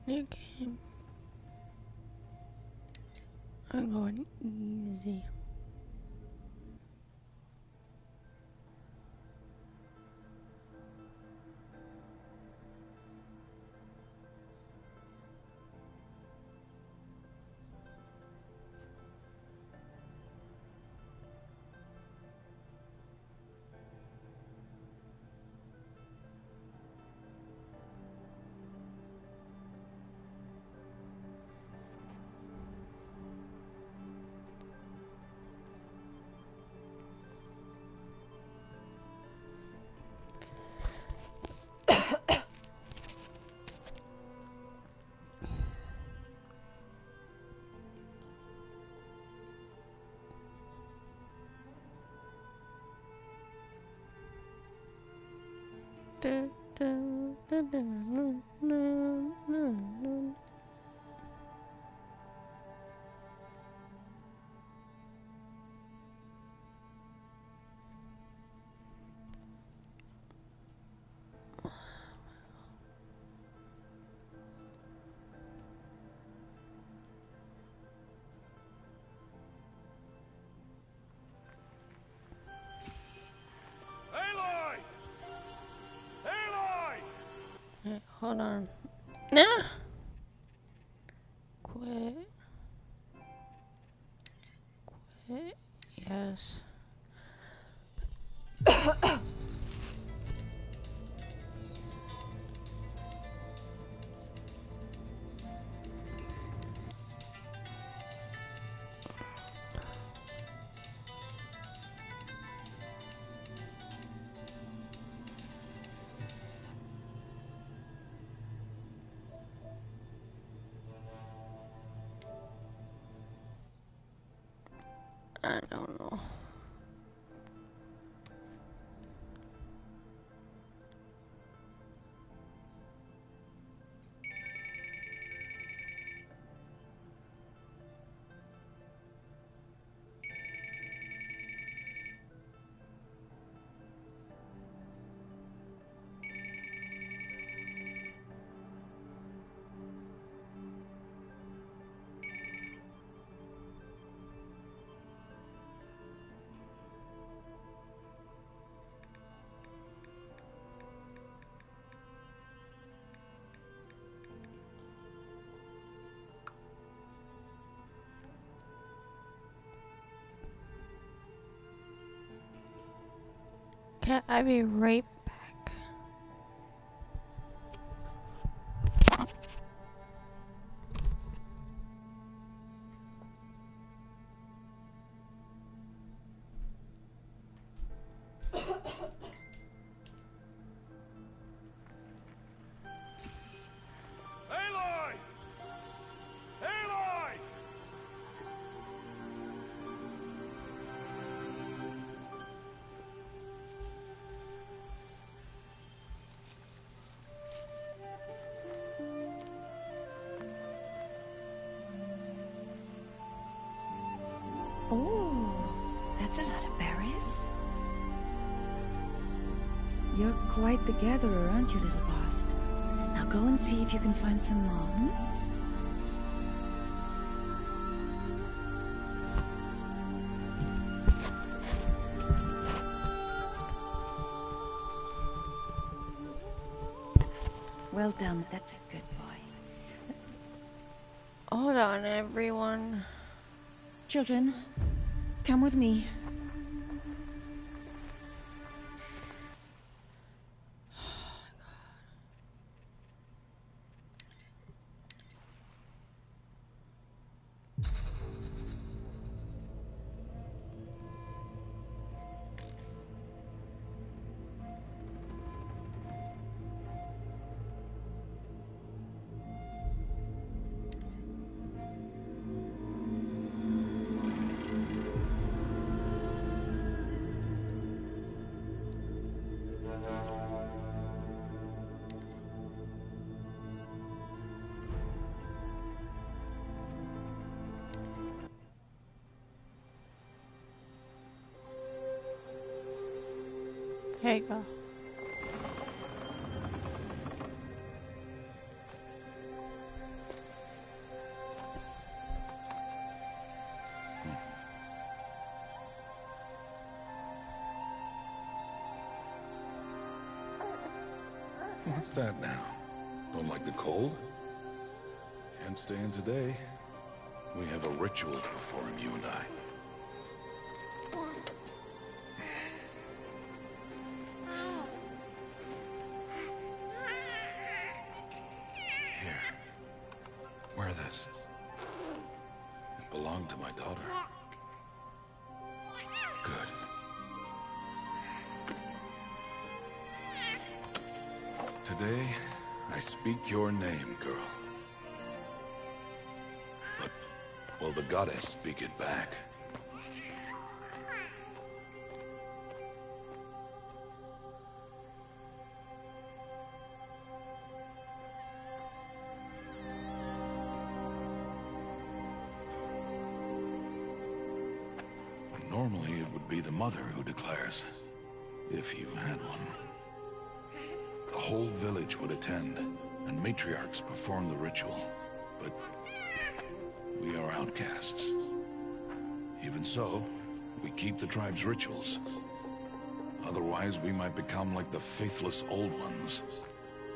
New game. I'm going easy. Hey, hold on. Nah. Quit. Quit. Yes. I don't know. Okay, I'll be right back. Oh, that's a lot of berries. You're quite the gatherer, aren't you, little Bast? Now go and see if you can find some more, hmm? Well done, that's a good boy. Hold on, everyone. Children, come with me. Here you go. What's that now? Don't like the cold? Can't stay in today. We have a ritual to perform, you and I. Here. Wear this. It belonged to my daughter. Good. Today, I speak your name, girl. But will the goddess speak it back? Normally, it would be the mother who declares, if you had one. The whole village would attend, and matriarchs perform the ritual. But we are outcasts. Even so, we keep the tribe's rituals. Otherwise, we might become like the faithless old ones,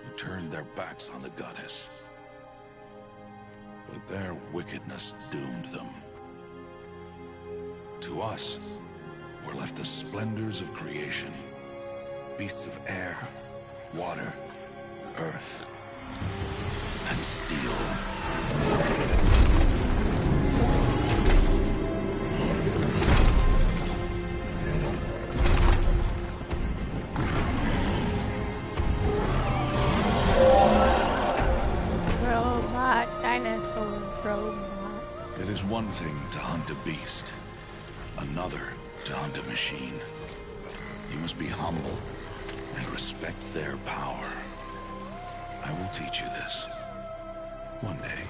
who turned their backs on the goddess. But their wickedness doomed them. To us, were left the splendors of creation. Beasts of air, water, earth, and steel. Robot, dinosaur, robot. It is one thing to hunt a beast, another to hunt a machine. You must be humble and respect their power. I will teach you this. One day.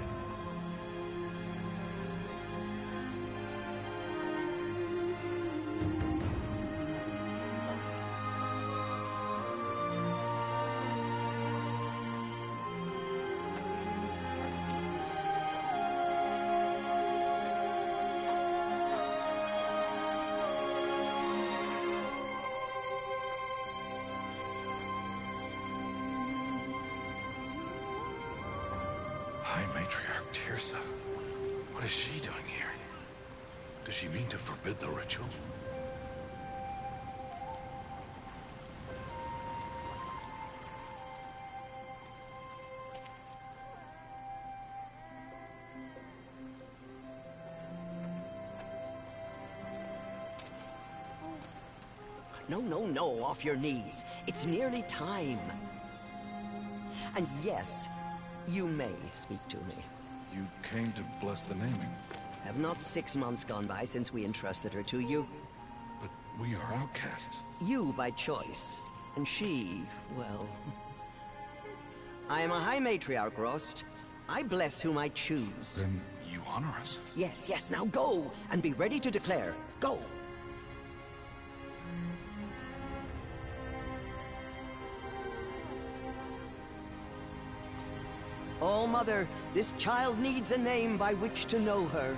High Matriarch Tirsa. What is she doing here? Does she mean to forbid the ritual? No, no, no, off your knees. It's nearly time. And yes, you may speak to me. You came to bless the naming, Have not 6 months gone by since we entrusted her to you? but we are outcasts. You by choice, and she, well... I am a High Matriarch, Rost. I bless whom I choose. Then you honor us. Yes, yes, now go, and be ready to declare. Go! Oh, Mother, this child needs a name by which to know her.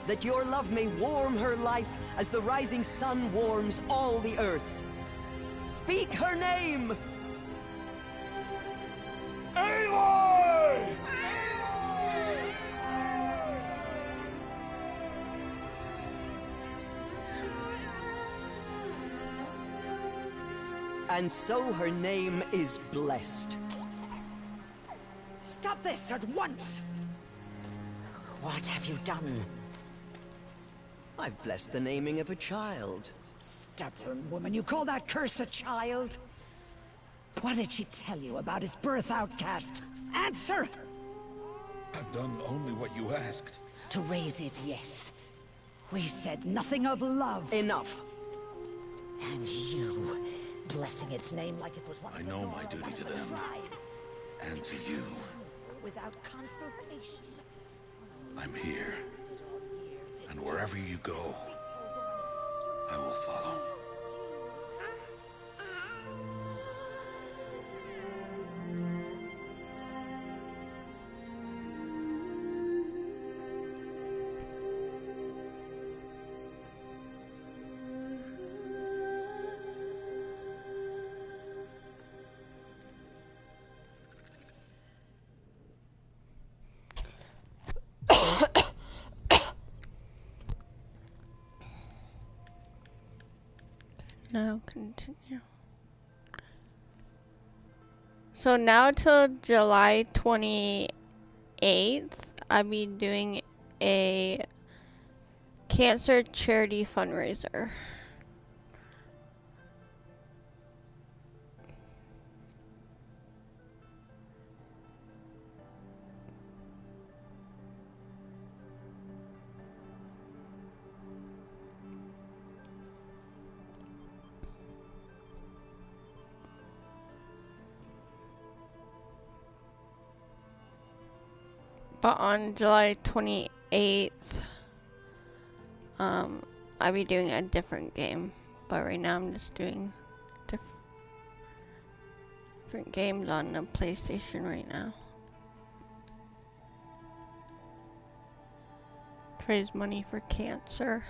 That your love may warm her life as the rising sun warms all the earth. Speak her name! Aloy! And so her name is blessed. Stop this at once! What have you done? I've blessed the naming of a child. Stubborn woman, you call that curse a child? What did she tell you about his birth, outcast? Answer! I've done only what you asked. To raise it, yes. We said nothing of love. Enough. And you, blessing its name like it was one of I the know Nora, my duty one of to the them. tribe. And to you. Without consultation. I'm here. And wherever you go, I will follow. Now continue. So now till July 28th, I'll be doing a cancer charity fundraiser. But on July 28th, I'll be doing a different game. But right now I'm just doing different games on the PlayStation right now. To raise money for cancer.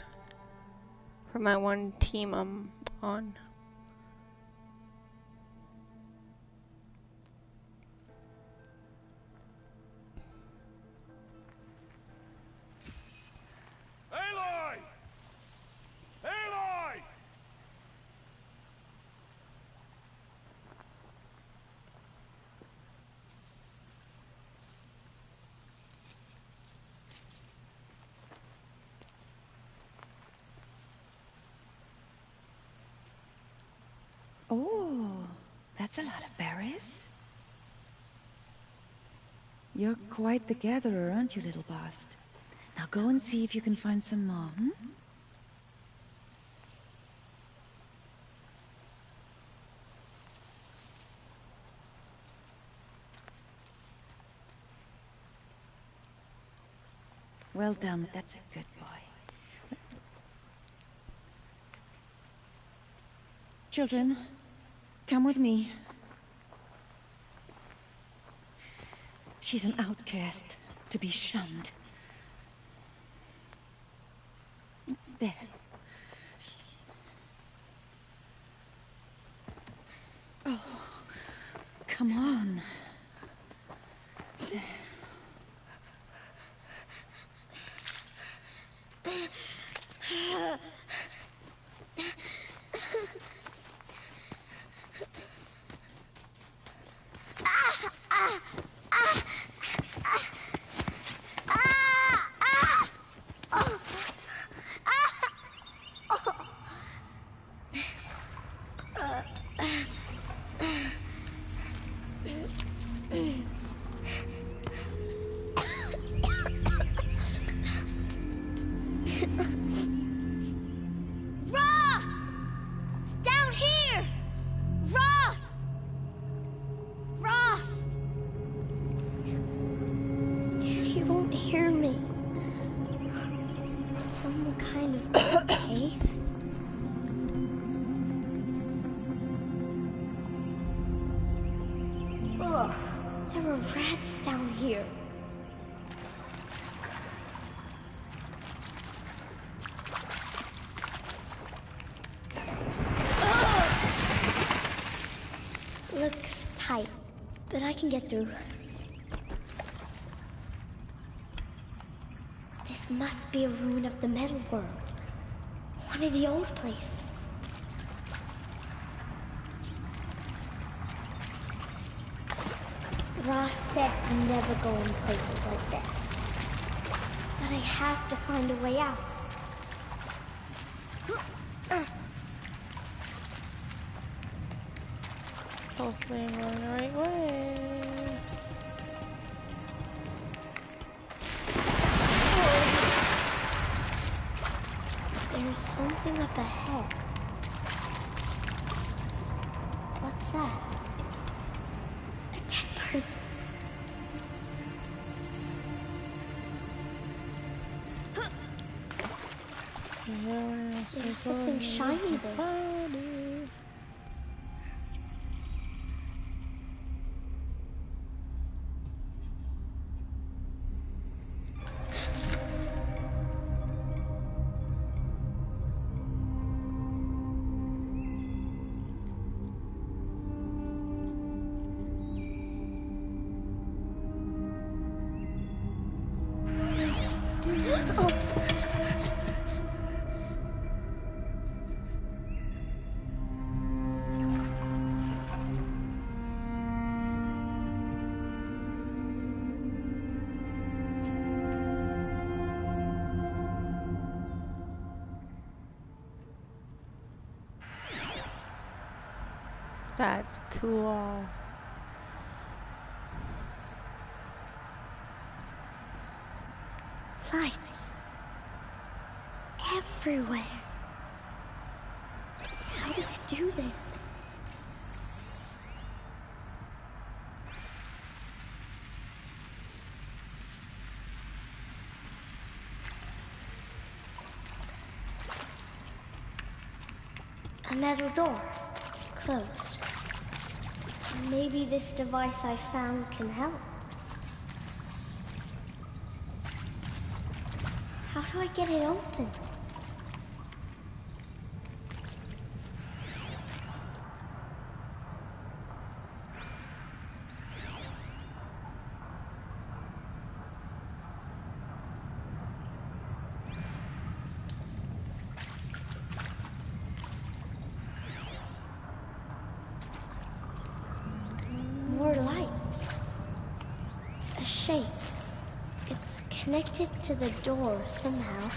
For my one team I'm on. Oh, that's a lot of berries. You're quite the gatherer, aren't you, little Bast? Now go and see if you can find some more, hmm? Well done, that's a good boy. Children, come with me. She's an outcast, to be shunned. There. Oh, come on. There. There were rats down here. Looks tight, but I can get through. This must be a ruin of the metal world. One of the old places. Ross said never go in places like this. But I have to find a way out. Hopefully I'm going the right way. There's something up ahead. What's that? A dead person. There's something shiny there. That's cool. Lights. Everywhere. How does he do this? A metal door. Closed. Maybe this device I found can help. How do I get it open? More lights. A shape. It's connected to the door somehow.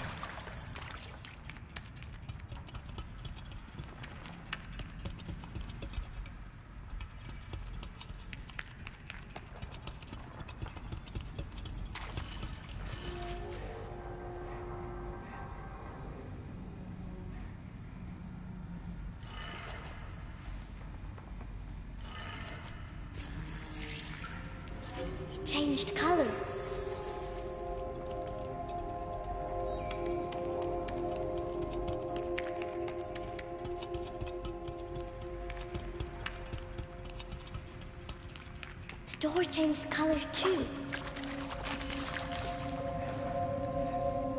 It changed color. The door changed color too.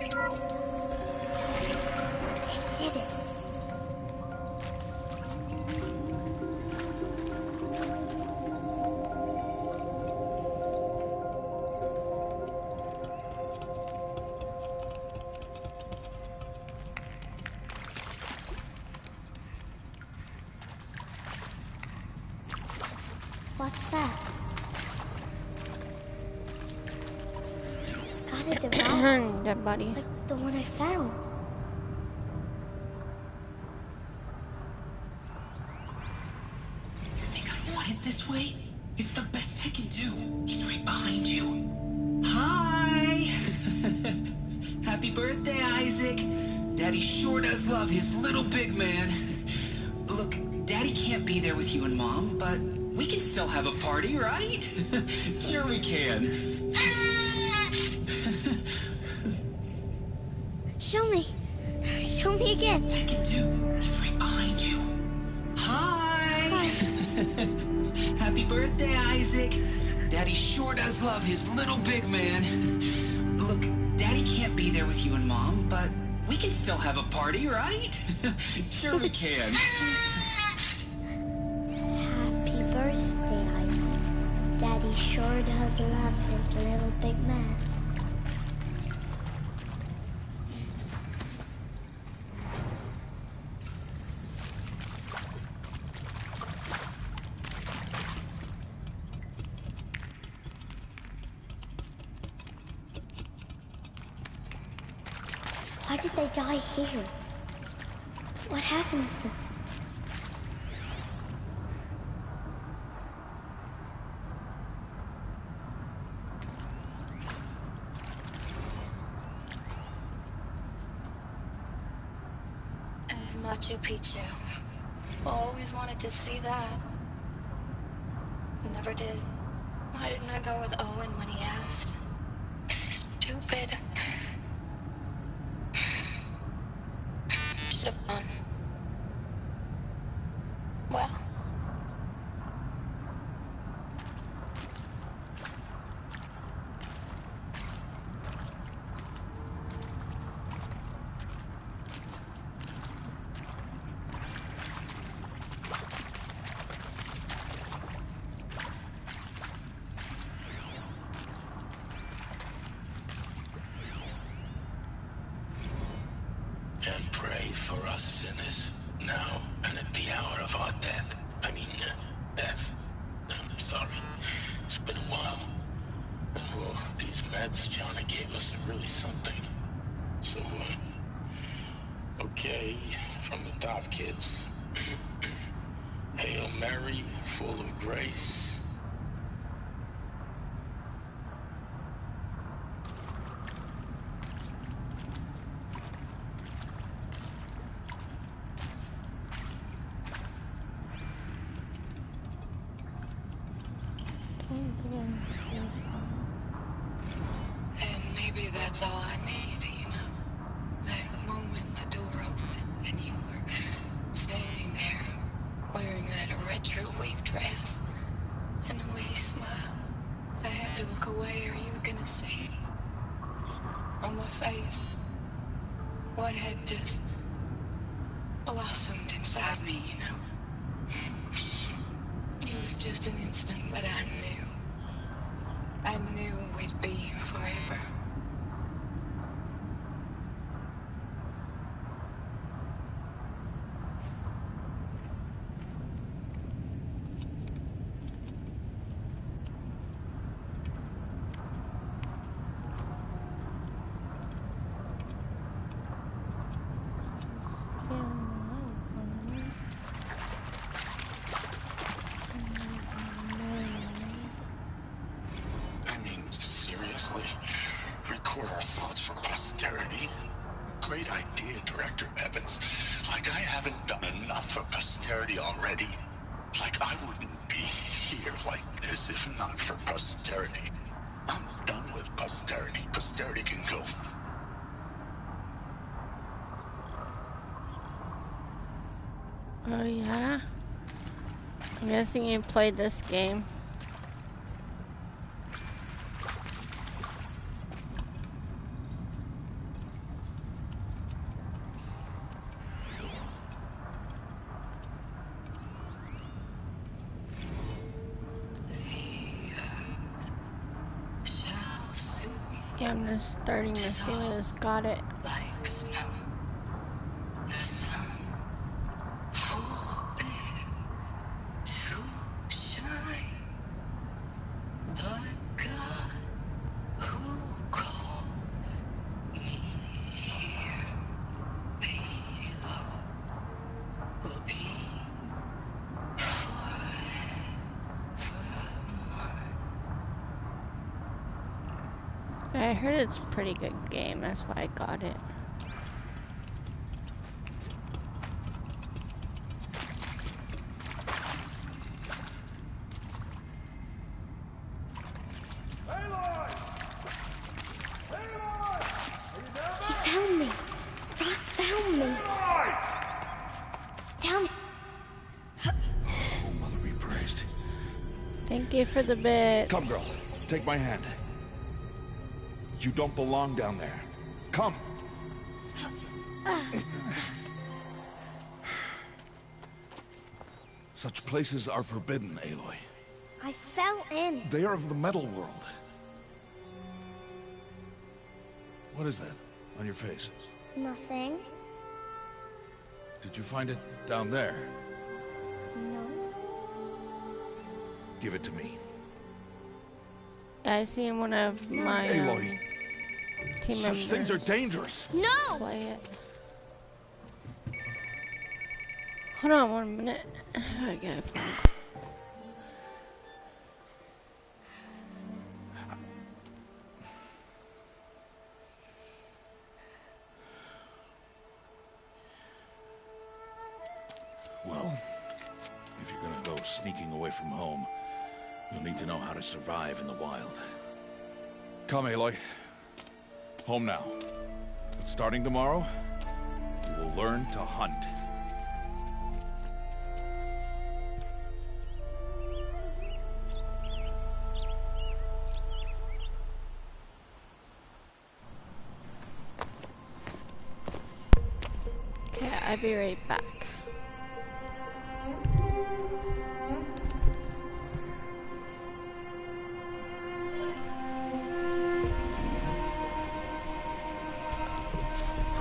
It did it. What's that? It's got a device. Dead body. Like the one I found. You think I want it this way? It's the best I can do. He's right behind you. Hi! Happy birthday, Isaac. Daddy sure does love his little big man. Look, Daddy can't be there with you and Mom, but we can still have a party, right? Sure we can. Show me. Show me again. I can do. He's right behind you. Hi! Happy birthday, Isaac. Daddy sure does love his little big man. Look, Daddy can't be there with you and Mom, but we can still have a party, right? Sure we can. Happy birthday, Isaac. Daddy sure does love his little big man. Why did they die here? What happened to them? And Machu Picchu. Always wanted to see that. Never did. Why didn't I go with Owen when he asked? Stupid. Should have gone. Well. And pray for us sinners, now and at the hour of our death. Death. I'm sorry. It's been a while. And well, these meds Johnny gave us are really something. So, okay, from the top, kids. Hail Mary, full of grace. And maybe that's all I need, you know? That moment the door opened and you were standing there wearing that retro wave dress and the way you smiled. I had to look away or you were gonna see on my face what had just blossomed inside me, you know? It was just an instant, but I knew we'd be forever. I mean, seriously? Record our thoughts for posterity? Great idea, Director Evans. Like I haven't done enough for posterity already. Like I wouldn't be here like this if not for posterity. I'm done with posterity. Posterity can go. Oh yeah? I'm guessing you played this game. Yeah, I'm just starting to feel this. Got it. Like snow. The sun forbid to shine. But God, who called me here below, will be forevermore. I heard it's a pretty good game, that's why I got it. He found me. Ross found me. Down. Oh, Mother be praised. Thank you for the bit. Come, girl. Take my hand. You don't belong down there. Come. Such places are forbidden, Aloy. I fell in. They are of the metal world. What is that on your face? Nothing. Did you find it down there? No. Give it to me. I seen one of my Aloy, team members such things are dangerous. No! play it. Hold on 1 minute. I gotta get a phone. Well, if you're gonna go sneaking away from home, you'll need to know how to survive in the wild. Come, Aloy. Home now. But starting tomorrow, you will learn to hunt. Okay, I'll be right back.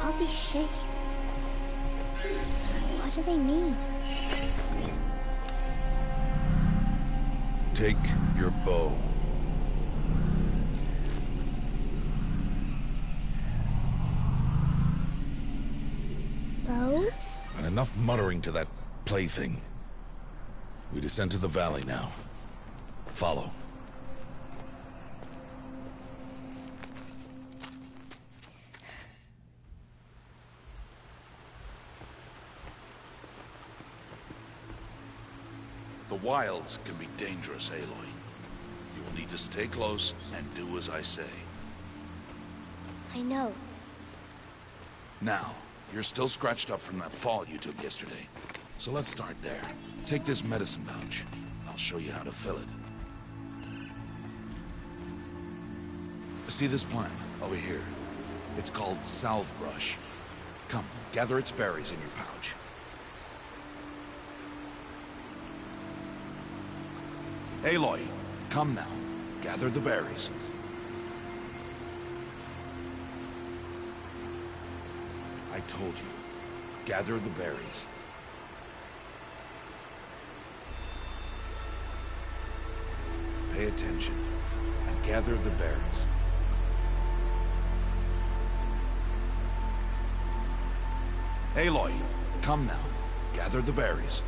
All these shapes. What do they mean? Take your bow. Bow? And enough muttering to that plaything. We descend to the valley now. Follow. The wilds can be dangerous, Aloy. You will need to stay close and do as I say. I know. Now, you're still scratched up from that fall you took yesterday. So let's start there. Take this medicine pouch. I'll show you how to fill it. See this plant over here? It's called salve brush. Come, gather its berries in your pouch. Aloy, come now. Gather the berries. I told you. Gather the berries. Pay attention and gather the berries. Aloy, come now. Gather the berries.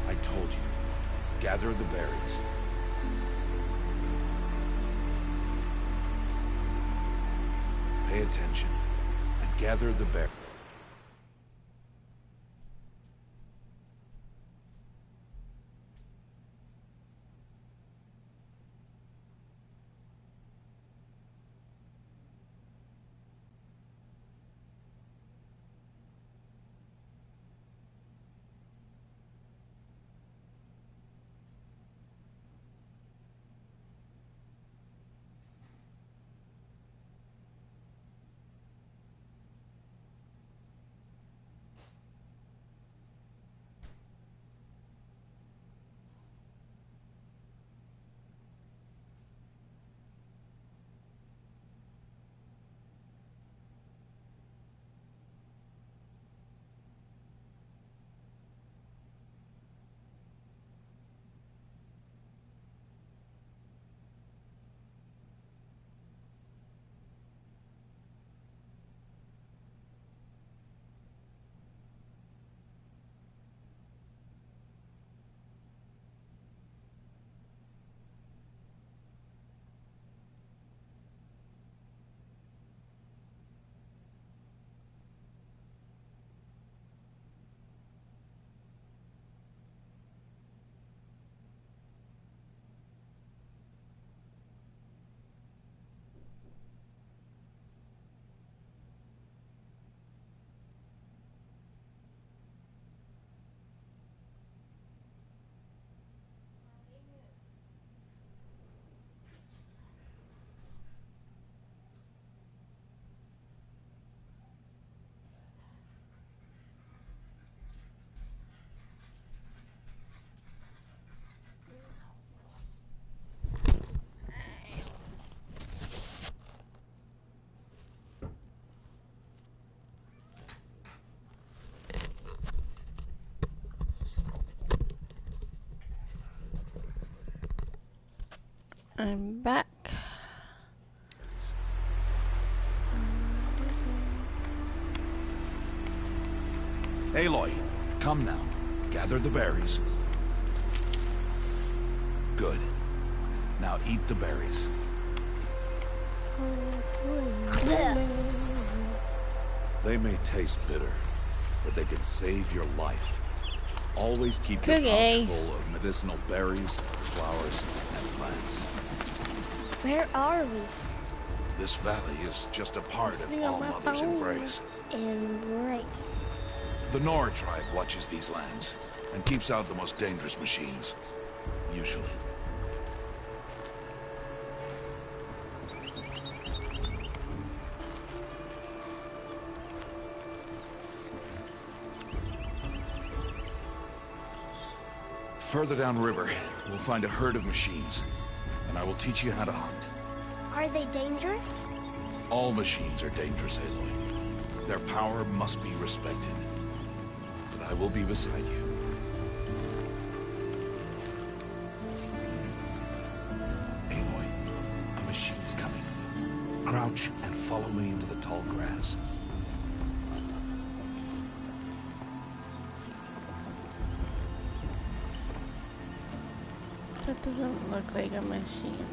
I told you. Gather the berries. Pay attention and gather the berries. I'm back. Aloy, come now. Gather the berries. Good. Now eat the berries. They may taste bitter, but they can save your life. Always keep your pouch full of medicinal berries, flowers, and plants. Where are we? This valley is just a part of All Mother's embrace. Embrace. The Nora tribe watches these lands and keeps out the most dangerous machines. Usually. Further downriver, we'll find a herd of machines, and I will teach you how to hunt. Are they dangerous? All machines are dangerous, Aloy. Their power must be respected. But I will be beside you. Aloy, a machine's coming. Crouch and follow me into the tall grass. That doesn't look like a machine.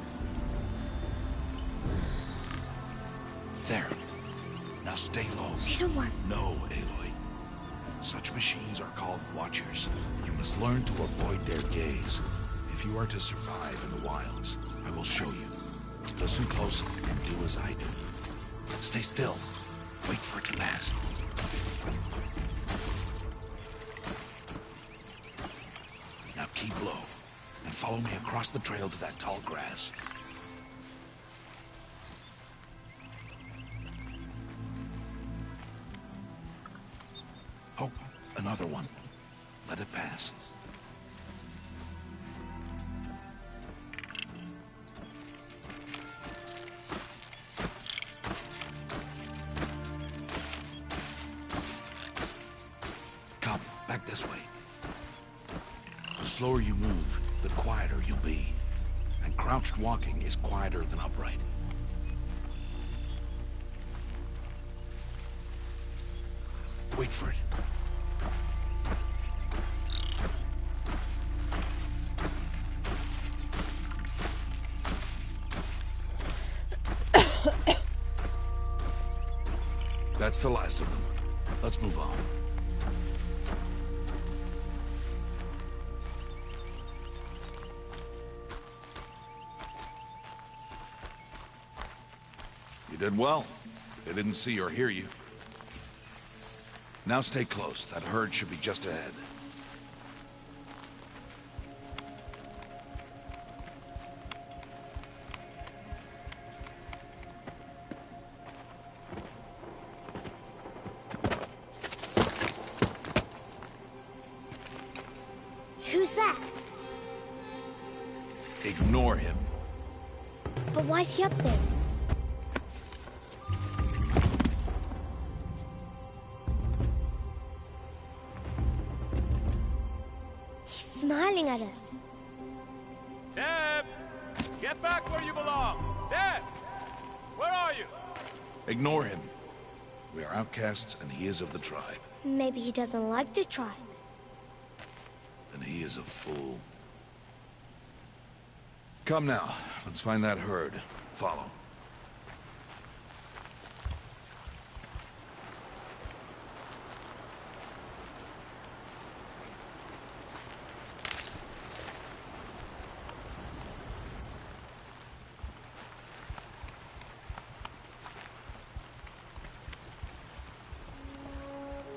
There. Now stay low. Little one. No, Aloy. Such machines are called Watchers. You must learn to avoid their gaze. If you are to survive in the wilds, I will show you. Listen close and do as I do. Stay still. Wait for it to pass. Now keep low, and follow me across the trail to that tall grass. Oh, another one. Let it pass. Come, back this way. The slower you move, the quieter you'll be. And crouched walking is quieter than upright. Wait for it. That's the last of them. Let's move on. You did well. They didn't see or hear you. Now stay close. That herd should be just ahead. Who's that? Ignore him. But why's he up there? He's smiling at us. Deb! Get back where you belong! Deb! Where are you? Ignore him. We are outcasts, and he is of the tribe. Maybe he doesn't like the tribe. And he is a fool. Come now. Let's find that herd. Follow.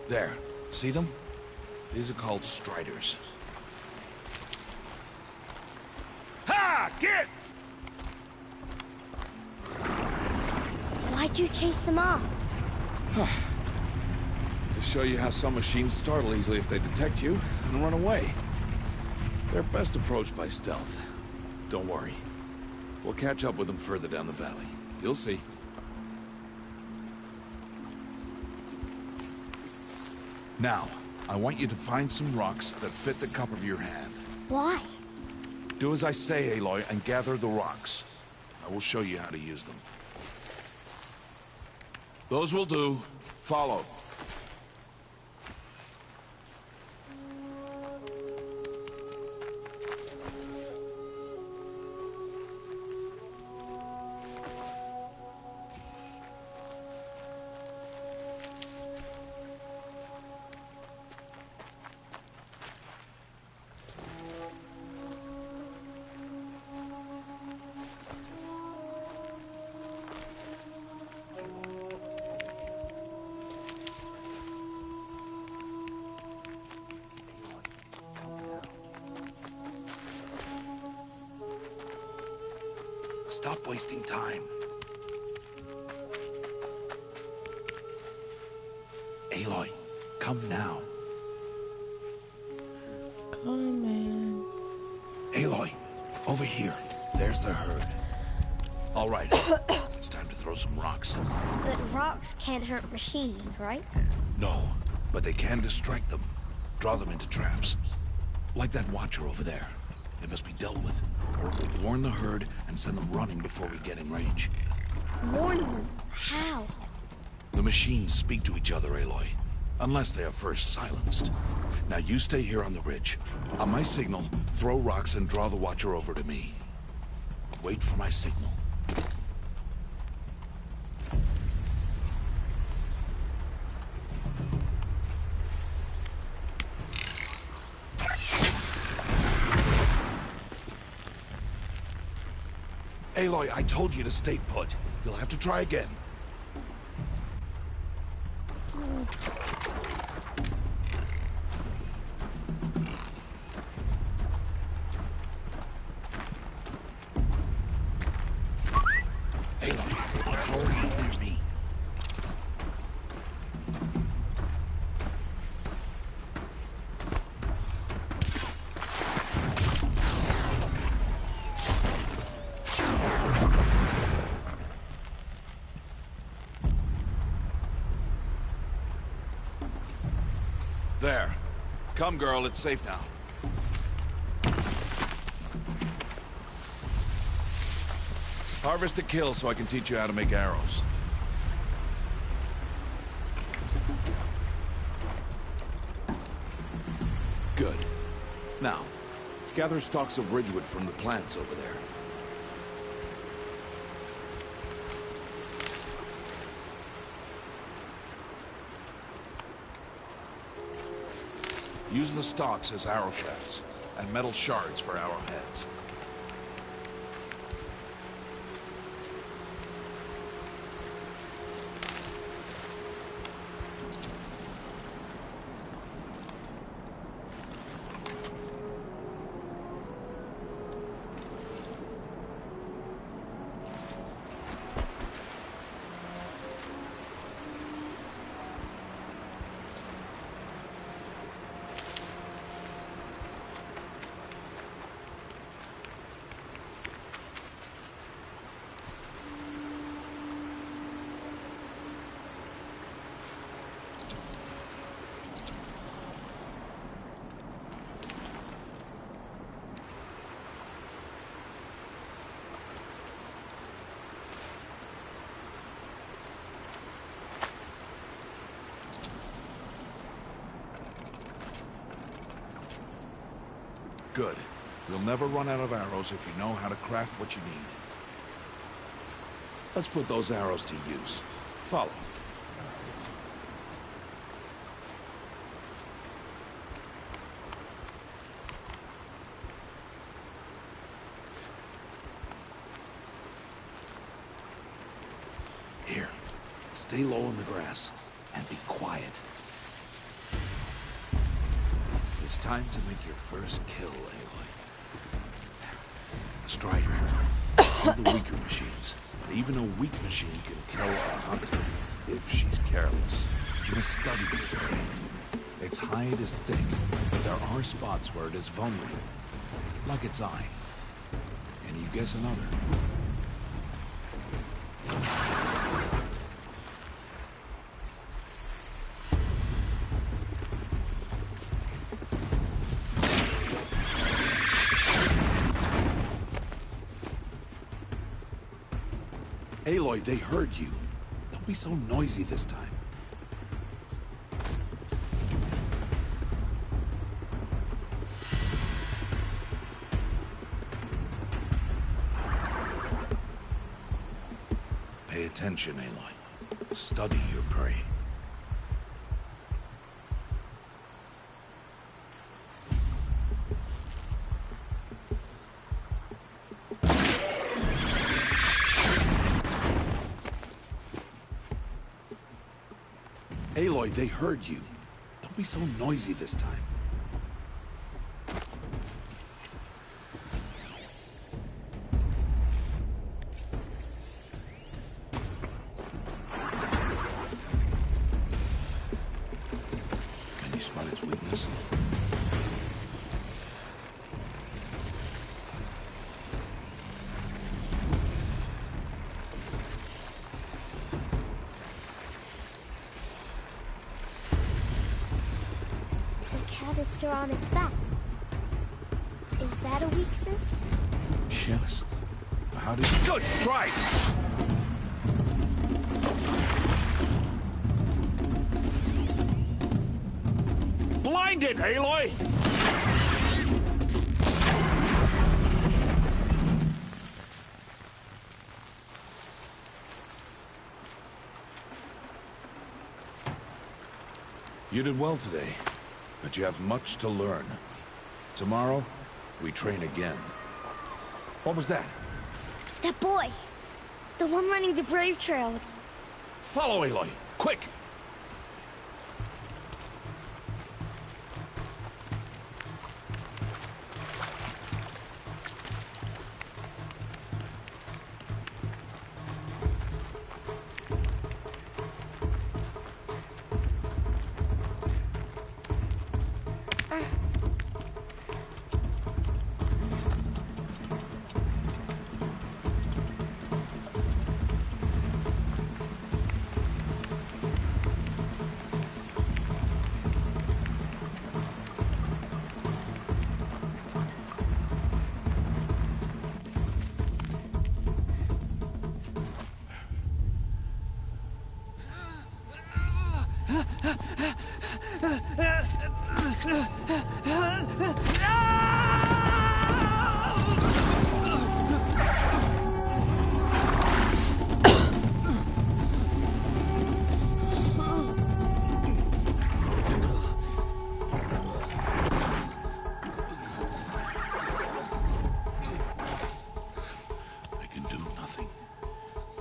There. See them? These are called striders. Ha! Get! Why'd you chase them off? To show you how some machines startle easily if they detect you and run away. They're best approached by stealth. Don't worry. We'll catch up with them further down the valley. You'll see. Now, I want you to find some rocks that fit the cup of your hand. Why? Do as I say, Aloy, and gather the rocks. I will show you how to use them. Those will do. Follow. Stop wasting time. Aloy, come now. Come in. Aloy, over here. There's the herd. All right, it's time to throw some rocks. But rocks can't hurt machines, right? No, but they can distract them. Draw them into traps. Like that watcher over there. It must be dealt with, or it will warn the herd and send them running before we get in range. Warn them? How? The machines speak to each other, Aloy. Unless they are first silenced. Now you stay here on the ridge. On my signal, throw rocks and draw the Watcher over to me. Wait for my signal. Aloy, I told you to stay put. You'll have to try again. Aloy, it's already near me. There. Come, girl, it's safe now. Harvest a kill so I can teach you how to make arrows. Good. Now, gather stalks of ridgewood from the plants over there. Use the stalks as arrow shafts, and metal shards for arrowheads. Good. You'll never run out of arrows if you know how to craft what you need. Let's put those arrows to use. Follow. Here. Stay low in the grass and be quiet. It's time to make your first kill, Aloy. Strider. All the weaker machines, but even a weak machine can kill a hunter if she's careless. She must study her prey. Its hide is thick, but there are spots where it is vulnerable, like its eye. Can you guess another? Aloy, they heard you. Don't be so noisy this time. Pay attention, Aloy. Study your prey. Aloy, they heard you. Don't be so noisy this time. Can you spot its weakness? Canister on its back. Is that a weakness? Yes. How did you... Good strikes! Find it, Aloy! You did well today, but you have much to learn. Tomorrow, we train again. What was that? That boy! The one running the brave trails. Follow Aloy, quick!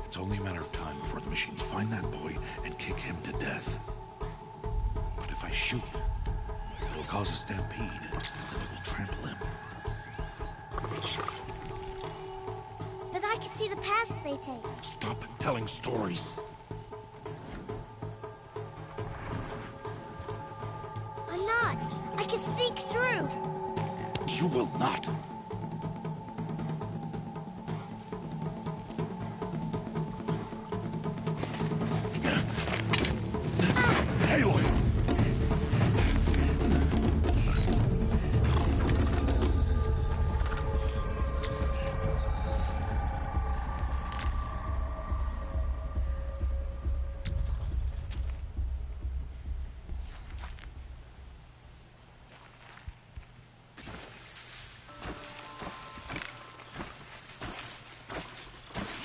It's only a matter of time before the machines find that boy and kick him to death. But if I shoot, it'll cause a stampede, and it will trample him. But I can see the paths they take. Stop telling stories. I'm not. I can sneak through. You will not.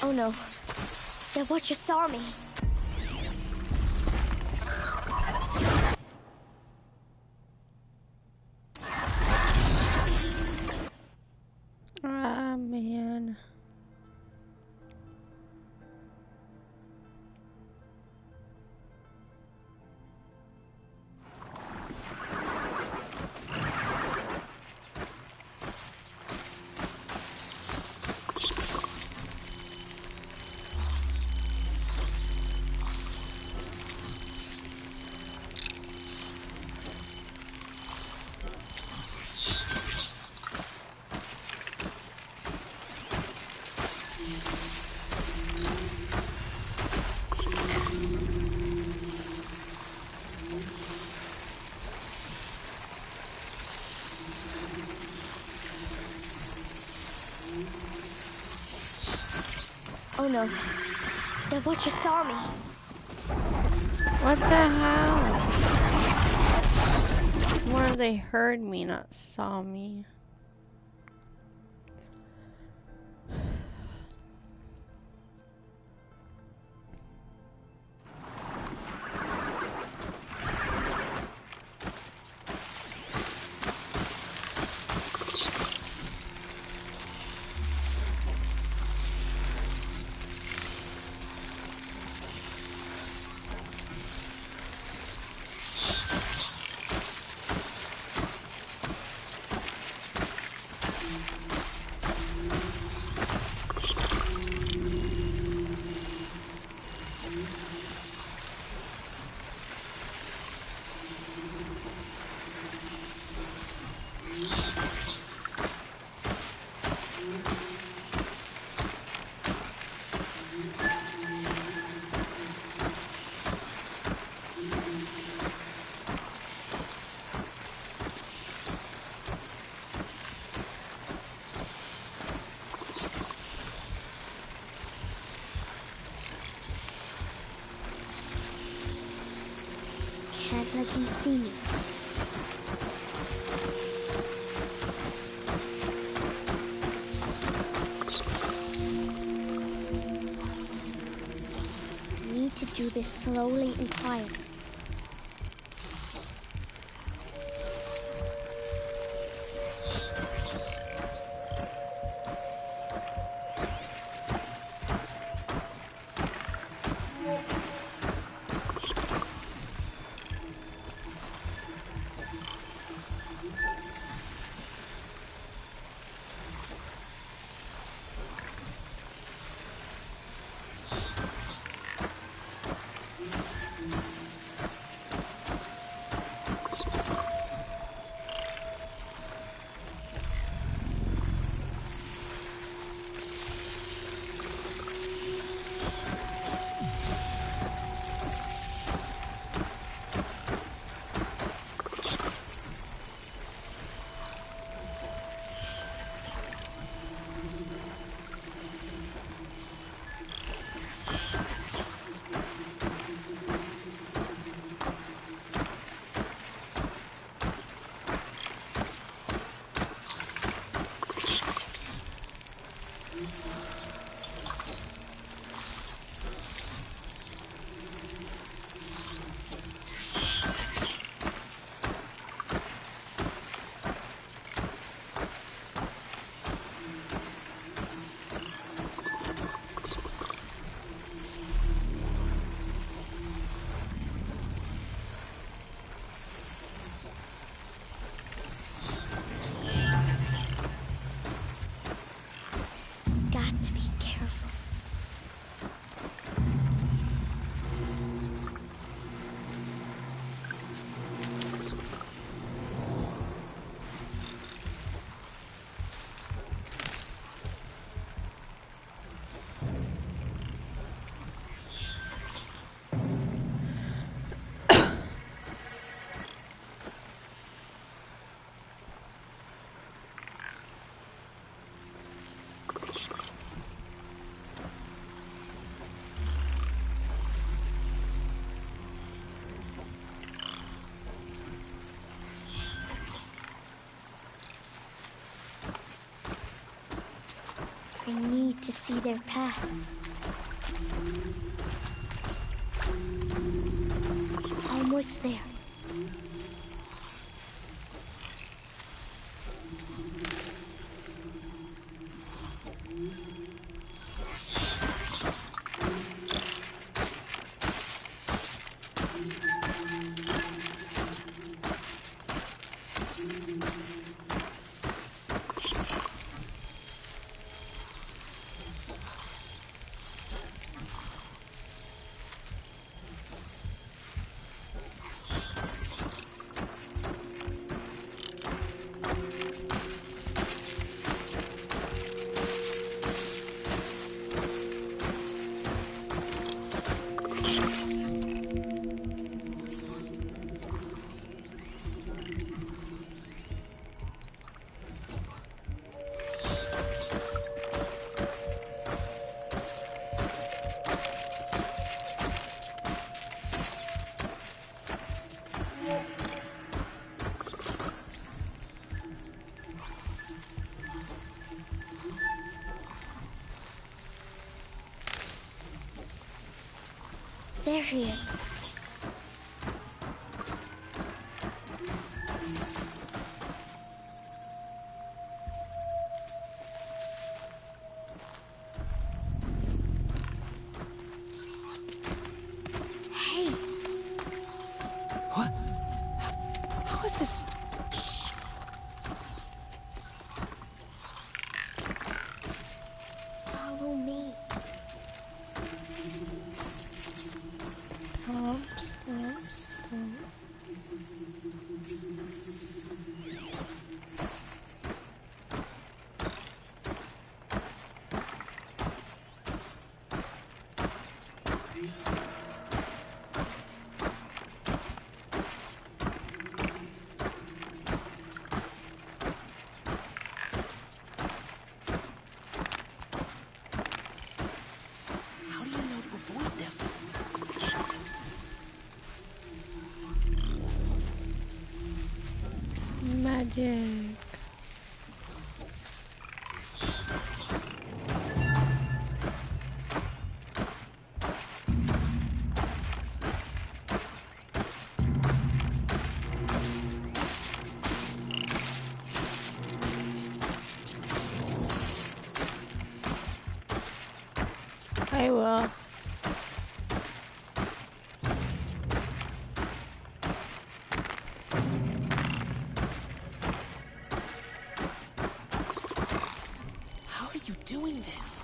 Oh no. That watcher saw me. Ah, man. Oh no. That watcher saw me. What the hell? Where they heard me, not saw me. Can't let them see me. this slowly and quietly. Got to be careful. I need to see their paths. Almost there. There he is. Hey. What? How is this? Shh. Follow me. Stomp, stomp, stomp. How do you know to avoid them? Magic. I will. How are you doing this?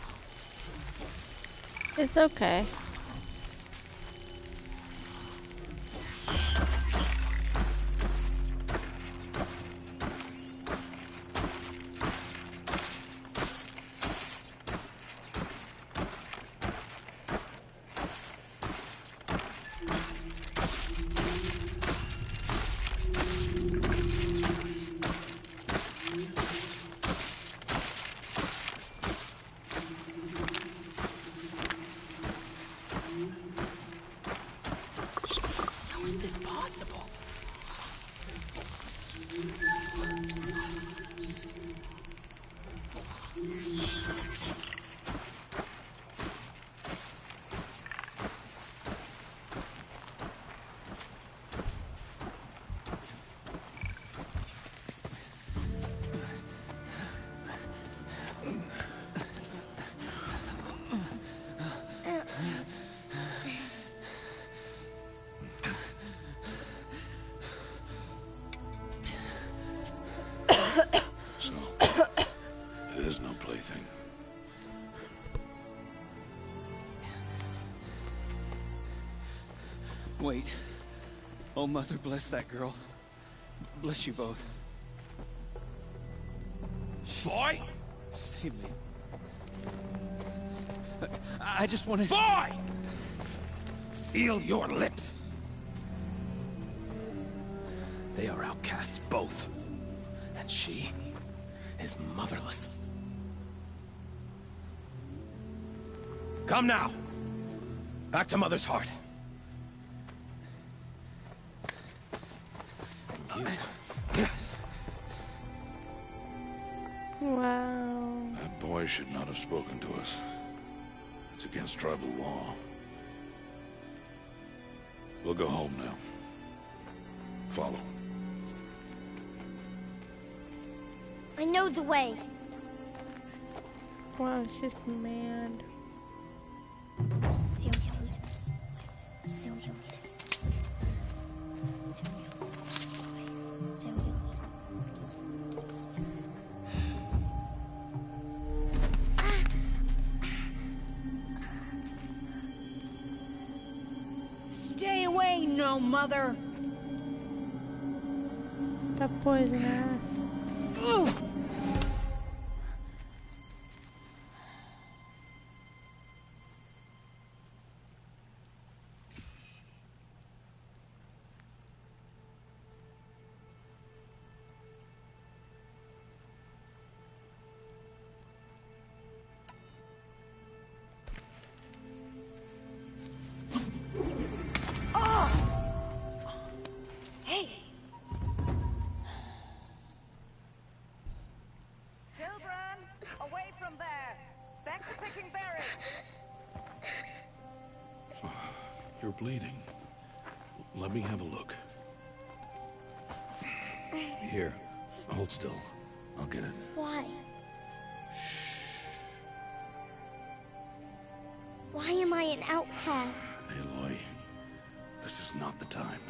It's okay. How is this possible? So, it is no plaything. Wait. Oh, Mother, bless that girl. Bless you both. Boy! She saved me. I just wanted... Boy! Seal your lips! They are outcasts, both. And she is motherless. Come now! Back to Mother's heart. Wow. That boy should not have spoken to us. It's against tribal law. We'll go home now. Follow. I know the way. Wow, she's mad. Seal your lips. Seal your lips. Seal your lips. Stay away, no mother. That boy's an ass. Ugh. Hey! Children, away from there! Back to picking berries! You're bleeding. Let me have a look. Here, hold still. I'll get it. Why? Why am I an outcast? Aloy, this is not the time.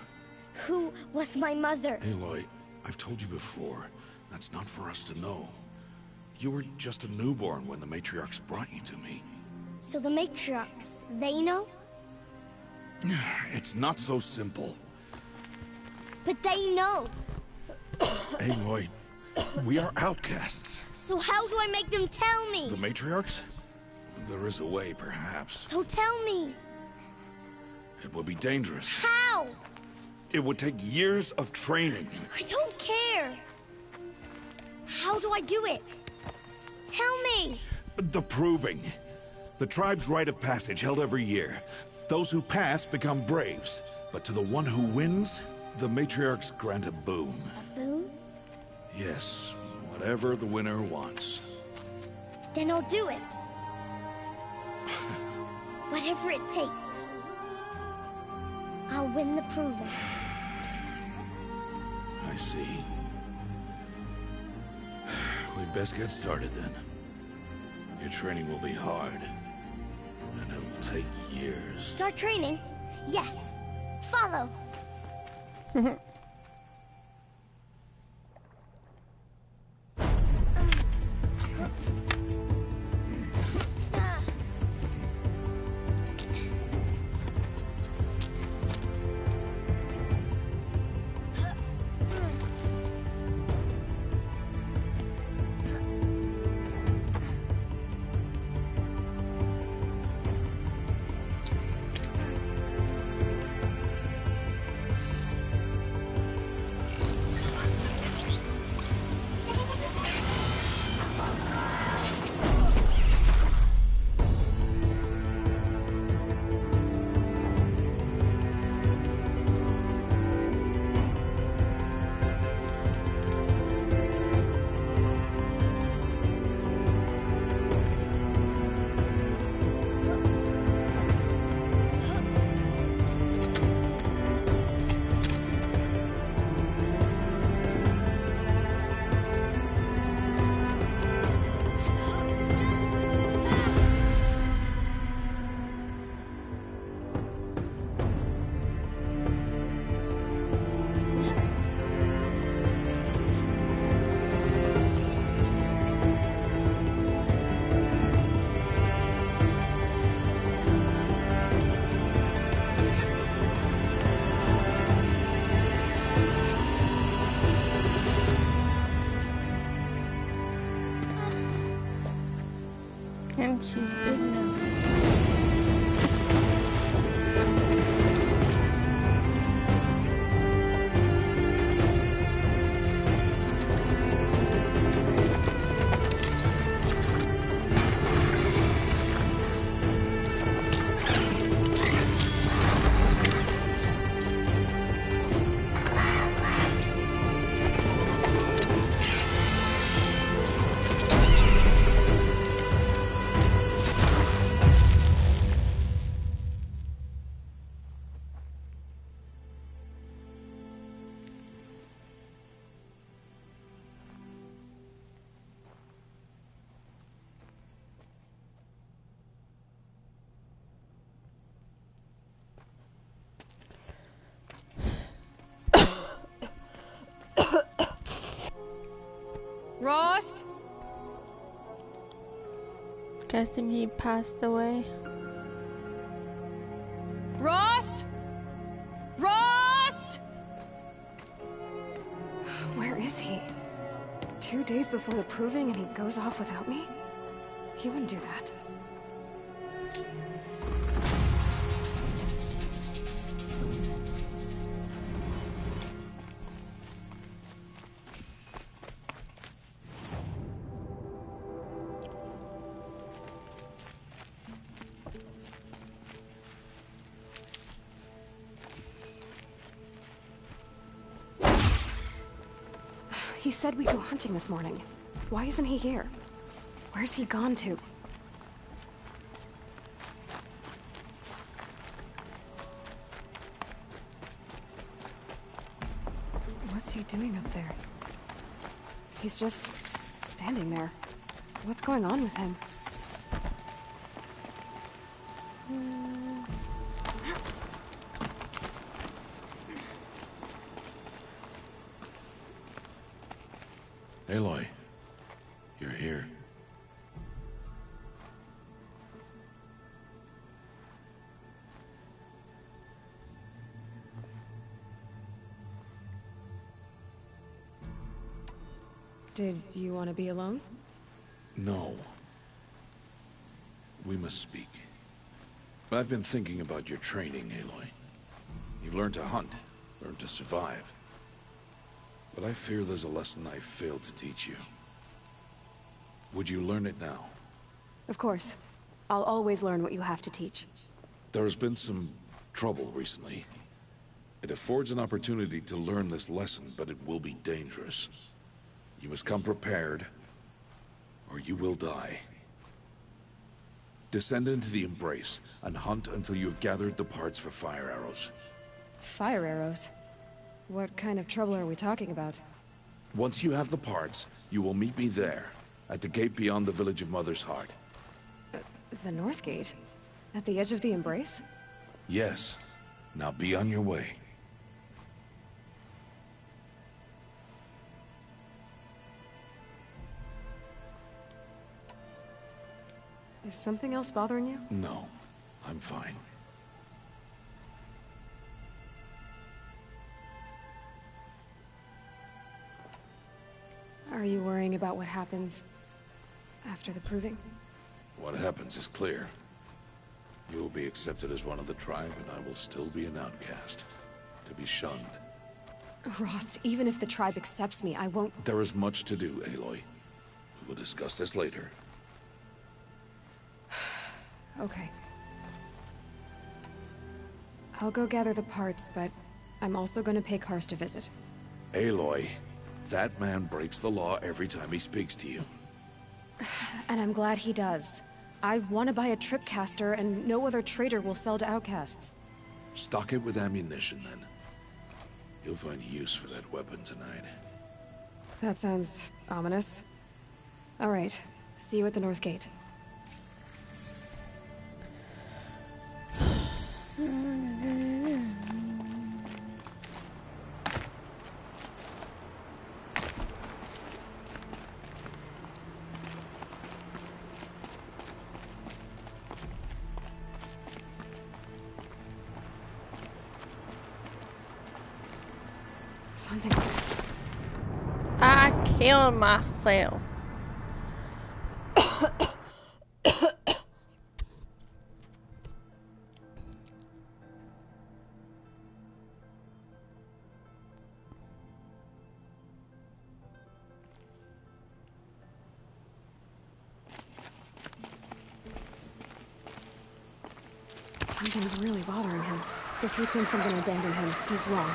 Who was my mother? Aloy, I've told you before, that's not for us to know. You were just a newborn when the matriarchs brought you to me. So the matriarchs, they know? It's not so simple. But they know. Aloy, we are outcasts. So how do I make them tell me? The matriarchs? There is a way, perhaps. So tell me. It would be dangerous. How? It would take years of training. I don't care. How do I do it? Tell me. The proving. The tribe's rite of passage held every year. Those who pass become braves. But to the one who wins, the matriarchs grant a boon. A boon? Yes, whatever the winner wants. Then I'll do it. Whatever it takes. I'll win the proving. I see. We'd best get started then. Your training will be hard. And it'll take years. Start training? Yes. Follow. And she's big now. Rost? Guessing he passed away. Rost? Rost? Where is he? 2 days before the proving and he goes off without me? He wouldn't do that. He said we'd go hunting this morning. Why isn't he here? Where's he gone to? What's he doing up there? He's just standing there. What's going on with him? Aloy, you're here. Did you want to be alone? No. We must speak. I've been thinking about your training, Aloy. You've learned to hunt, learned to survive. But I fear there's a lesson I failed to teach you. Would you learn it now? Of course. I'll always learn what you have to teach. There has been some trouble recently. It affords an opportunity to learn this lesson, but it will be dangerous. You must come prepared, or you will die. Descend into the Embrace, and hunt until you have gathered the parts for fire arrows. Fire arrows? What kind of trouble are we talking about? Once you have the parts, you will meet me there, at the gate beyond the village of Mother's Heart. The North Gate? At the edge of the embrace? Yes. Now be on your way. Is something else bothering you? No, I'm fine. Are you worrying about what happens after the proving? What happens is clear. You will be accepted as one of the tribe, and I will still be an outcast. To be shunned. Rost, even if the tribe accepts me, I won't... There is much to do, Aloy. We will discuss this later. Okay. I'll go gather the parts, but I'm also gonna pay Karst a visit. Aloy, that man breaks the law every time he speaks to you. And I'm glad he does. I want to buy a tripcaster, and no other trader will sell to outcasts. Stock it with ammunition, then. You'll find use for that weapon tonight. That sounds ominous. All right. See you at the North Gate. Something. I killed myself. Something's really bothering him. If he thinks I'm gonna abandon him, he's wrong.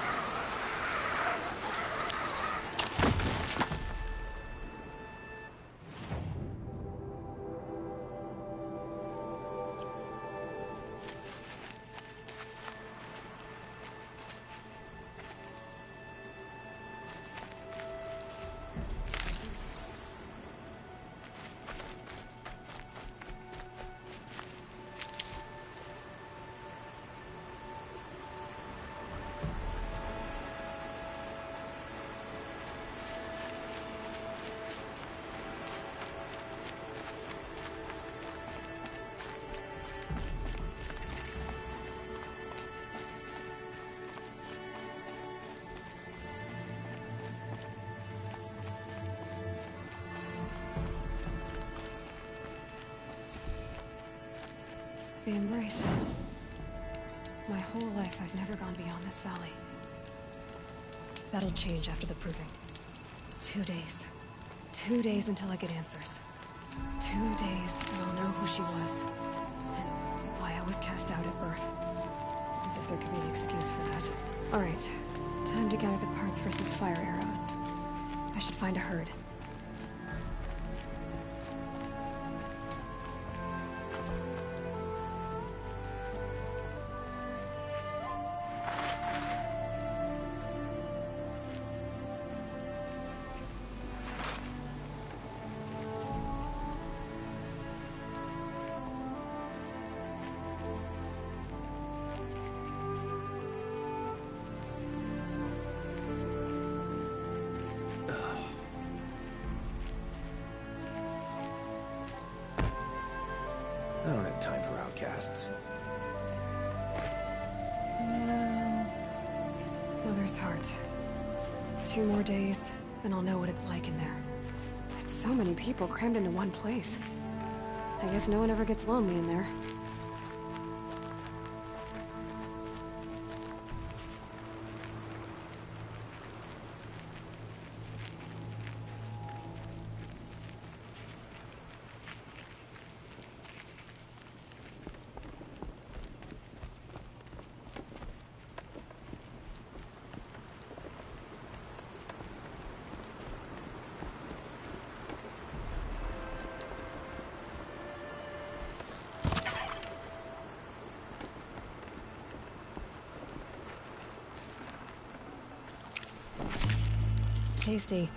The embrace. My whole life, I've never gone beyond this valley. That'll change after the proving. 2 days. 2 days until I get answers. 2 days, and I'll know who she was. And why I was cast out at birth. As if there could be an excuse for that. Alright, time to gather the parts for some fire arrows. I should find a herd. I don't have time for outcasts. Mother's heart. 2 more days, and I'll know what it's like in there. It's so many people crammed into one place. I guess no one ever gets lonely in there. Tasty.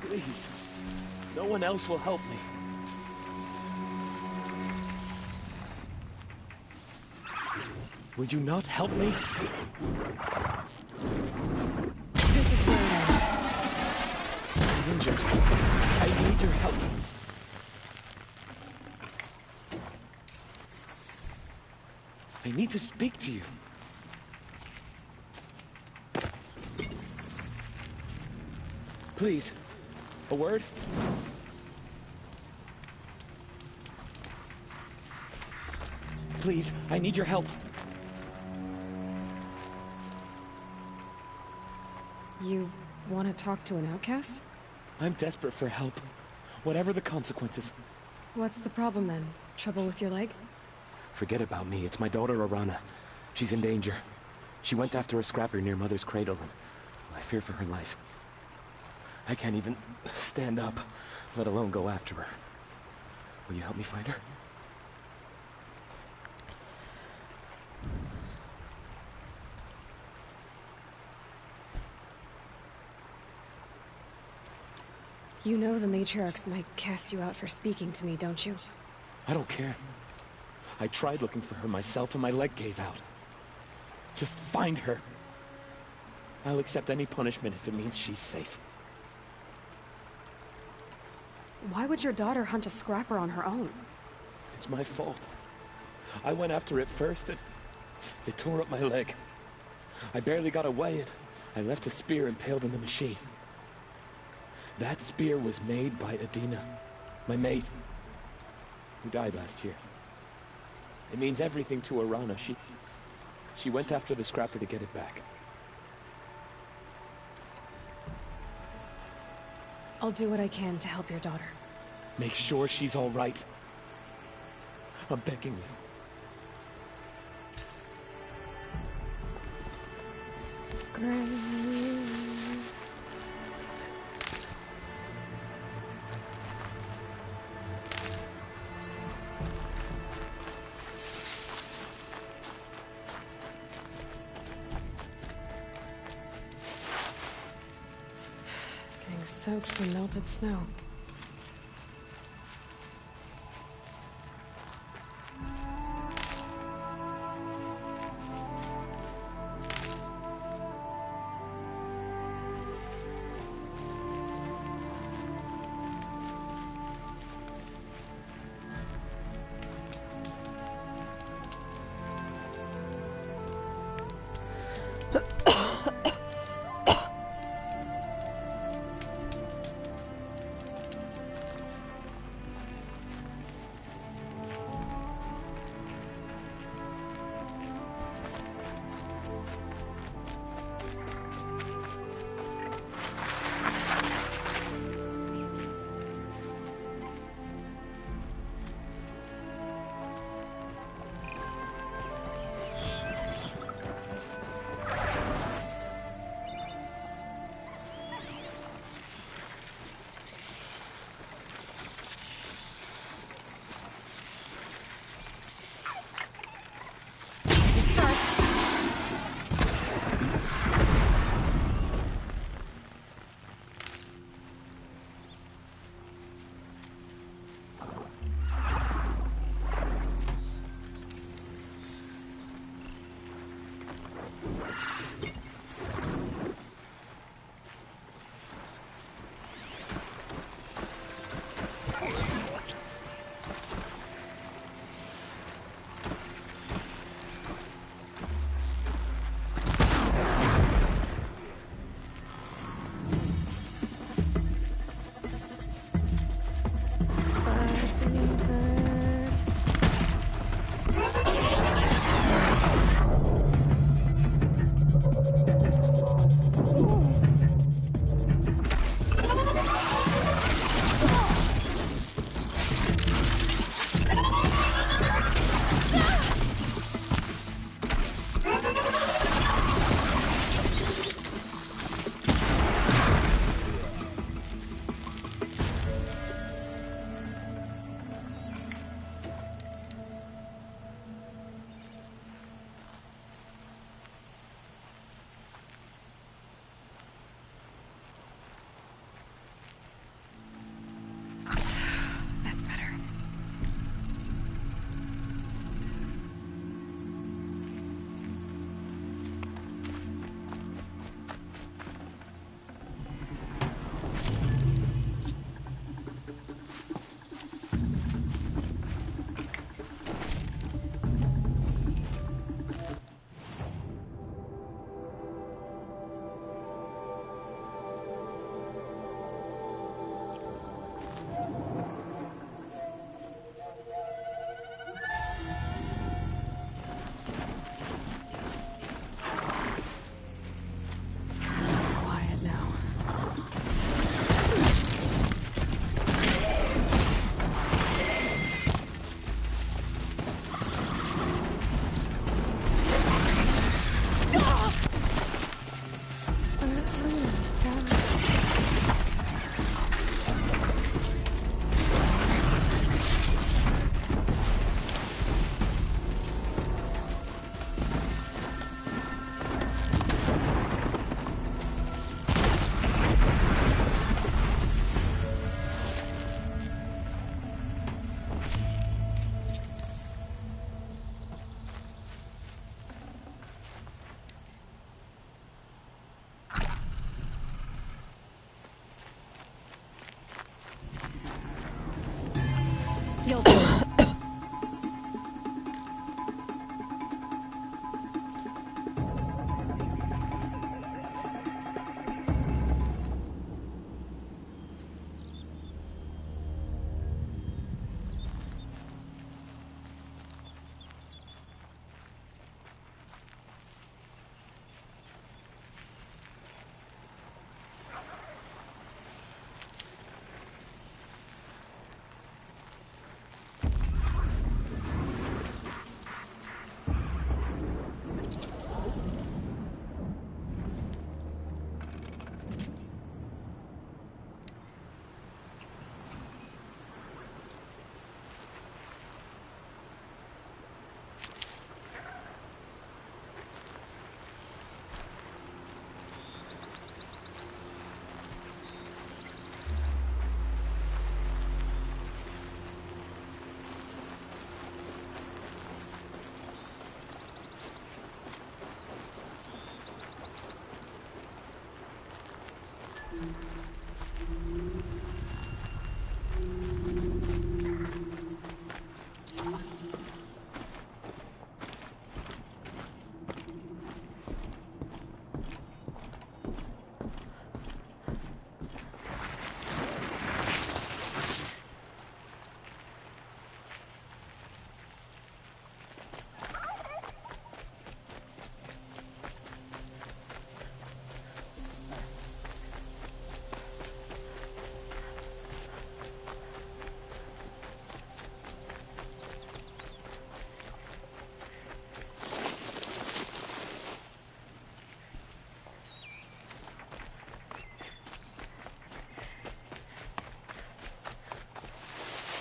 Please. No one else will help me. Will you not help me? This is where it ends. I'm injured. I need your help. I need to speak to you. Please, a word? Please, I need your help. You want to talk to an outcast? I'm desperate for help. Whatever the consequences. What's the problem then? Trouble with your leg? Forget about me. It's my daughter, Arana. She's in danger. She went after a scrapper near Mother's cradle, and I fear for her life. I can't even stand up, let alone go after her. Will you help me find her? You know the matriarchs might cast you out for speaking to me, don't you? I don't care. I tried looking for her myself and my leg gave out. Just find her. I'll accept any punishment if it means she's safe. Why would your daughter hunt a scrapper on her own? It's my fault. I went after it first and it tore up my leg. I barely got away and I left a spear impaled in the machine. That spear was made by Adina, my mate, who died last year. It means everything to Arana. She went after the scrapper to get it back. I'll do what I can to help your daughter. Make sure she's all right. I'm begging you. Getting soaked from melted snow.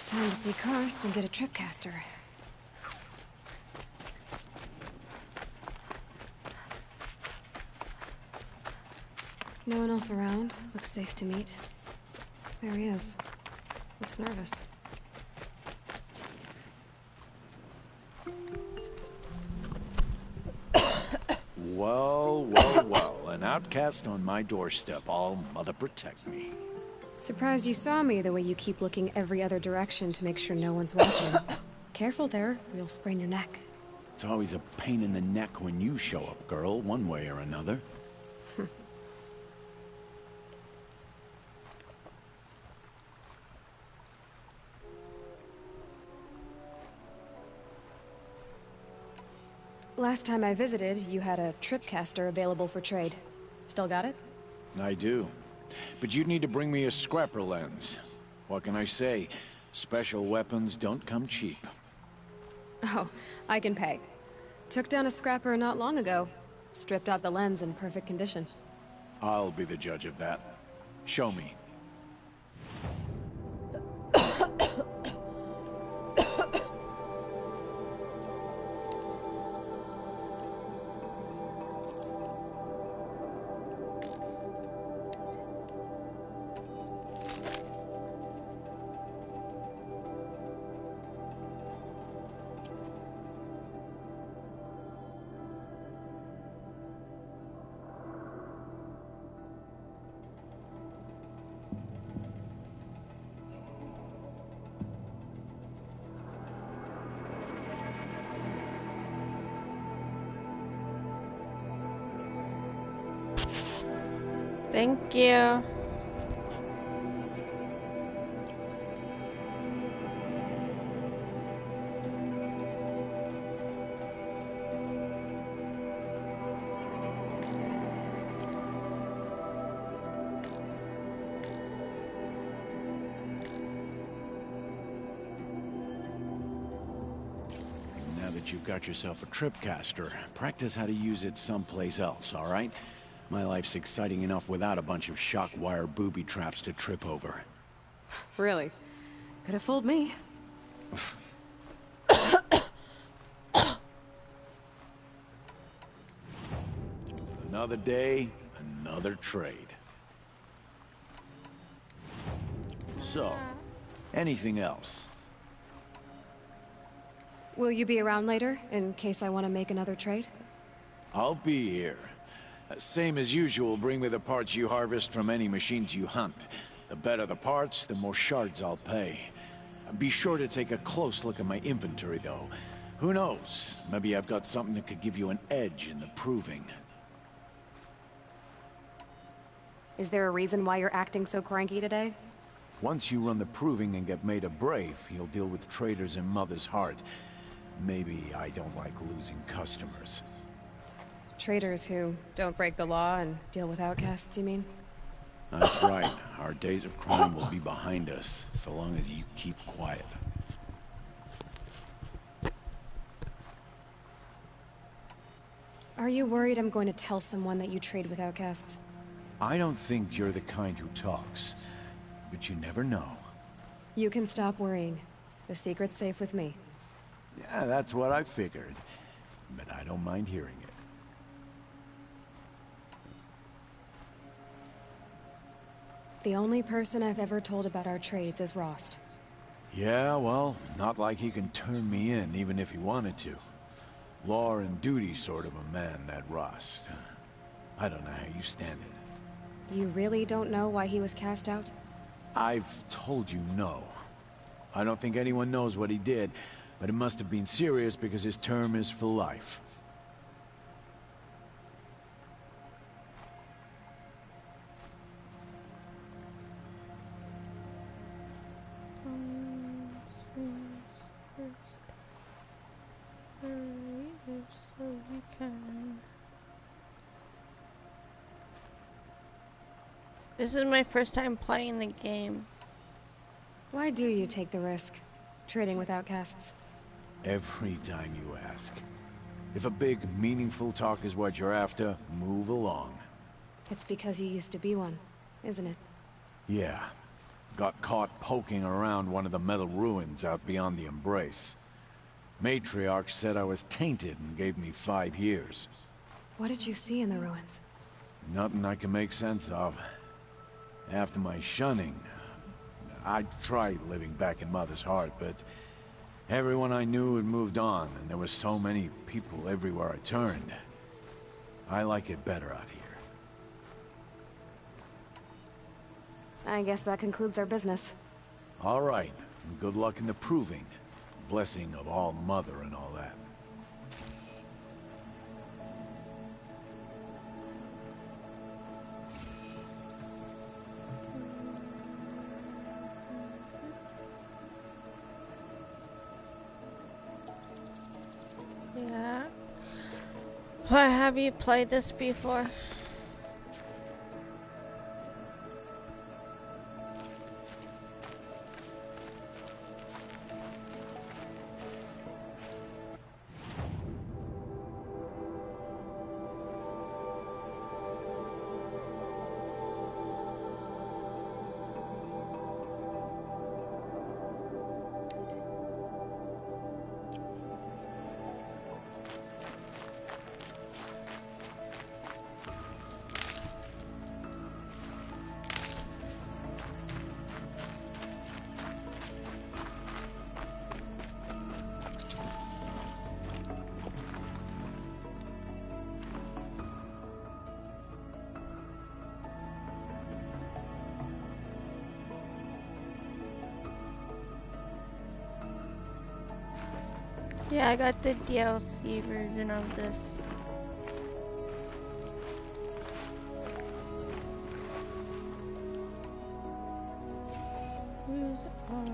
Time to see Karst and get a tripcaster. No one else around. Looks safe to meet. There he is. Looks nervous. Well, an outcast on my doorstep. All mother protect me. Surprised you saw me the way you keep looking every other direction to make sure no one's watching. Careful there, or you'll sprain your neck. It's always a pain in the neck when you show up, girl, one way or another. Last time I visited, you had a tripcaster available for trade. Still got it? I do. But you'd need to bring me a scrapper lens. What can I say? Special weapons don't come cheap. Oh, I can pay. Took down a scrapper not long ago. Stripped out the lens in perfect condition. I'll be the judge of that. Show me. Thank you. Now that you've got yourself a tripcaster, practice how to use it someplace else, all right? My life's exciting enough without a bunch of shock wire booby traps to trip over. Really? Could have fooled me. Another day, another trade. So, anything else? Will you be around later, in case I want to make another trade? I'll be here. Same as usual, bring me the parts you harvest from any machines you hunt. The better the parts, the more shards I'll pay. Be sure to take a close look at my inventory, though. Who knows? Maybe I've got something that could give you an edge in the proving. Is there a reason why you're acting so cranky today? Once you run the proving and get made a brave, you'll deal with traitors in Mother's Heart. Maybe I don't like losing customers. Traitors who don't break the law and deal with outcasts, you mean? That's right. Our days of crime will be behind us, so long as you keep quiet. Are you worried I'm going to tell someone that you trade with outcasts? I don't think you're the kind who talks, but you never know. You can stop worrying. The secret's safe with me. Yeah, that's what I figured, but I don't mind hearing it. The only person I've ever told about our trades is Rost. Yeah, well, not like he can turn me in, even if he wanted to. Law and duty sort of a man, that Rost. I don't know how you stand it. You really don't know why he was cast out? I've told you no. I don't think anyone knows what he did, but it must have been serious because his term is for life. This is my first time playing the game. Why do you take the risk, trading with outcasts? Every time you ask. If a big, meaningful talk is what you're after, move along. It's because you used to be one, isn't it? Yeah. Got caught poking around one of the metal ruins out beyond the Embrace. Matriarch said I was tainted and gave me 5 years. What did you see in the ruins? Nothing I can make sense of. After my shunning, I tried living back in Mother's heart, but everyone I knew had moved on, and there were so many people everywhere I turned. I like it better out here. I guess that concludes our business. All right, and good luck in the proving. Blessing of All Mother and all that. Yeah. Why have you played this before? Yeah, I got the DLC version of this. Who's on?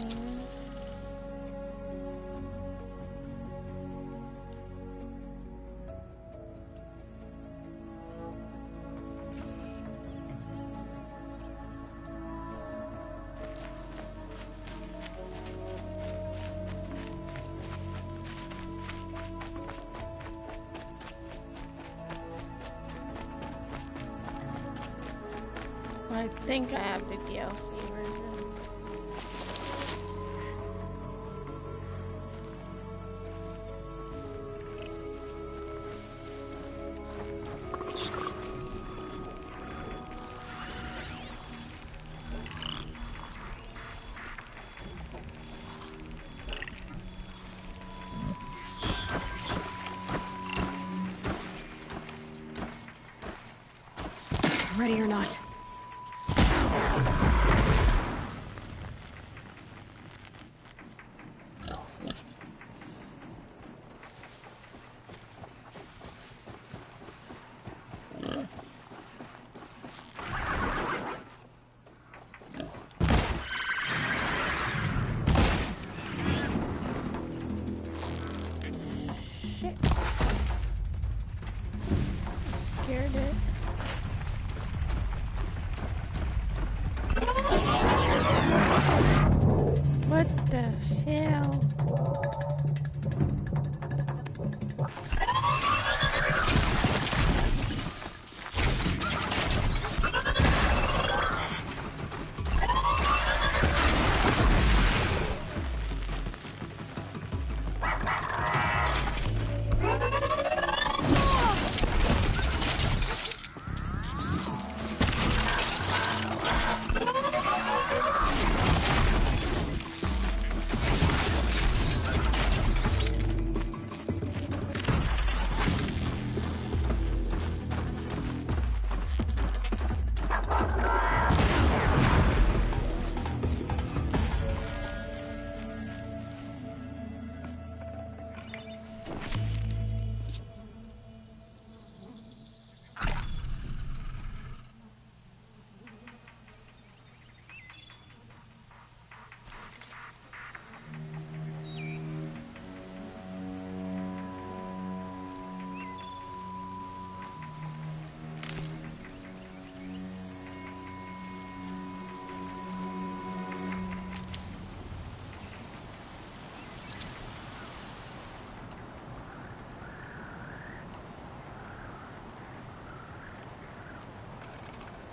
I think I have the DLC version. Ready or not. Scared it. What the hell?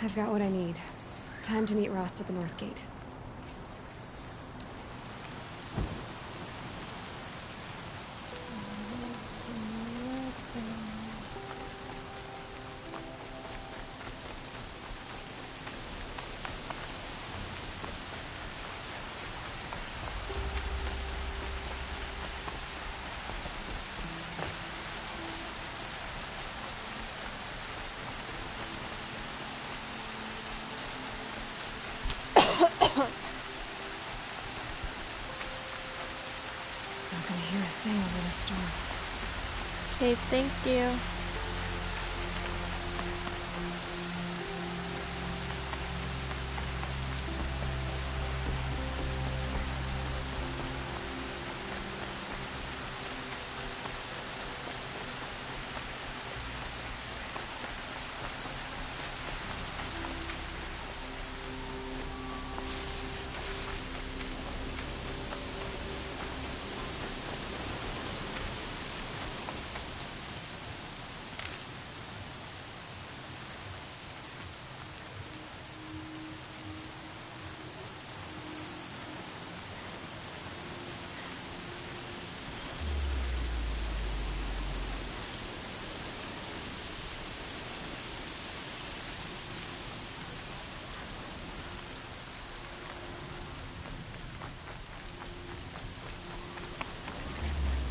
I've got what I need. Time to meet Rost at the North Gate. Not gonna hear a thing over the storm. Okay, thank you.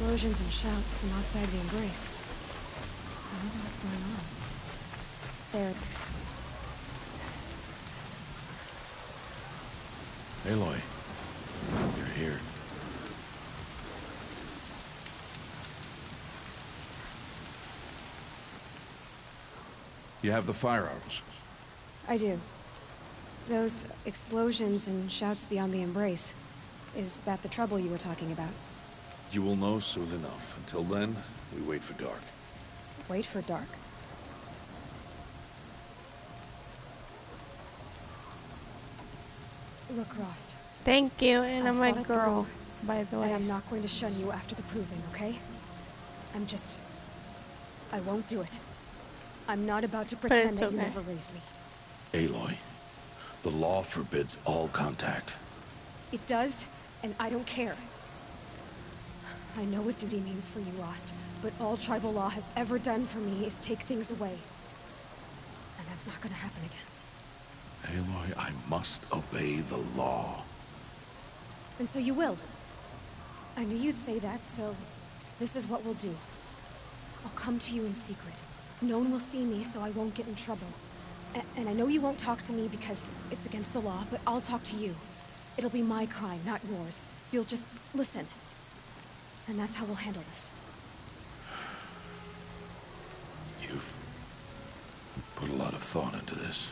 Explosions and shouts from outside the Embrace. I wonder what's going on. There. Aloy, you're here. You have the fire arrows. I do. Those explosions and shouts beyond the Embrace. Is that the trouble you were talking about? You will know soon enough. Until then, we wait for dark. Wait for dark. Look, Rost. Thank you, and I I'm a thought it girl, through, by the way. And I'm not going to shun you after the proving, okay? I won't do it. I'm not about to pretend that you never raised me. Aloy, the law forbids all contact. It does, and I don't care. I know what duty means for you, Rost, but all tribal law has ever done for me is take things away. And that's not gonna happen again. Aloy, I must obey the law. And so you will. I knew you'd say that, so this is what we'll do. I'll come to you in secret. No one will see me, so I won't get in trouble. And I know you won't talk to me because it's against the law, but I'll talk to you. It'll be my crime, not yours. You'll just listen. And that's how we'll handle this. You've put a lot of thought into this.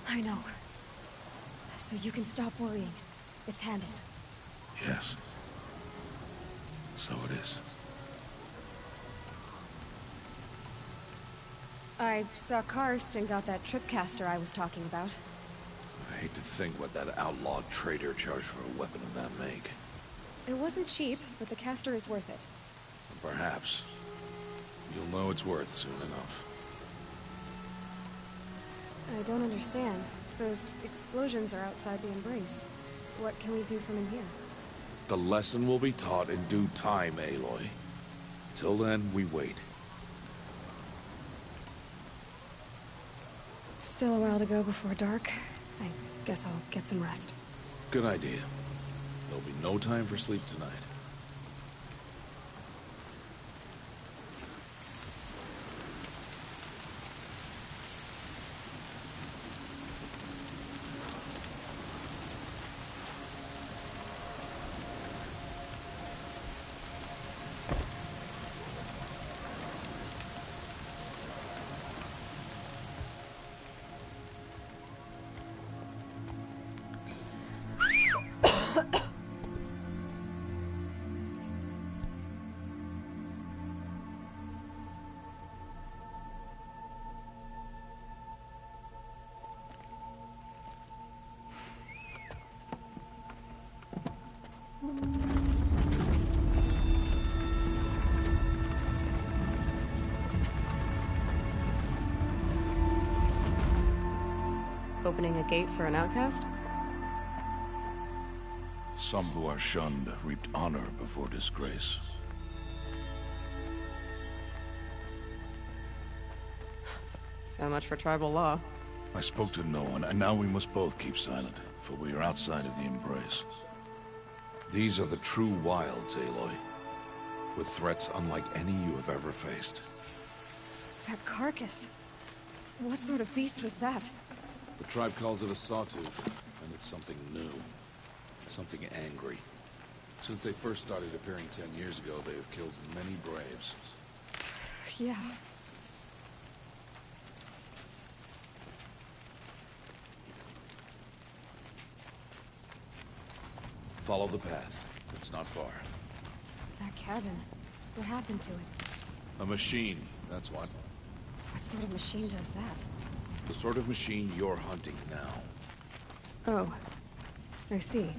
I know. So you can stop worrying. It's handled. Yes. So it is. I saw Karst and got that tripcaster I was talking about. I hate to think what that outlawed trader charged for a weapon of that make. It wasn't cheap, but the caster is worth it. Perhaps. You'll know it's worth soon enough. I don't understand. Those explosions are outside the Embrace. What can we do from in here? The lesson will be taught in due time, Aloy. Till then, we wait. Still a while to go before dark. I guess I'll get some rest. Good idea. There'll be no time for sleep tonight. Opening a gate for an outcast? Some who are shunned reaped honor before disgrace. So much for tribal law. I spoke to no one, and now we must both keep silent, for we are outside of the embrace. These are the true wilds, Aloy, with threats unlike any you have ever faced. That carcass. What sort of beast was that? The tribe calls it a sawtooth, and it's something new. Something angry. Since they first started appearing 10 years ago, they have killed many braves. Yeah. Follow the path. It's not far. That cabin. What happened to it? A machine, that's what. What sort of machine does that? The sort of machine you're hunting now. Oh. I see.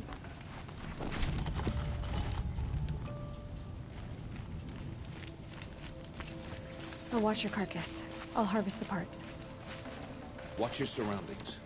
I'll watch your carcass. I'll harvest the parts. Watch your surroundings.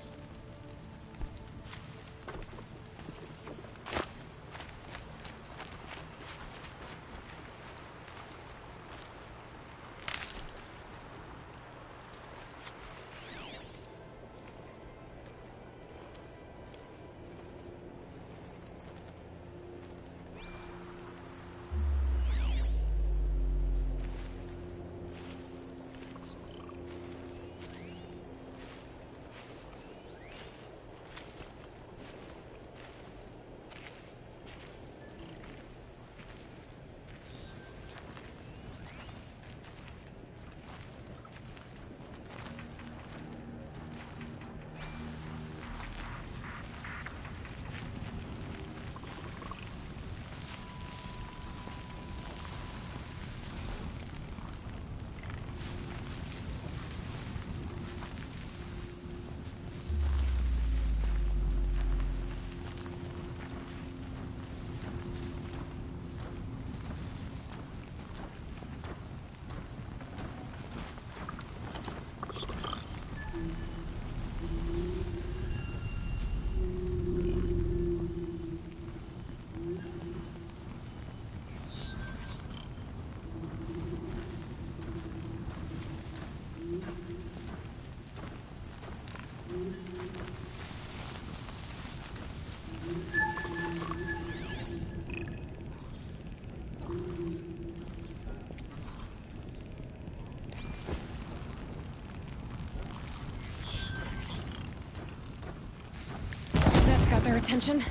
Got their attention.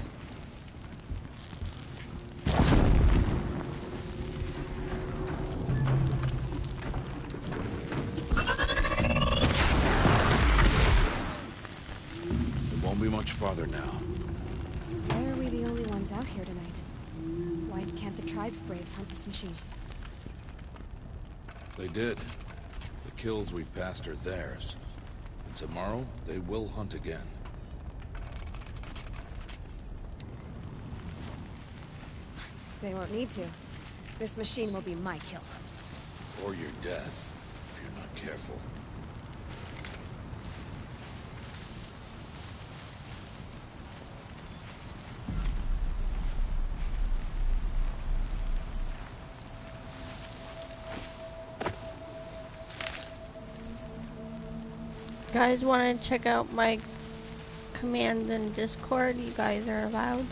It won't be much farther now. Why are we the only ones out here tonight? Why can't the tribe's braves hunt this machine? They did. The kills we've passed are theirs. And tomorrow, they will hunt again. They won't need to. This machine will be my kill. Or your death, if you're not careful. Guys want to check out my commands in Discord? You guys are allowed.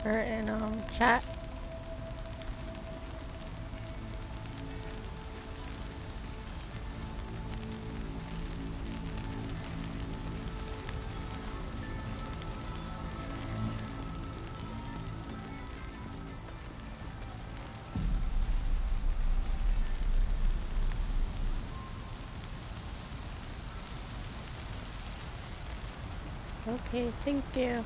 Or in chat. Okay, thank you.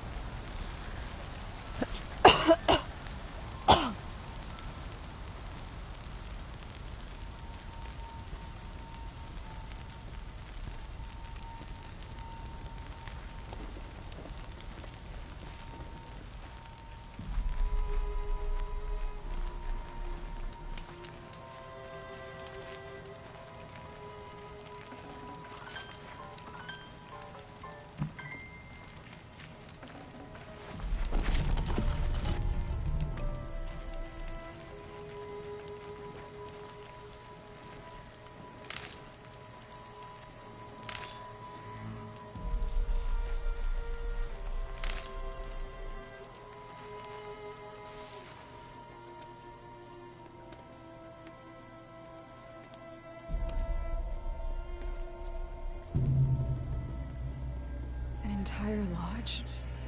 entire lodge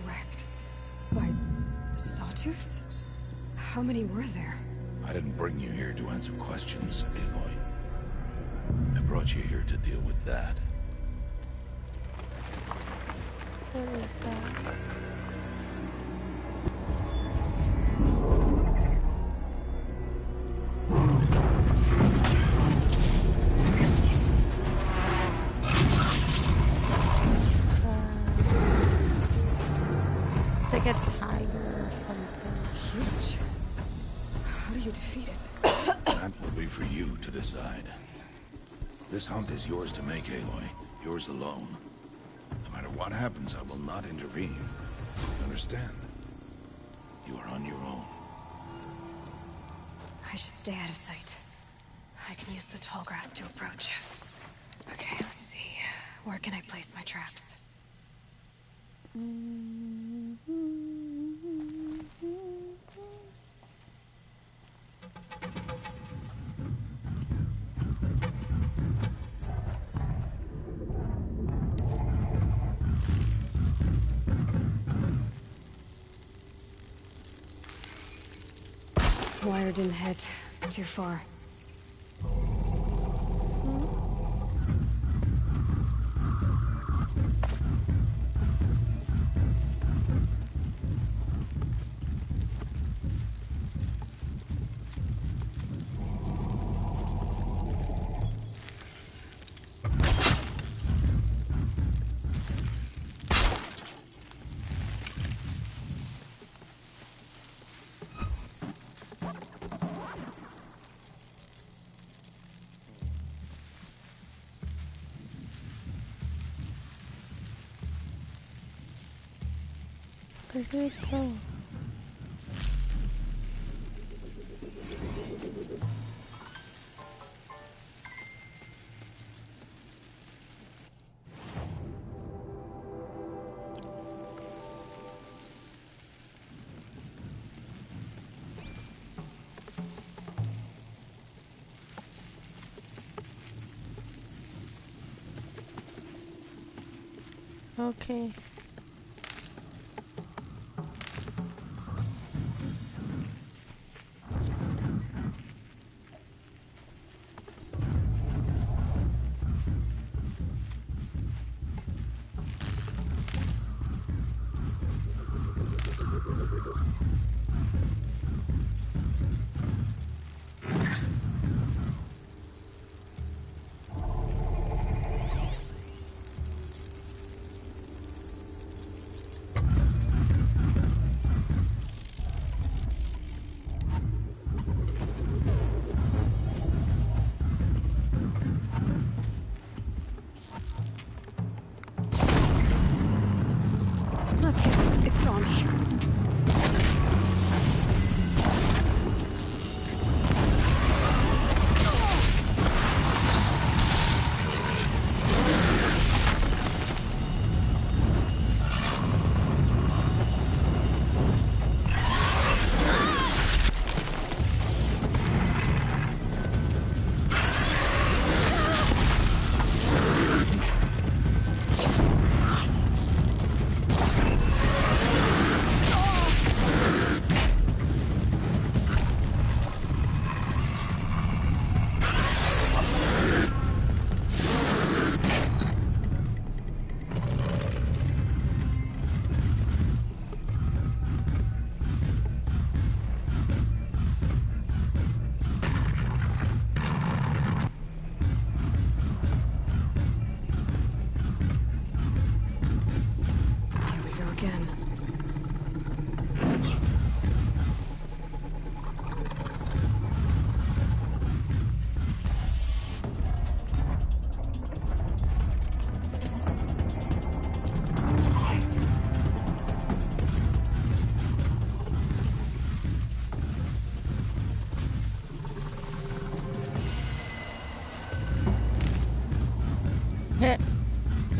wrecked by sawtooths? How many were there? I didn't bring you here to answer questions, Aloy. I brought you here to deal with that. What is that? It's like a tiger or something. Huge. How do you defeat it? That will be for you to decide. This hunt is yours to make, Aloy. Yours alone. No matter what happens, I will not intervene. You understand? You are on your own. I should stay out of sight. I can use the tall grass to approach. Okay, let's see. Where can I place my traps? Wire didn't hit. Too far. Where did it go? Okay. Let's get this. It's on me.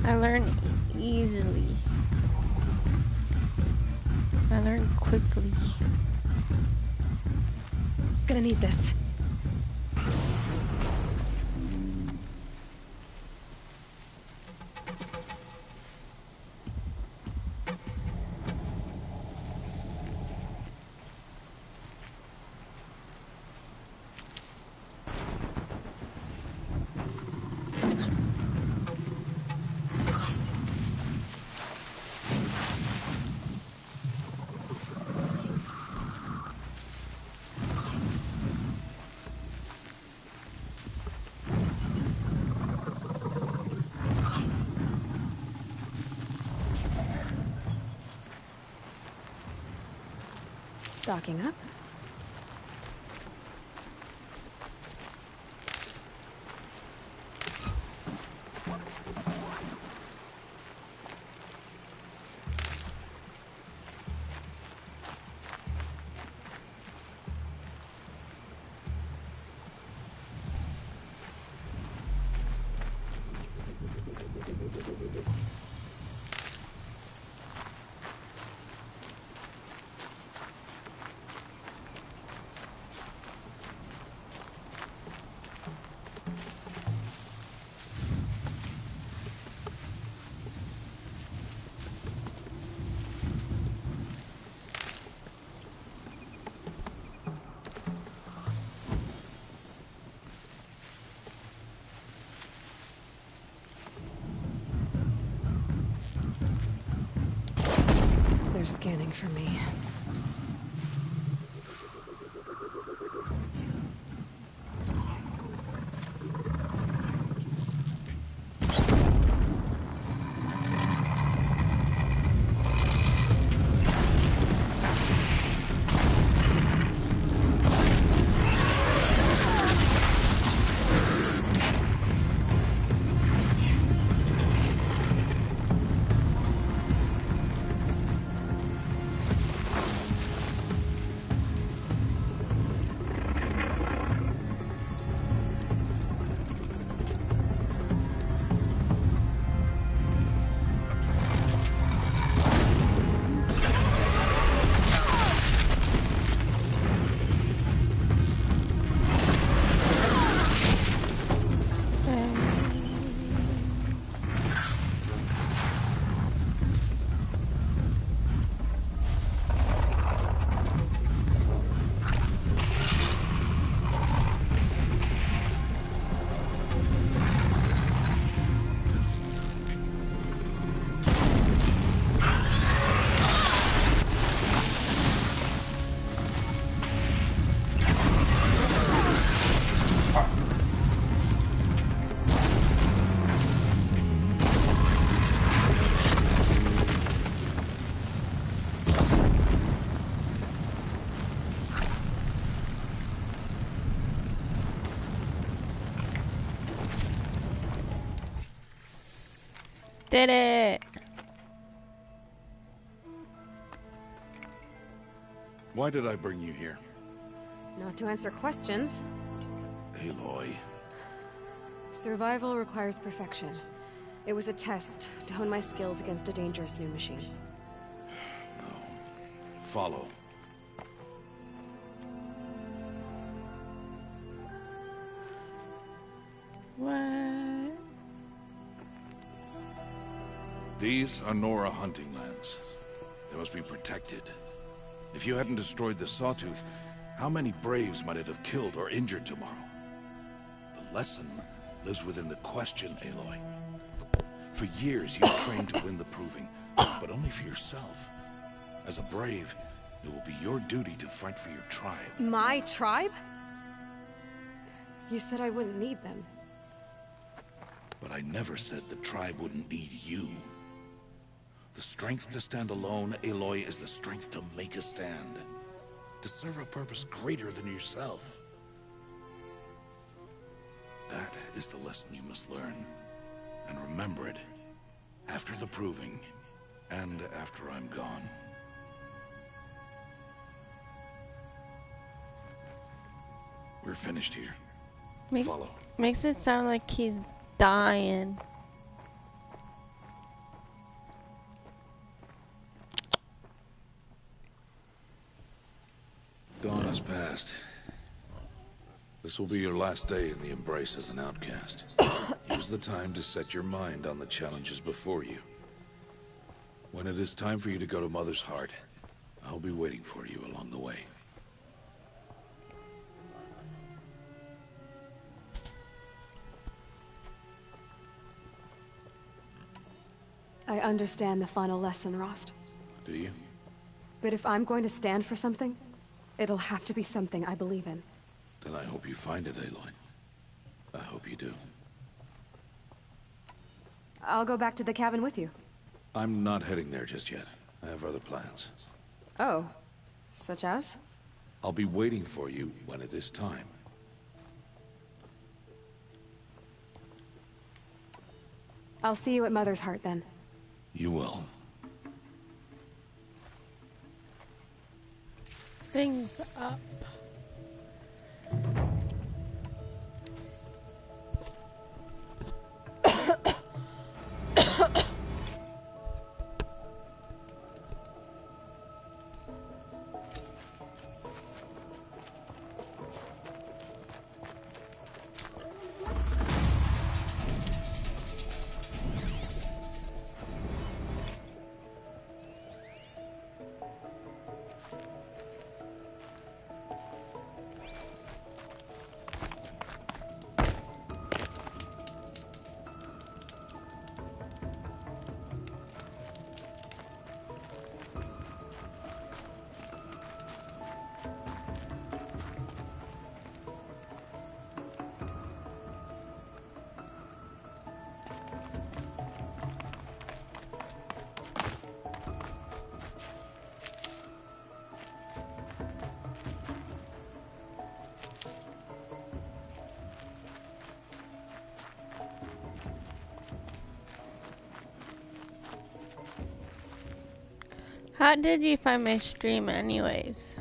I learn easily. I learn quickly. Gonna need this. Stocking up. They're scanning for me. Did it! Why did I bring you here? Not to answer questions. Aloy. Survival requires perfection. It was a test to hone my skills against a dangerous new machine. No. Follow. What? These are Nora hunting lands. They must be protected. If you hadn't destroyed the Sawtooth, how many Braves might it have killed or injured tomorrow? The lesson lives within the question, Aloy. For years, you've trained to win the Proving, but only for yourself. As a Brave, it will be your duty to fight for your tribe. My tribe? You said I wouldn't need them. But I never said the tribe wouldn't need you. The strength to stand alone, Aloy, is the strength to make a stand. To serve a purpose greater than yourself. That is the lesson you must learn. And remember it. After the Proving. And after I'm gone. We're finished here. Follow. Makes it sound like he's dying. Dawn has passed. This will be your last day in the Embrace as an outcast. Use the time to set your mind on the challenges before you. When it is time for you to go to Mother's Heart, I'll be waiting for you along the way. I understand the final lesson, Rost. Do you? But if I'm going to stand for something, it'll have to be something I believe in. Then I hope you find it, Aloy. I hope you do. I'll go back to the cabin with you. I'm not heading there just yet. I have other plans. Oh. Such as? I'll be waiting for you when it is time. I'll see you at Mother's Heart then. You will. Things up. How did you find my stream anyways?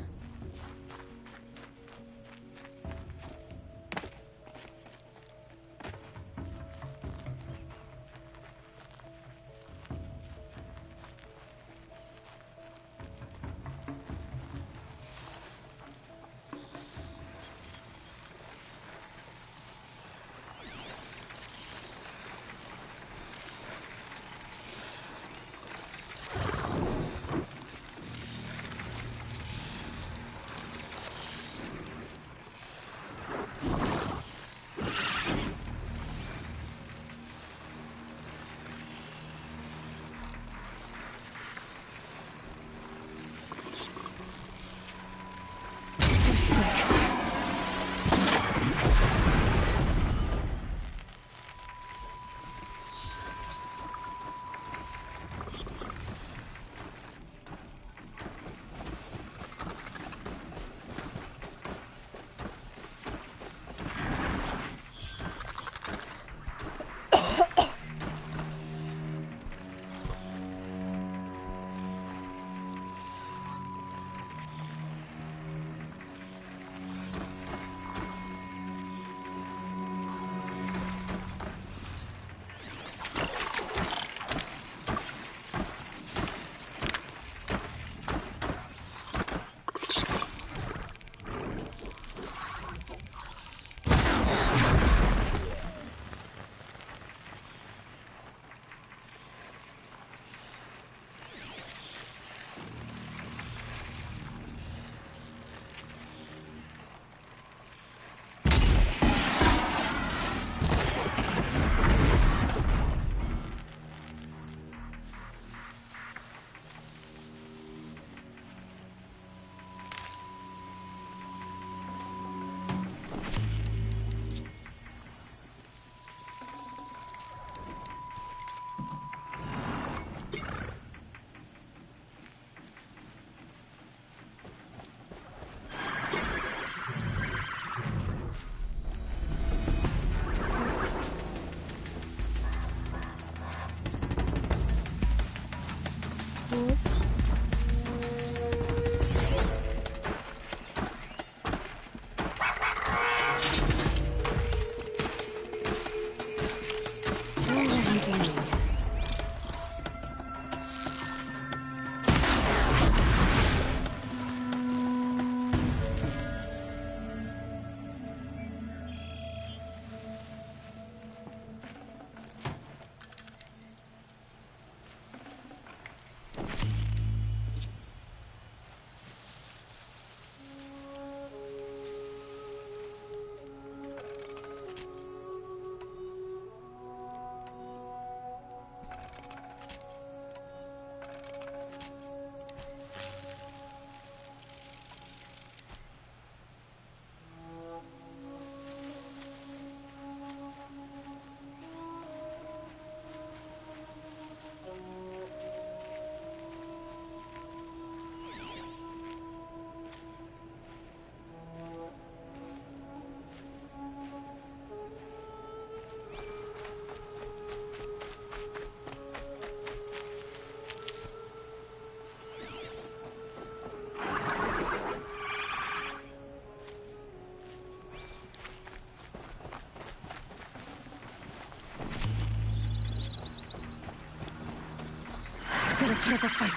better try to fight.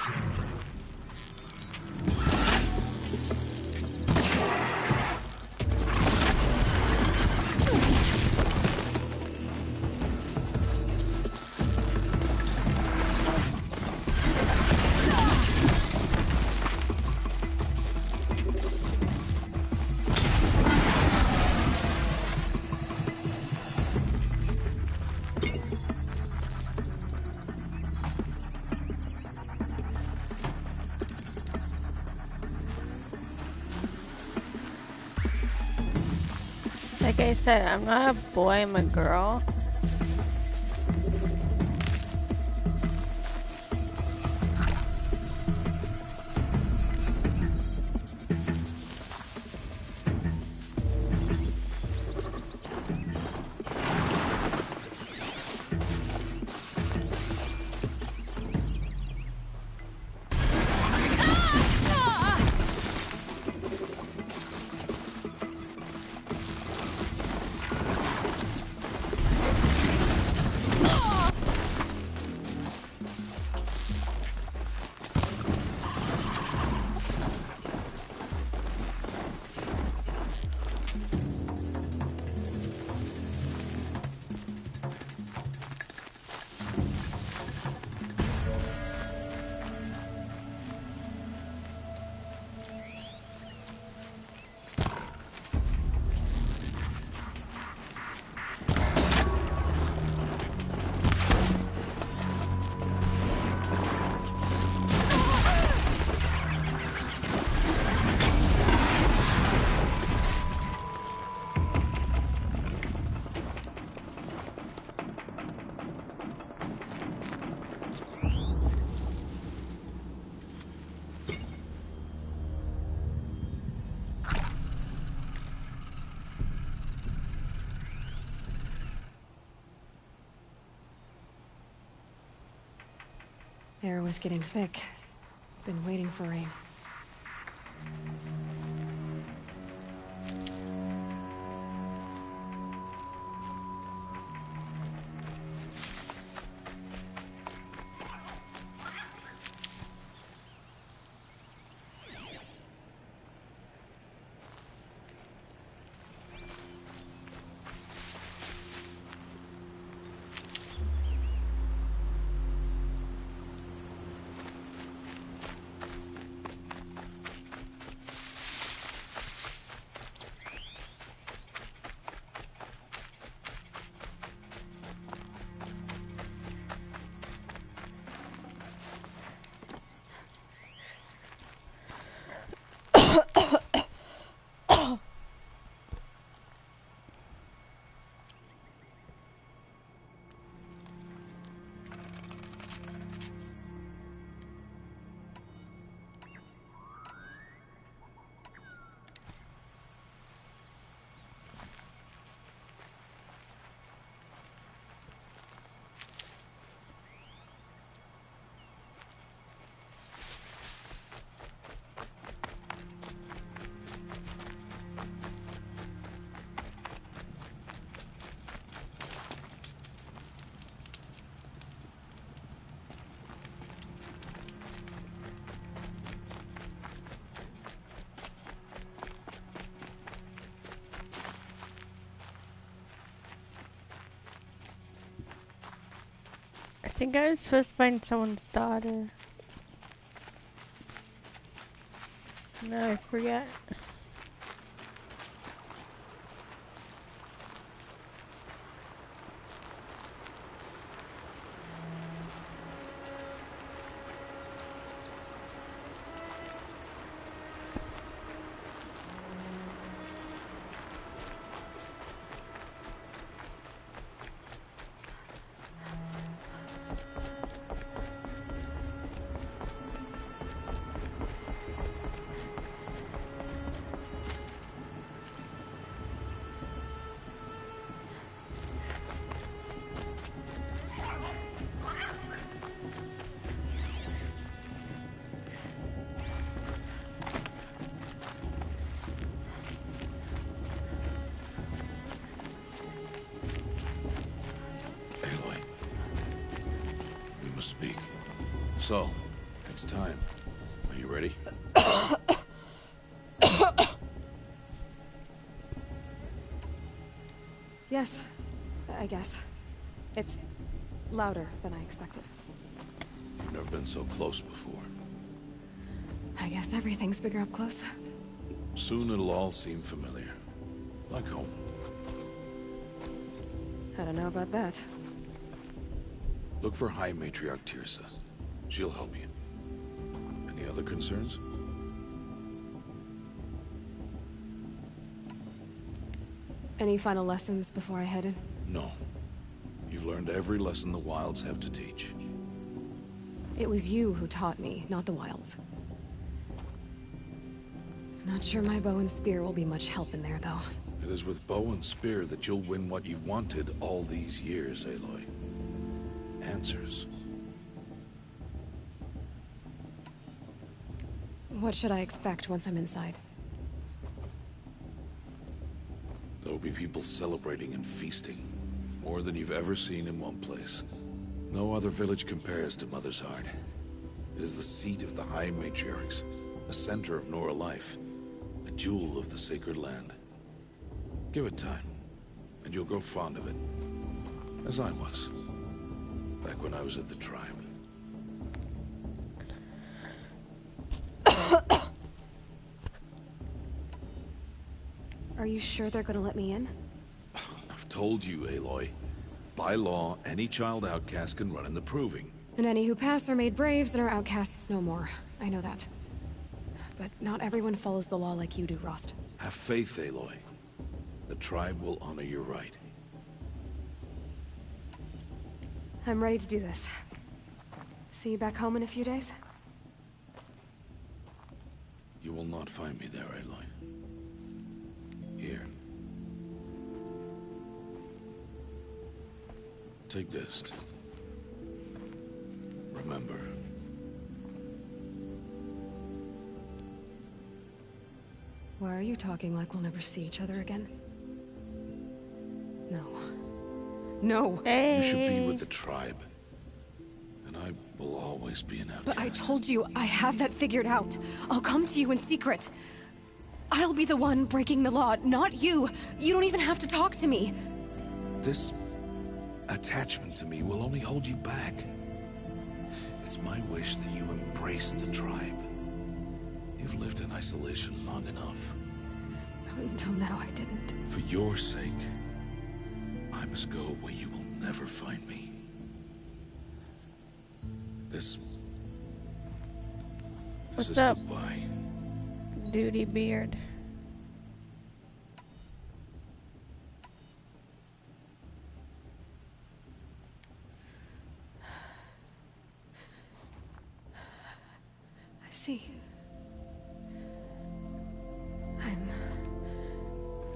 Like I said, I'm not a boy, I'm a girl. Air was getting thick. Been waiting for rain. I think I was supposed to find someone's daughter. No, I forget. Aloy, we must speak. So, It's time. Are you ready? Yes, I guess. It's louder than I expected. You've never been so close before. I guess everything's bigger up close. Soon it'll all seem familiar. Like home. I don't know about that. Look for High Matriarch Tirsa. She'll help you. Any other concerns? Any final lessons before I head in? No. You've learned every lesson the Wilds have to teach. It was you who taught me, not the Wilds. Not sure my bow and spear will be much help in there, though. It is with bow and spear that you'll win what you've wanted all these years, Aloy. Answers. What should I expect once I'm inside? There will be people celebrating and feasting. More than you've ever seen in one place. No other village compares to Mother's Heart. It is the seat of the High Matriarchs, a center of Nora life, a jewel of the sacred land. Give it time, and you'll grow fond of it. As I was, back when I was at the tribe. Are you sure they're gonna let me in? I've told you, Aloy. By law, any child outcast can run in the proving. And any who pass are made braves and are outcasts no more. I know that. But not everyone follows the law like you do, Rost. Have faith, Aloy. The tribe will honor your right. I'm ready to do this. See you back home in a few days? You will not find me there, Aloy. Here. Take this. Remember. Why are you talking like we'll never see each other again? No. No! You should be with the tribe. And I will always be an outcast. But I told you, I have that figured out. I'll come to you in secret. I'll be the one breaking the law, not you. You don't even have to talk to me. This attachment to me will only hold you back. It's my wish that you embrace the tribe. You've lived in isolation long enough. Until now, I didn't. For your sake, I must go where you will never find me. This What's is up? goodbye. Duty beard. I see. I'm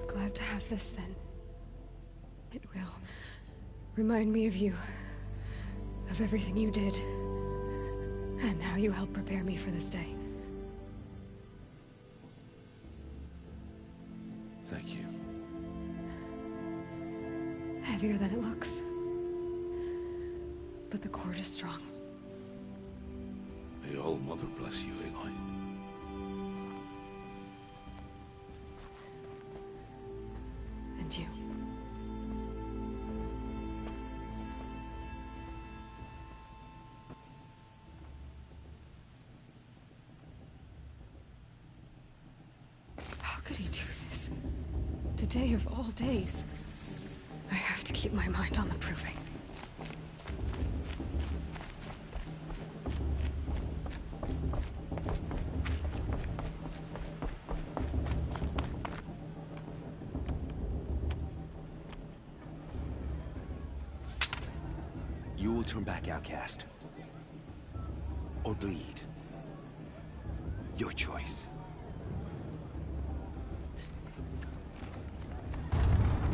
glad to have this then. It will remind me of you, of everything you did, and how you helped prepare me for this day. Thank you. Heavier than it looks. But the cord is strong. May All Mother bless you, Aloy. And you. How could he do this? Today of all days. I have to keep my mind on the proving. You will turn back, outcast. Or bleed. Your choice.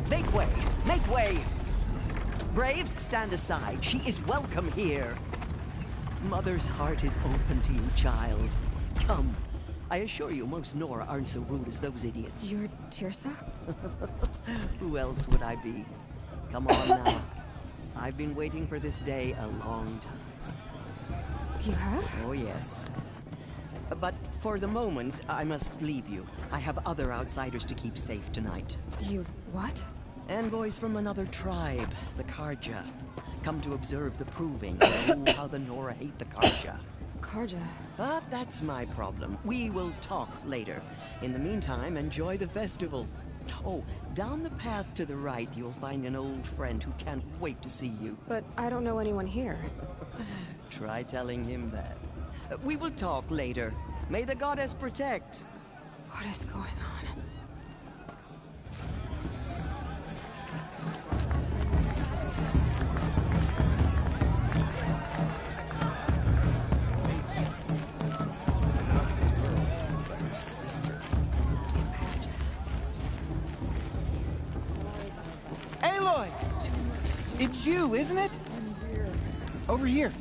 Make way! Make way! Braves, stand aside. She is welcome here. Mother's heart is open to you, child. Come. I assure you, most Nora aren't so rude as those idiots. You're Tirsa? Who else would I be? Come on now. I've been waiting for this day a long time. You have? Oh, yes. But for the moment, I must leave you. I have other outsiders to keep safe tonight. You what? Envoys from another tribe, the Karja. Come to observe the proving. Oh, how the Nora hate the Karja. Karja? But that's my problem. We will talk later. In the meantime, enjoy the festival. Oh, down the path to the right, you'll find an old friend who can't wait to see you. But I don't know anyone here. Try telling him that. We will talk later. May the goddess protect. What is going on? Aloy! It's you, isn't it? Over here.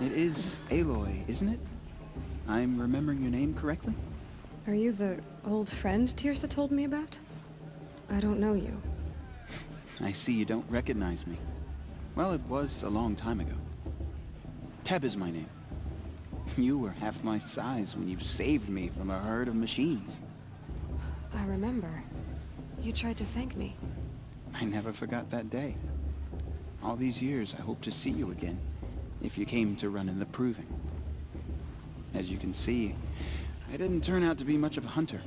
It is Aloy, isn't it? I'm remembering your name correctly? Are you the old friend Tirsa told me about? I don't know you. I see you don't recognize me. Well, it was a long time ago. Teb is my name. You were half my size when you saved me from a herd of machines. I remember. You tried to thank me. I never forgot that day. All these years, I hope to see you again, if you came to run in the proving. As you can see, I didn't turn out to be much of a hunter.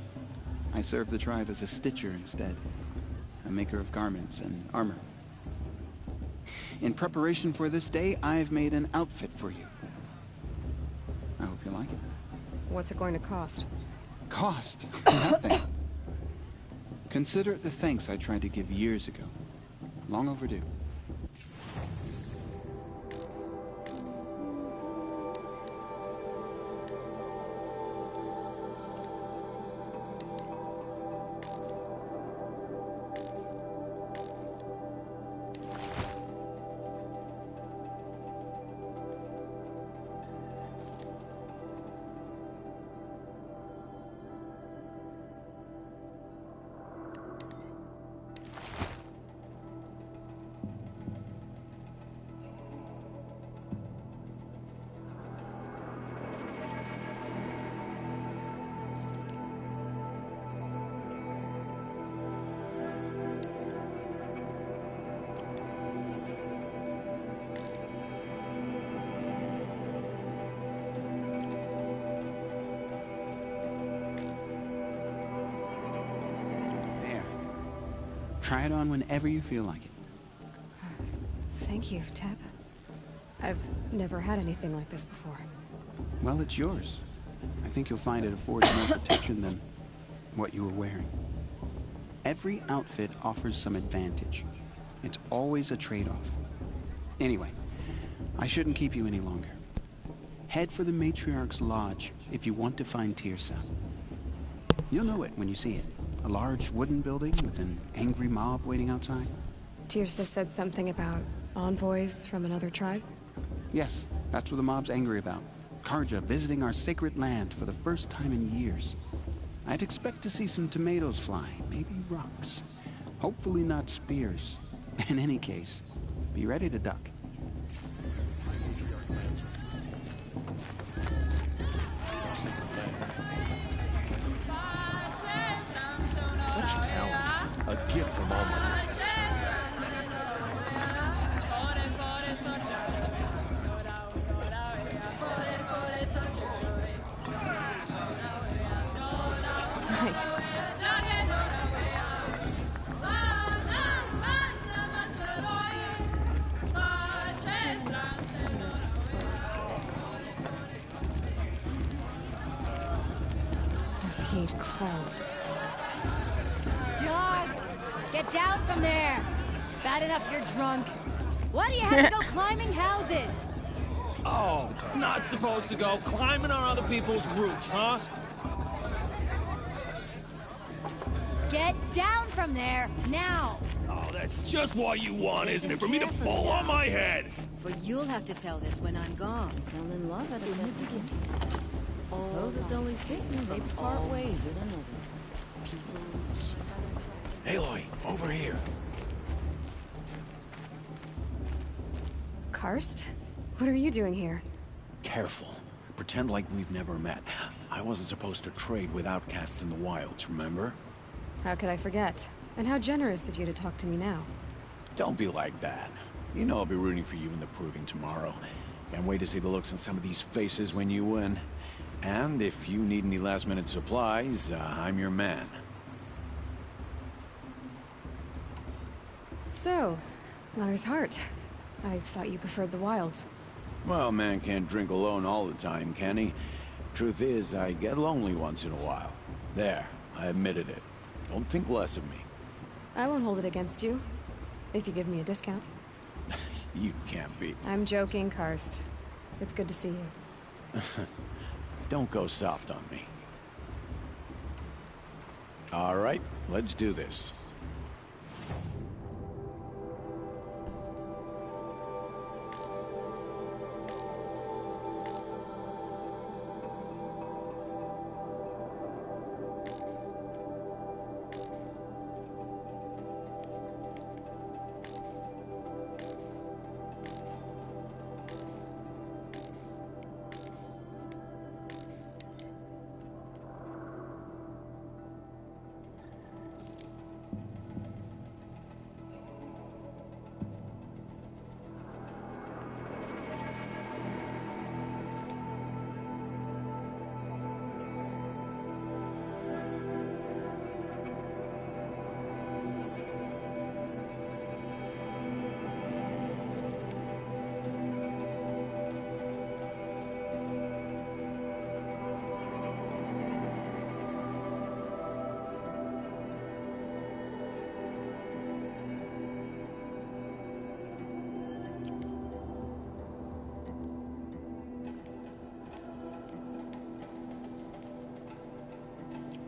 I served the tribe as a stitcher instead, a maker of garments and armor. In preparation for this day, I've made an outfit for you. I hope you like it. What's it going to cost? Cost? Nothing. Consider it the thanks I tried to give years ago. Long overdue. Try it on whenever you feel like it. Thank you, Teb. I've never had anything like this before. Well, it's yours. I think you'll find it affords more protection than what you were wearing. Every outfit offers some advantage. It's always a trade-off. Anyway, I shouldn't keep you any longer. Head for the Matriarch's Lodge if you want to find Tirsa. You'll know it when you see it. A large wooden building with an angry mob waiting outside. Tirsa said something about envoys from another tribe? Yes, that's what the mob's angry about. Karja visiting our sacred land for the first time in years. I'd expect to see some tomatoes fly, maybe rocks. Hopefully not spears. In any case, be ready to duck. Such talent. A gift from All Mother. Nice. This heat crawls. John! Get down from there! Bad enough you're drunk. Why do you have to go climbing houses? Oh, not supposed to go climbing on other people's roofs, huh? Get down from there, now! Oh, that's just what you want, Listen isn't it? For me to carefully fall now. on my head! For you'll have to tell this when I'm gone. Fell in love at a test beginning. Suppose it's only fitting they part ways with another. Aloy, over here. Karst? What are you doing here? careful. Pretend like we've never met. I wasn't supposed to trade with outcasts in the wilds, remember? How could I forget? And how generous of you to talk to me now. Don't be like that. You know I'll be rooting for you in the proving tomorrow. Can't wait to see the looks on some of these faces when you win. And if you need any last-minute supplies, I'm your man. So, Mother's Heart. I thought you preferred the wilds. Well, man can't drink alone all the time, can he? Truth is, I get lonely once in a while. There, I admitted it. Don't think less of me. I won't hold it against you, if you give me a discount. You can't be. I'm joking, Karst. It's good to see you. Don't go soft on me. All right, let's do this.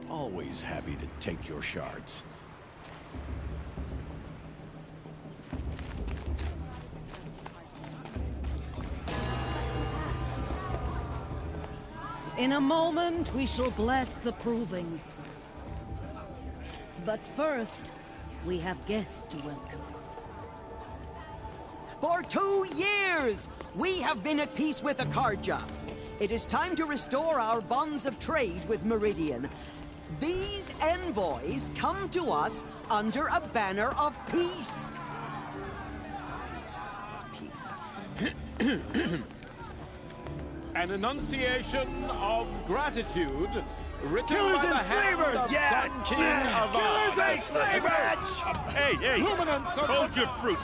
Always happy to take your shards. In a moment, we shall bless the proving. But first, we have guests to welcome. For 2 years, we have been at peace with Akarja. It is time to restore our bonds of trade with Meridian. These envoys come to us under a banner of peace. An enunciation of gratitude written Killers by the and hand slavers! of Yeah! Sun King of Killers and slavers! Hey! Hold your fruit,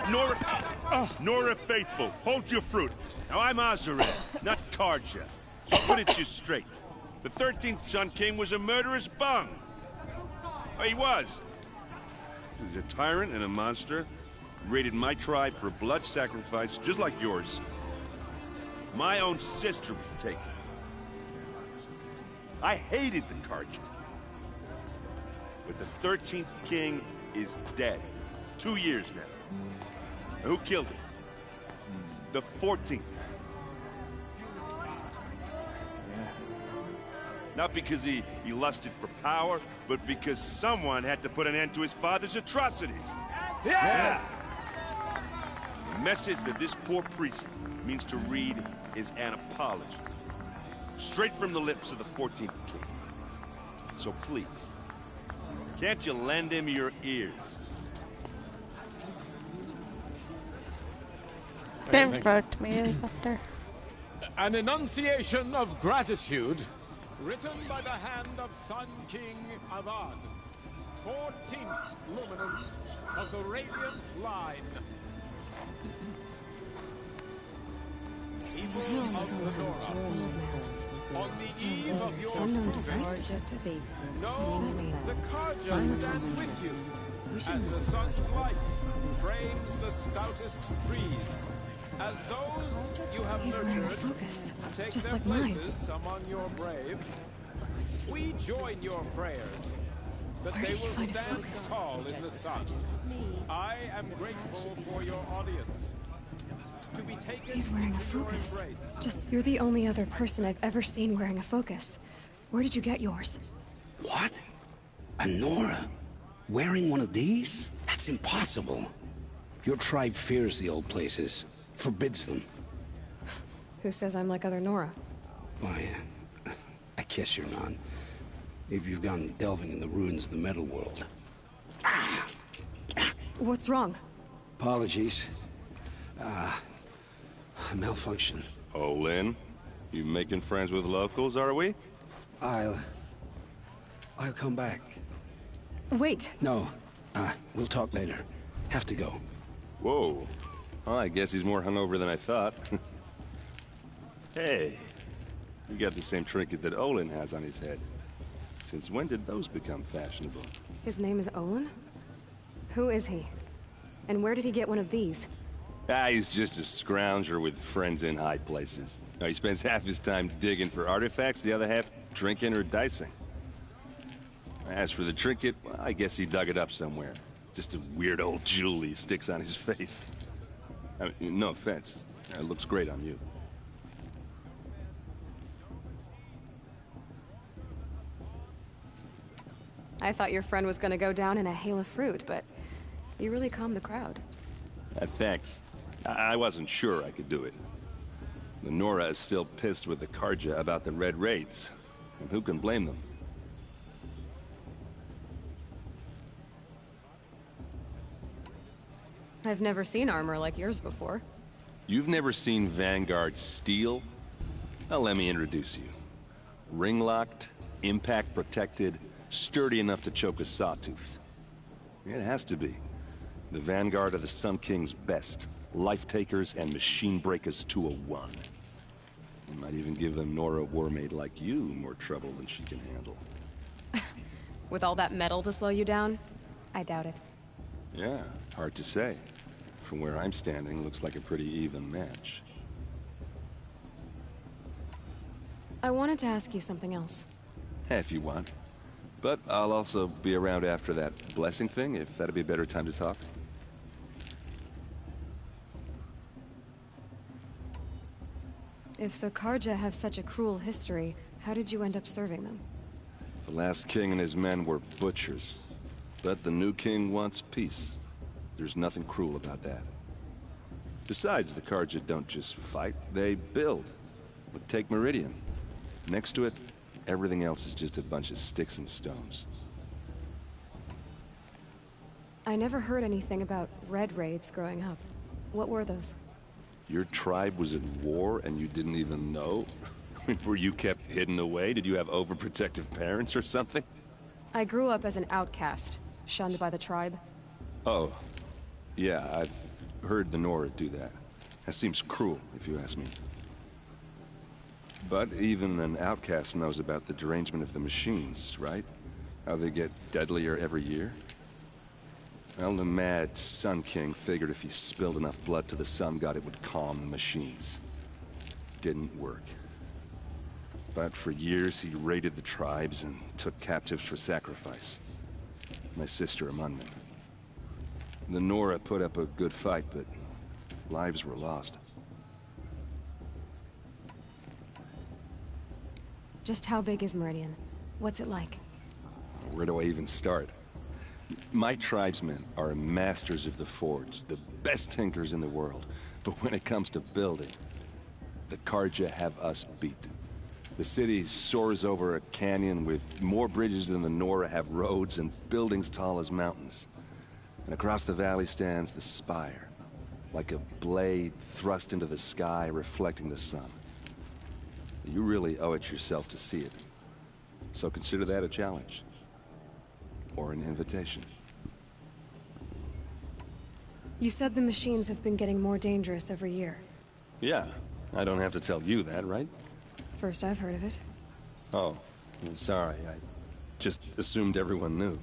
Nora Faithful. Hold your fruit. Now I'm Azaret, not Karja. So I'll put it to you straight. The 13th Sun King was a murderous bung. Oh, he was. He was a tyrant and a monster. Raided my tribe for blood sacrifice, just like yours. My own sister was taken. I hated the Karja. But the 13th king is dead. 2 years now. Who killed him? The 14th. Not because he lusted for power, but because someone had to put an end to his father's atrocities. Yeah! The message that this poor priest means to read is an apology. Straight from the lips of the 14th king. So please, can't you lend him your ears? Don't vote me, Doctor. An enunciation of gratitude written by the hand of Sun King Avad, 14th luminance of the Radiant Line. People of Lenora, on the eve of your proving, know the Karja stands with you, as the sun's light frames the stoutest trees, as those you have nurtured take just their like mine. places among your braves. We join your prayers, that Where they did he will find a stand focus? tall in the sun. I am grateful for your audience. To be taken He's wearing a into your focus. embrace. You're the only other person I've ever seen wearing a focus. Where did you get yours? What? A Nora? Wearing one of these? That's impossible. Your tribe fears the old places. Forbids them. Who says I'm like other Nora? Why, I guess you're none. If you've gone delving in the ruins of the metal world. What's wrong? Apologies. Malfunction. Oh, Lynn? You making friends with locals, are we? I'll come back. Wait. No. We'll talk later. Have to go. Whoa. Well, I guess he's more hungover than I thought. Hey. You got the same trinket that Olin has on his head. Since when did those become fashionable? His name is Olin? Who is he? And where did he get one of these? He's just a scrounger with friends in high places. He spends half his time digging for artifacts, the other half drinking or dicing. As for the trinket, well, I guess he dug it up somewhere. Just a weird old jewel he sticks on his face. I mean, no offense. It looks great on you. I thought your friend was gonna go down in a hail of fruit, but you really calmed the crowd. Thanks. I wasn't sure I could do it. The Nora is still pissed with the Karja about the Red Raids. And who can blame them? I've never seen armor like yours before. You've never seen Vanguard steel? Well, let me introduce you. Ring-locked, impact-protected, sturdy enough to choke a sawtooth. It has to be. The Vanguard of the Sun King's best. Life-takers and machine-breakers to a one. You might even give a Nora warmaid like you more trouble than she can handle. With all that metal to slow you down? I doubt it. Yeah, hard to say. From where I'm standing, looks like a pretty even match. I wanted to ask you something else. If you want. But I'll also be around after that blessing thing, if that'd be a better time to talk. If the Karja have such a cruel history, how did you end up serving them? The last king and his men were butchers. But the new king wants peace. There's nothing cruel about that. Besides, the Karja don't just fight, they build. But take Meridian. Next to it, everything else is just a bunch of sticks and stones. I never heard anything about Red Raids growing up. What were those? Your tribe was at war and you didn't even know? Were you kept hidden away? Did you have overprotective parents or something? I grew up as an outcast, shunned by the tribe. Oh. Yeah, I've heard the Nora do that. That seems cruel, if you ask me. But even an outcast knows about the derangement of the machines, right? How they get deadlier every year? Well, the mad Sun King figured if he spilled enough blood to the Sun God, it would calm the machines. Didn't work. But for years, he raided the tribes and took captives for sacrifice. My sister among them. The Nora put up a good fight, but lives were lost. Just how big is Meridian? What's it like? Where do I even start? My tribesmen are masters of the forge, the best tinkers in the world. But when it comes to building, the Karja have us beat. The city soars over a canyon with more bridges than the Nora have roads and buildings tall as mountains. And across the valley stands the spire, like a blade thrust into the sky reflecting the sun. You really owe it yourself to see it. So consider that a challenge. Or an invitation. You said the machines have been getting more dangerous every year. Yeah, I don't have to tell you that, right? First I've heard of it. Oh, I'm sorry. I just assumed everyone knew.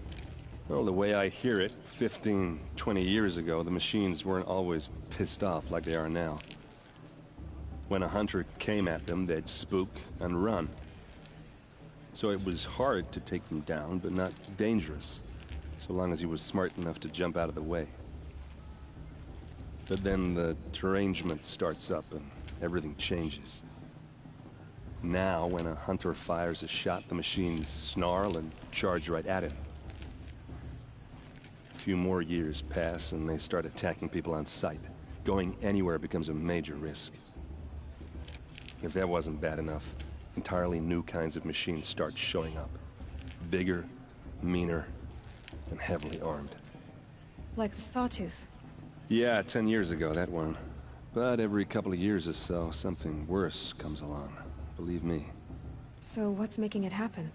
Well, the way I hear it, 15, 20 years ago, the machines weren't always pissed off like they are now. When a hunter came at them, they'd spook and run. So it was hard to take them down, but not dangerous, so long as he was smart enough to jump out of the way. But then the derangement starts up and everything changes. Now, when a hunter fires a shot, the machines snarl and charge right at him. A few more years pass and they start attacking people on sight. Going anywhere becomes a major risk. If that wasn't bad enough, entirely new kinds of machines start showing up. Bigger, meaner, and heavily armed. Like the Sawtooth. Yeah, 10 years ago, that one. But every couple of years or so, something worse comes along. Believe me. So what's making it happen?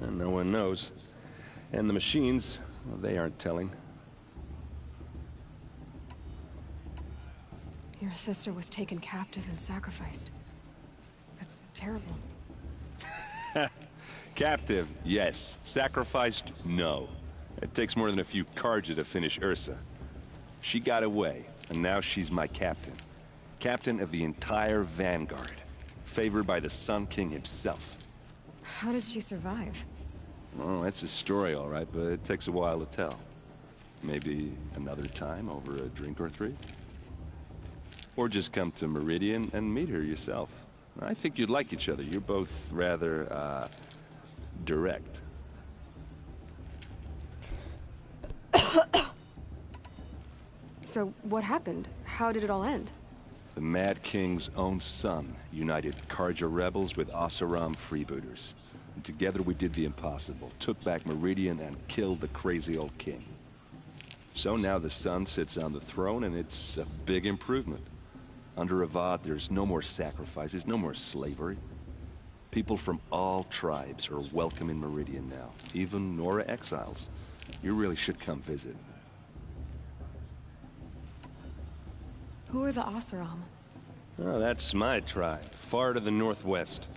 And no one knows. And the machines, well, they aren't telling. Your sister was taken captive and sacrificed. That's terrible. Captive, yes. Sacrificed, no. It takes more than a few Carja to finish Ursa. She got away, and now she's my captain. Captain of the entire Vanguard. Favored by the Sun King himself. How did she survive? Well, that's a story, all right, but it takes a while to tell. Maybe another time over a drink or three? Or just come to Meridian and meet her yourself. I think you'd like each other. You're both rather, direct. So what happened? How did it all end? The Mad King's own son united Carja rebels with Oseram freebooters. And together we did the impossible, took back Meridian and killed the crazy old king. So now the son sits on the throne and it's a big improvement. Under Avad, there's no more sacrifices, no more slavery. People from all tribes are welcome in Meridian now, even Nora exiles. You really should come visit. Who are the Oseram? Oh, that's my tribe, far to the northwest.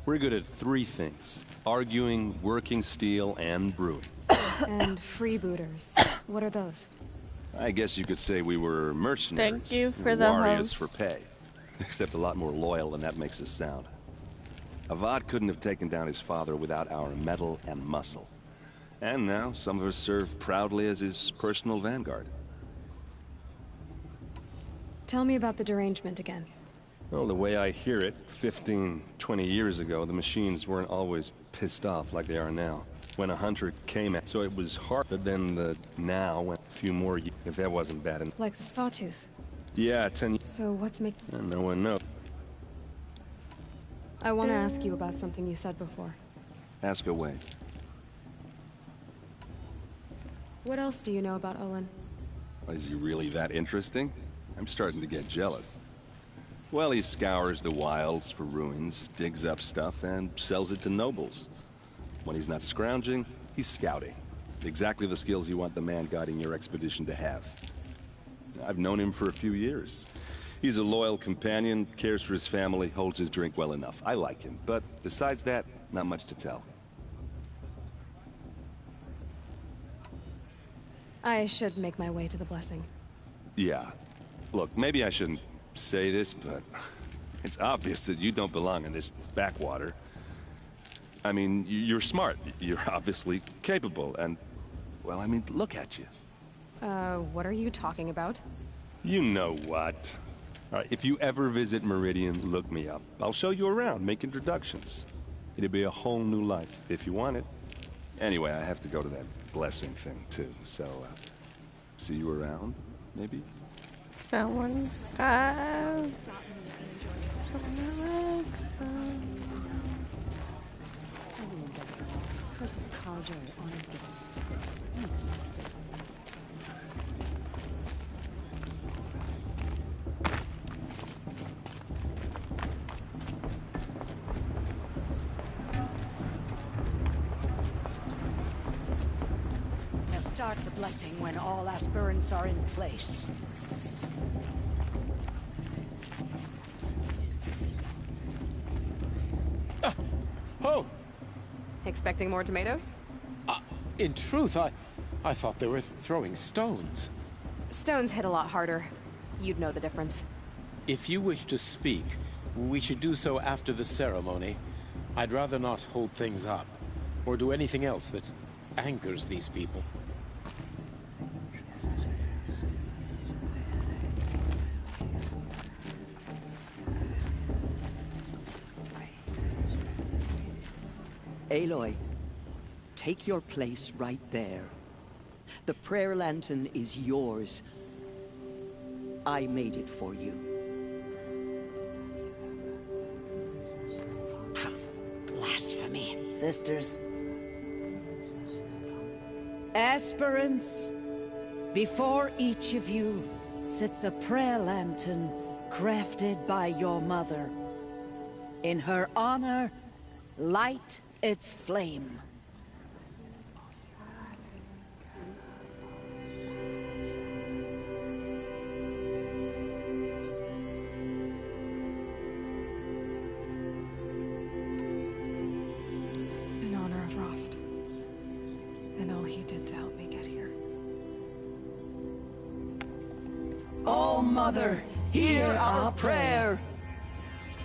We're good at three things: arguing, working steel, and brewing. And freebooters. What are those? I guess you could say we were mercenaries. Thank you for the warriors host. for pay. Except a lot more loyal than that makes us sound. Avad couldn't have taken down his father without our metal and muscle. And now, some of us serve proudly as his personal vanguard. Tell me about the derangement again. Well, the way I hear it, 15, 20 years ago, the machines weren't always pissed off like they are now. When a hunter came at, so it was harder than the now, when a few more years, if that wasn't bad enough. Like the Sawtooth. Yeah, 10 years. So what's making... No one knows. I want to ask you about something you said before. Ask away. What else do you know about Olin? Is he really that interesting? I'm starting to get jealous. Well, he scours the wilds for ruins, digs up stuff, and sells it to nobles. When he's not scrounging, he's scouting. Exactly the skills you want the man guiding your expedition to have. I've known him for a few years. He's a loyal companion, cares for his family, holds his drink well enough. I like him, but besides that, not much to tell. I should make my way to the blessing. Yeah. Look, maybe I shouldn't say this, but it's obvious that you don't belong in this backwater. I mean, you're smart. You're obviously capable, and, well, I mean, look at you. What are you talking about? You know what. All right, if you ever visit Meridian, look me up. I'll show you around, make introductions. It'll be a whole new life, if you want it. Anyway, I have to go to that blessing thing, too, so, see you around, maybe? Someone's got... They'll start the blessing when all aspirants are in place. Oh! Expecting more tomatoes? In truth, I thought they were throwing stones. Stones hit a lot harder. You'd know the difference. If you wish to speak, we should do so after the ceremony. I'd rather not hold things up, or do anything else that angers these people. Aloy, take your place right there. The prayer lantern is yours. I made it for you. sisters. Esperance, before each of you sits a prayer lantern crafted by your mother. In her honor, light its flame. In honor of Rost. And all he did to help me get here. Oh, Mother, hear our prayer.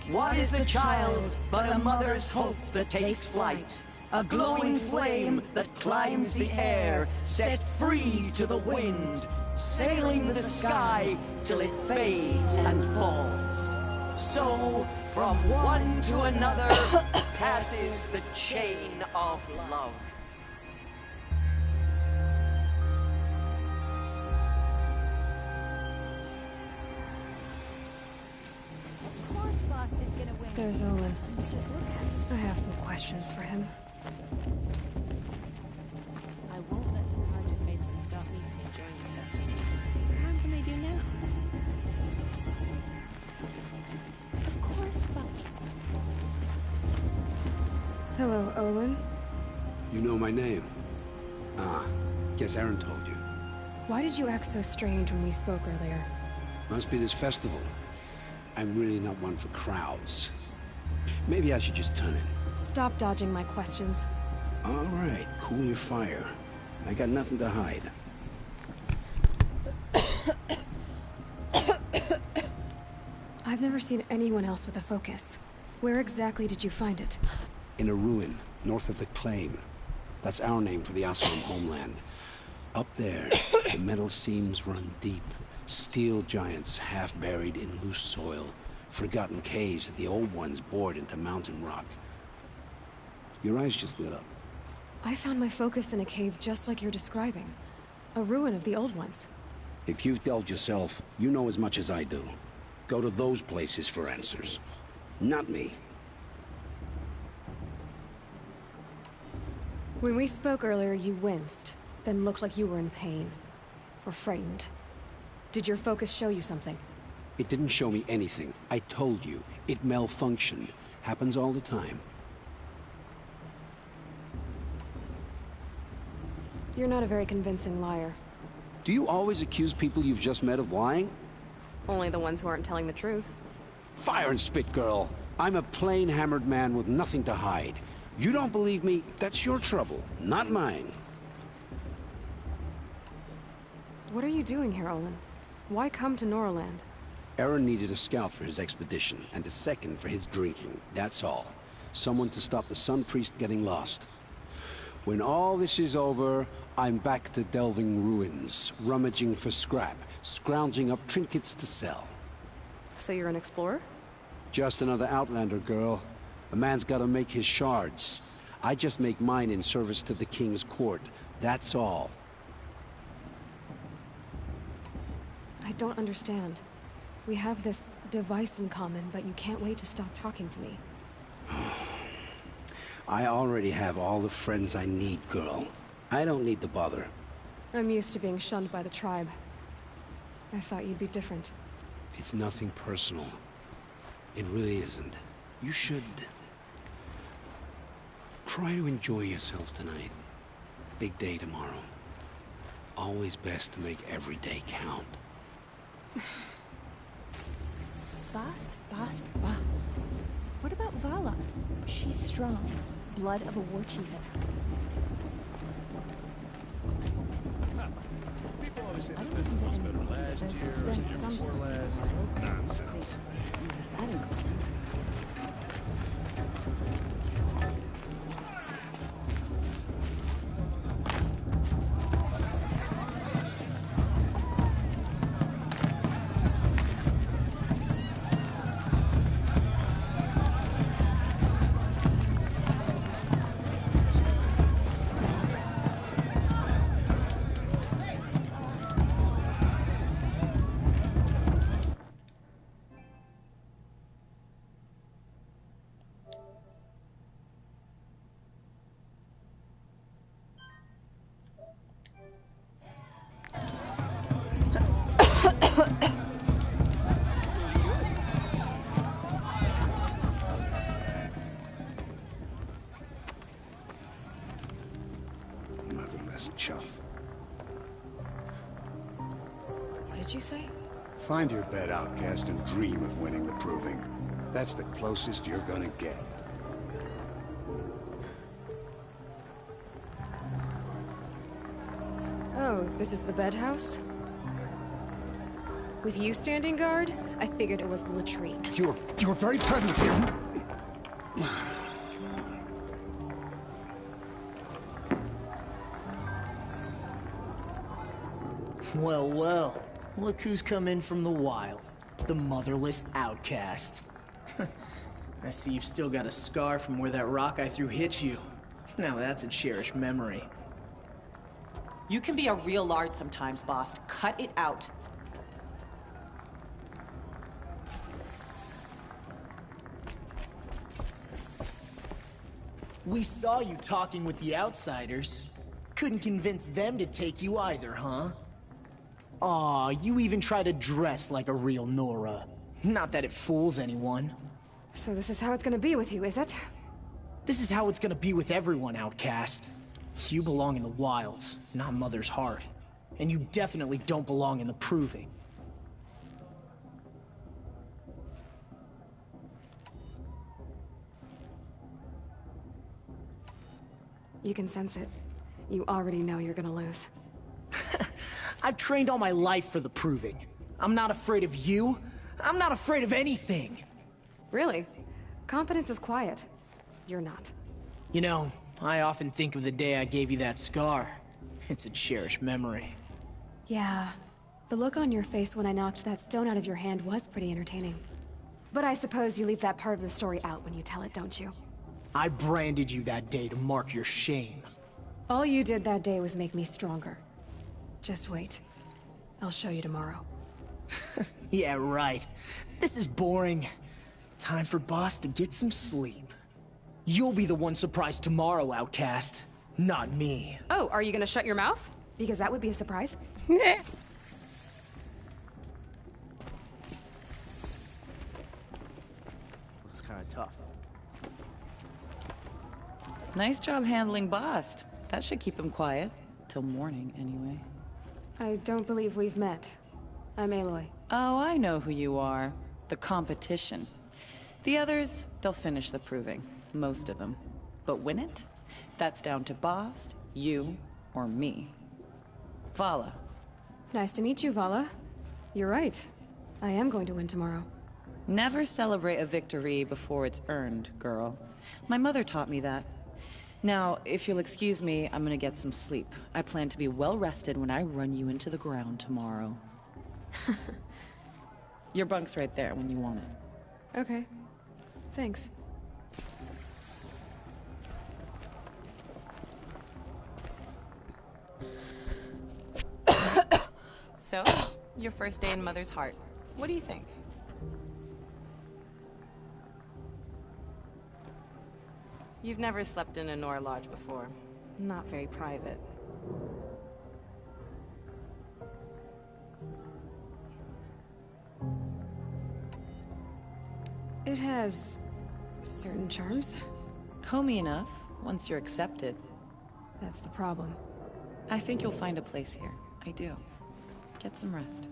What is the child but a mother's hope that takes flight? A glowing flame that climbs the air, set free to the wind, sailing the sky till it fades and falls. So, from one to another passes the chain of love. There's Olin. I have some questions for him. I won't let the Carja faithful stop me from enjoying the festival. What harm can they do now? Of course, but... Hello, Olin. You know my name? Ah, guess Aaron told you. Why did you act so strange when we spoke earlier? Must be this festival. I'm really not one for crowds. Maybe I should just turn in. Stop dodging my questions. All right, cool your fire. I got nothing to hide. I've never seen anyone else with a focus. Where exactly did you find it? In a ruin, north of the Claim. That's our name for the Asylum homeland. Up there, the metal seams run deep. Steel giants half buried in loose soil. Forgotten caves that the old ones bored into mountain rock. Your eyes just lit up. I found my focus in a cave just like you're describing. A ruin of the old ones. If you've delved yourself, you know as much as I do. Go to those places for answers. Not me. When we spoke earlier, you winced, then looked like you were in pain. Or frightened. Did your focus show you something? It didn't show me anything. I told you. It malfunctioned. Happens all the time. You're not a very convincing liar. Do you always accuse people you've just met of lying? Only the ones who aren't telling the truth. Fire and spit, girl. I'm a plain hammered man with nothing to hide. You don't believe me, that's your trouble, not mine. What are you doing here, Olin? Why come to Norland? Aaron needed a scout for his expedition, and a second for his drinking, that's all. Someone to stop the Sun Priest getting lost. When all this is over, I'm back to delving ruins, rummaging for scrap, scrounging up trinkets to sell. So you're an explorer? Just another Outlander, girl. A man's gotta make his shards. I just make mine in service to the King's court, that's all. I don't understand. We have this device in common, but you can't wait to stop talking to me. I already have all the friends I need, girl. I don't need the bother. I'm used to being shunned by the tribe. I thought you'd be different. It's nothing personal. It really isn't. You should... try to enjoy yourself tonight. Big day tomorrow. Always best to make every day count. Bast, Bast, Bast. What about Vala? She's strong. Blood of a war chieftain. I don't listen to anyone. I've spent some time. Nonsense. I don't know. chuff. What did you say? Find your bed, outcast, and dream of winning the proving. That's the closest you're gonna get. Oh, this is the bed house? With you standing guard, I figured it was the latrine. You're very present here. Well, well. Look who's come in from the wild. The motherless outcast. I see you've still got a scar from where that rock I threw hit you. Now that's a cherished memory. You can be a real lard sometimes, boss. Cut it out. We saw you talking with the outsiders. Couldn't convince them to take you either, huh? Aw, you even try to dress like a real Nora. Not that it fools anyone. So this is how it's gonna be with you, is it? This is how it's gonna be with everyone, outcast. You belong in the wilds, not Mother's heart. And you definitely don't belong in the proving. You can sense it. You already know you're gonna lose. I've trained all my life for the proving. I'm not afraid of you. I'm not afraid of anything. Really? Confidence is quiet. You're not. You know, I often think of the day I gave you that scar. It's a cherished memory. Yeah. The look on your face when I knocked that stone out of your hand was pretty entertaining. But I suppose you leave that part of the story out when you tell it, don't you? I branded you that day to mark your shame. All you did that day was make me stronger. Just wait. I'll show you tomorrow. Yeah, right. This is boring. Time for Boss to get some sleep. You'll be the one surprised tomorrow, outcast. Not me. Oh, are you gonna shut your mouth? Because that would be a surprise. It was kind of tough. Nice job handling Bast. That should keep him quiet. Till morning, anyway. I don't believe we've met. I'm Aloy. Oh, I know who you are. The competition. The others, they'll finish the proving. Most of them. But win it? That's down to Bast, you, or me. Vala. Nice to meet you, Vala. You're right. I am going to win tomorrow. Never celebrate a victory before it's earned, girl. My mother taught me that. Now, if you'll excuse me, I'm gonna get some sleep. I plan to be well rested when I run you into the ground tomorrow. Your bunk's right there when you want it. Okay. Thanks. So, your first day in Mother's heart. What do you think? You've never slept in a Nora lodge before. Not very private. It has certain charms. Homey enough, once you're accepted. That's the problem. I think you'll find a place here. I do. Get some rest.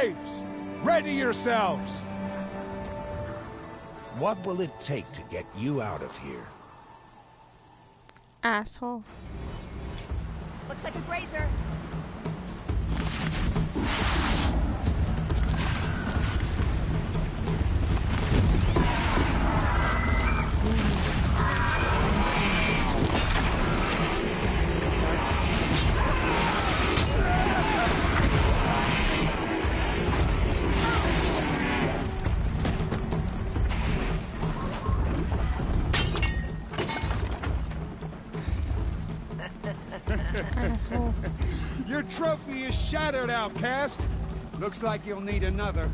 Braves! Ready yourselves! What will it take to get you out of here? Asshole. Looks like a grazer. Asshole. Your trophy is shattered, outcast. Looks like you'll need another.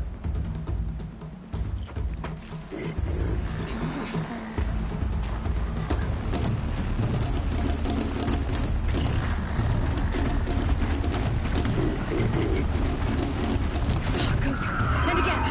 Goat. And again.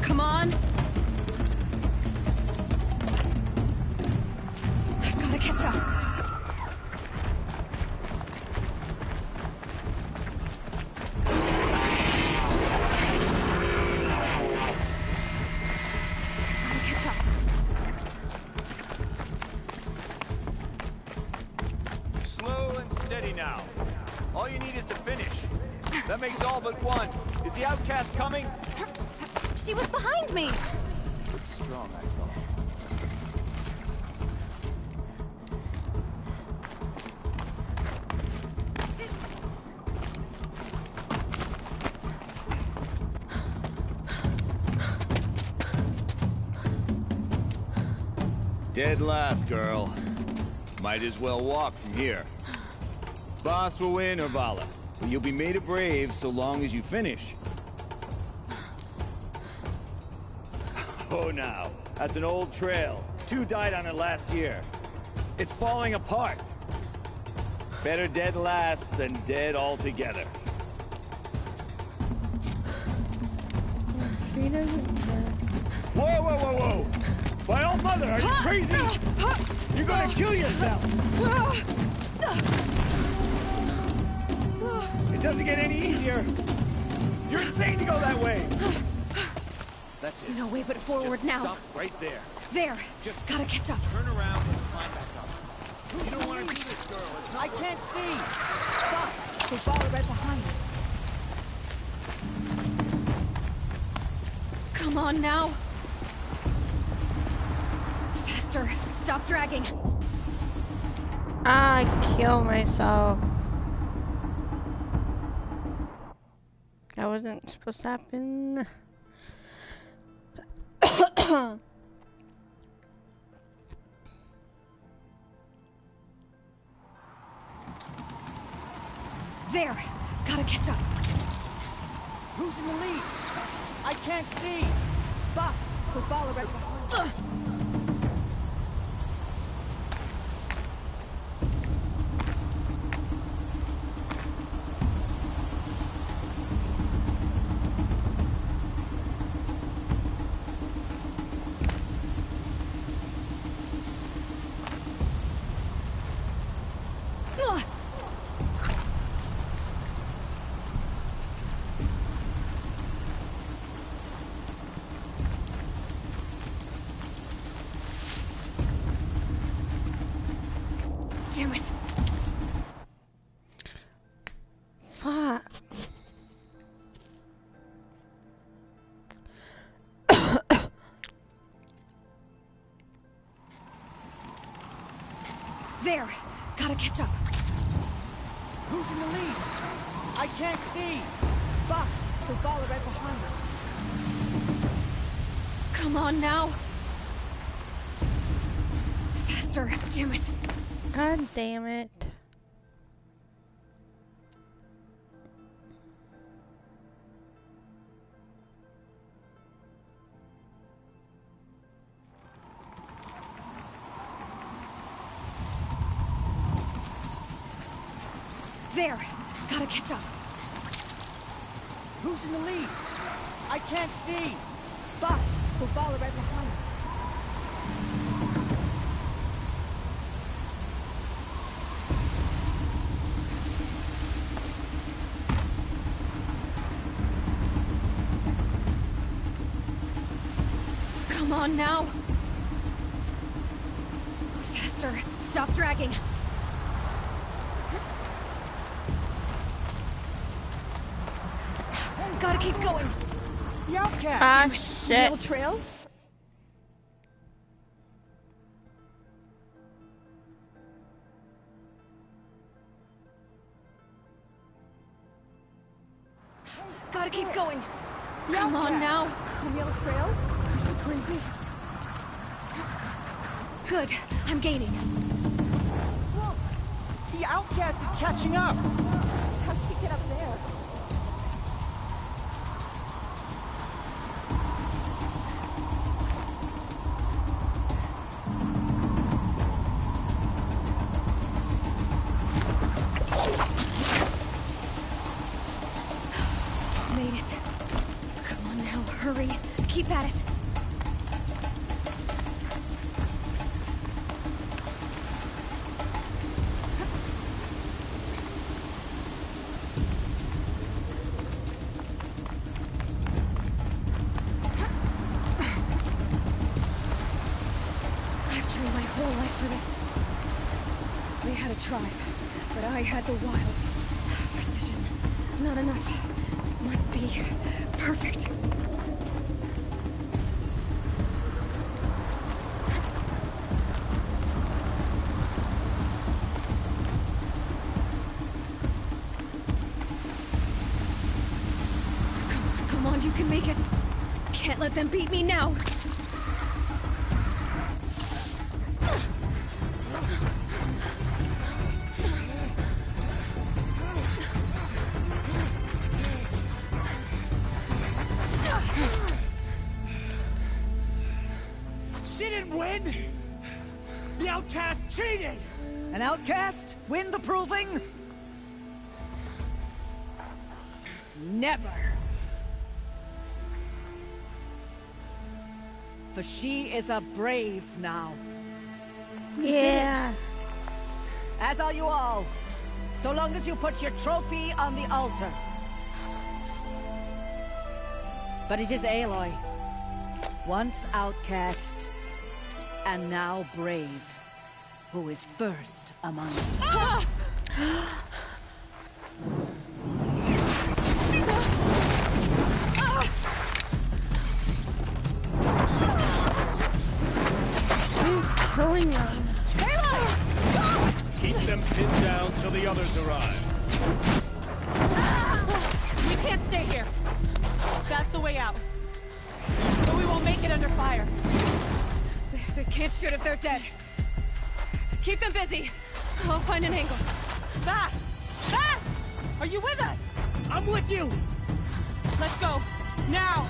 Come on! I've got to catch up. Gotta catch up. Slow and steady now. All you need is to finish. That makes all but one. Is the outcast coming? She was behind me! Looks strong, I thought. Dead last, girl. Might as well walk from here. Boss will win, or Vala. But you'll be made a brave so long as you finish. Oh, now. That's an old trail. 2 died on it last year. It's falling apart. Better dead last than dead altogether. She doesn't care. Whoa, whoa, whoa, whoa! My old mother, are you crazy? You're gonna kill yourself! It doesn't get any easier. You're insane to go that way. That's it. No way but forward Just now. Stop right there. There. Just gotta catch up. Turn around and climb back up. You don't want to do this, girl. It's not I can't see. Stop. They follow right behind. Come on now. Faster. Stop dragging. I kill myself. That wasn't supposed to happen. There. Gotta catch up. Who's in the lead? I can't see. Fox, we'll follow right behind. Damn it. Fuck. There. Gotta catch up. Who's in the lead? I can't see. Fox, we'll follow right behind us. Come on now. faster! Damn it! God damn it. There! Gotta catch up. Who's in the lead? I can't see! Boss, we'll follow right behind. Come on now! Faster! Stop dragging! Gotta keep going! The outcast! Ah, shit. Real trail? Gotta keep going! Come on now! Real trail? Creepy. Good, I'm gaining. Look! The outcast is catching up! How'd she get up there? Made it. Come on now, hurry. Keep at it. I've trained my whole life for this. They had a tribe, but I had the wilds. Precision. Not enough. Must be perfect. Come on, you can make it. Can't let them beat me now. She didn't win! The outcast cheated! An outcast win the proving? Never! For she is a brave now. Yeah. As are you all. So long as you put your trophy on the altar. But it is Aloy. Once outcast, and now brave, who is first among us. Who's killing them? Keep them pinned down till the others arrive. We can't stay here. That's the way out. But we won't make it under fire. They can't shoot if they're dead. Keep them busy. I'll find an angle. Fast! Fast! Are you with us? I'm with you! Let's go. Now!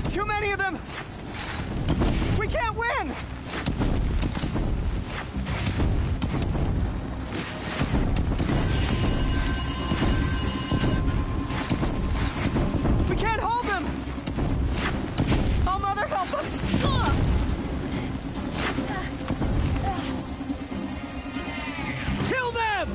Too many of them! We can't win! We can't hold them! Oh, Mother, help us! Kill them!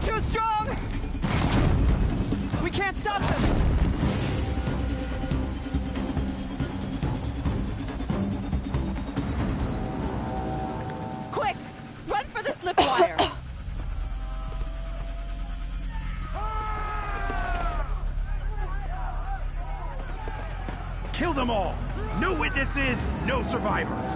too strong! We can't stop them! Quick! Run for the slip wire! Kill them all! No witnesses, no survivors!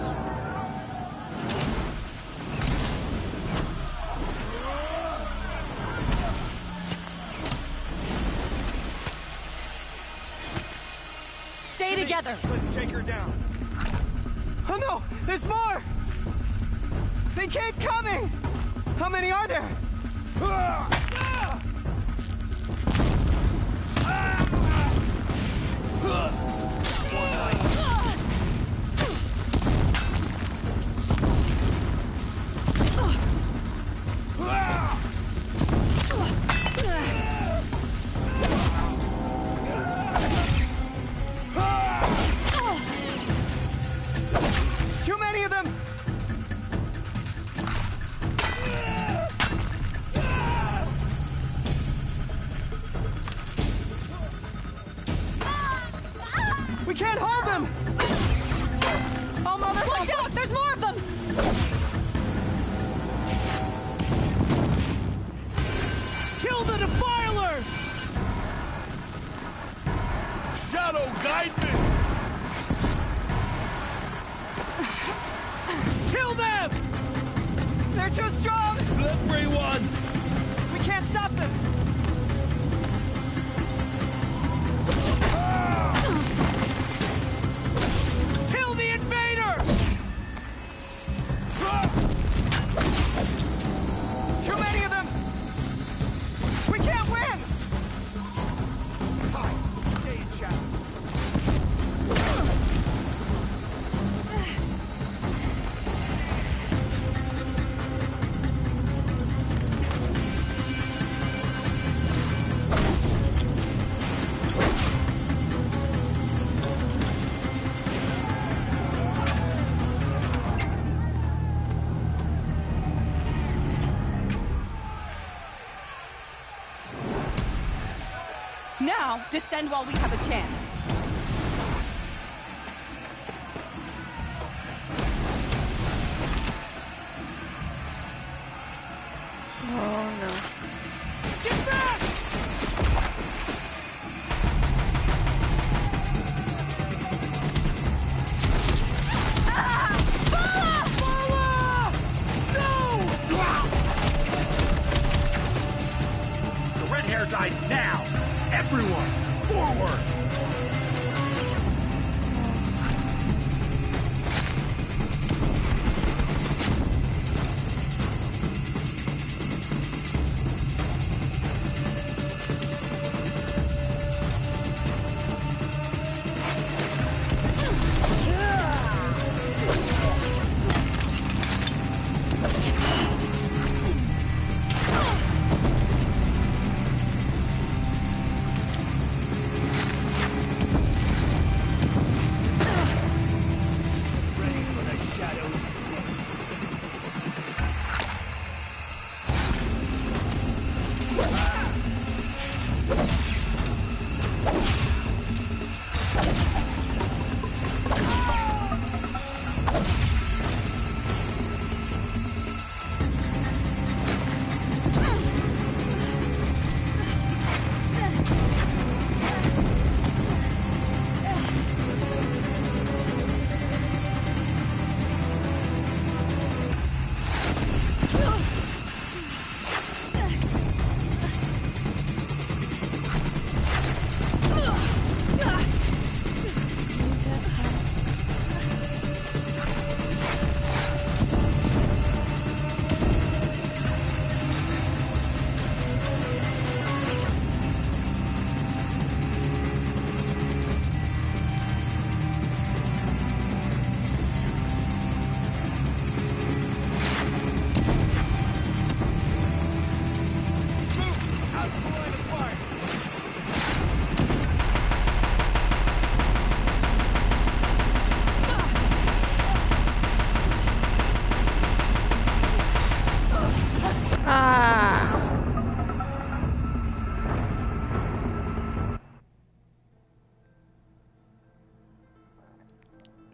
Stay together! Let's take her down. Oh no! There's more! They keep coming! How many are there? Too many of them! We can't hold them! Oh, mother! Watch out! There's more of them! Kill the defilers! Shadow, guide me! Kill them! They're too strong! Slippery one! We can't stop them! Kill the invaders! Too many of them! We can't win! Now, descend while we have a chance. Oh no. Get back! The red hair dies now! Everyone, forward!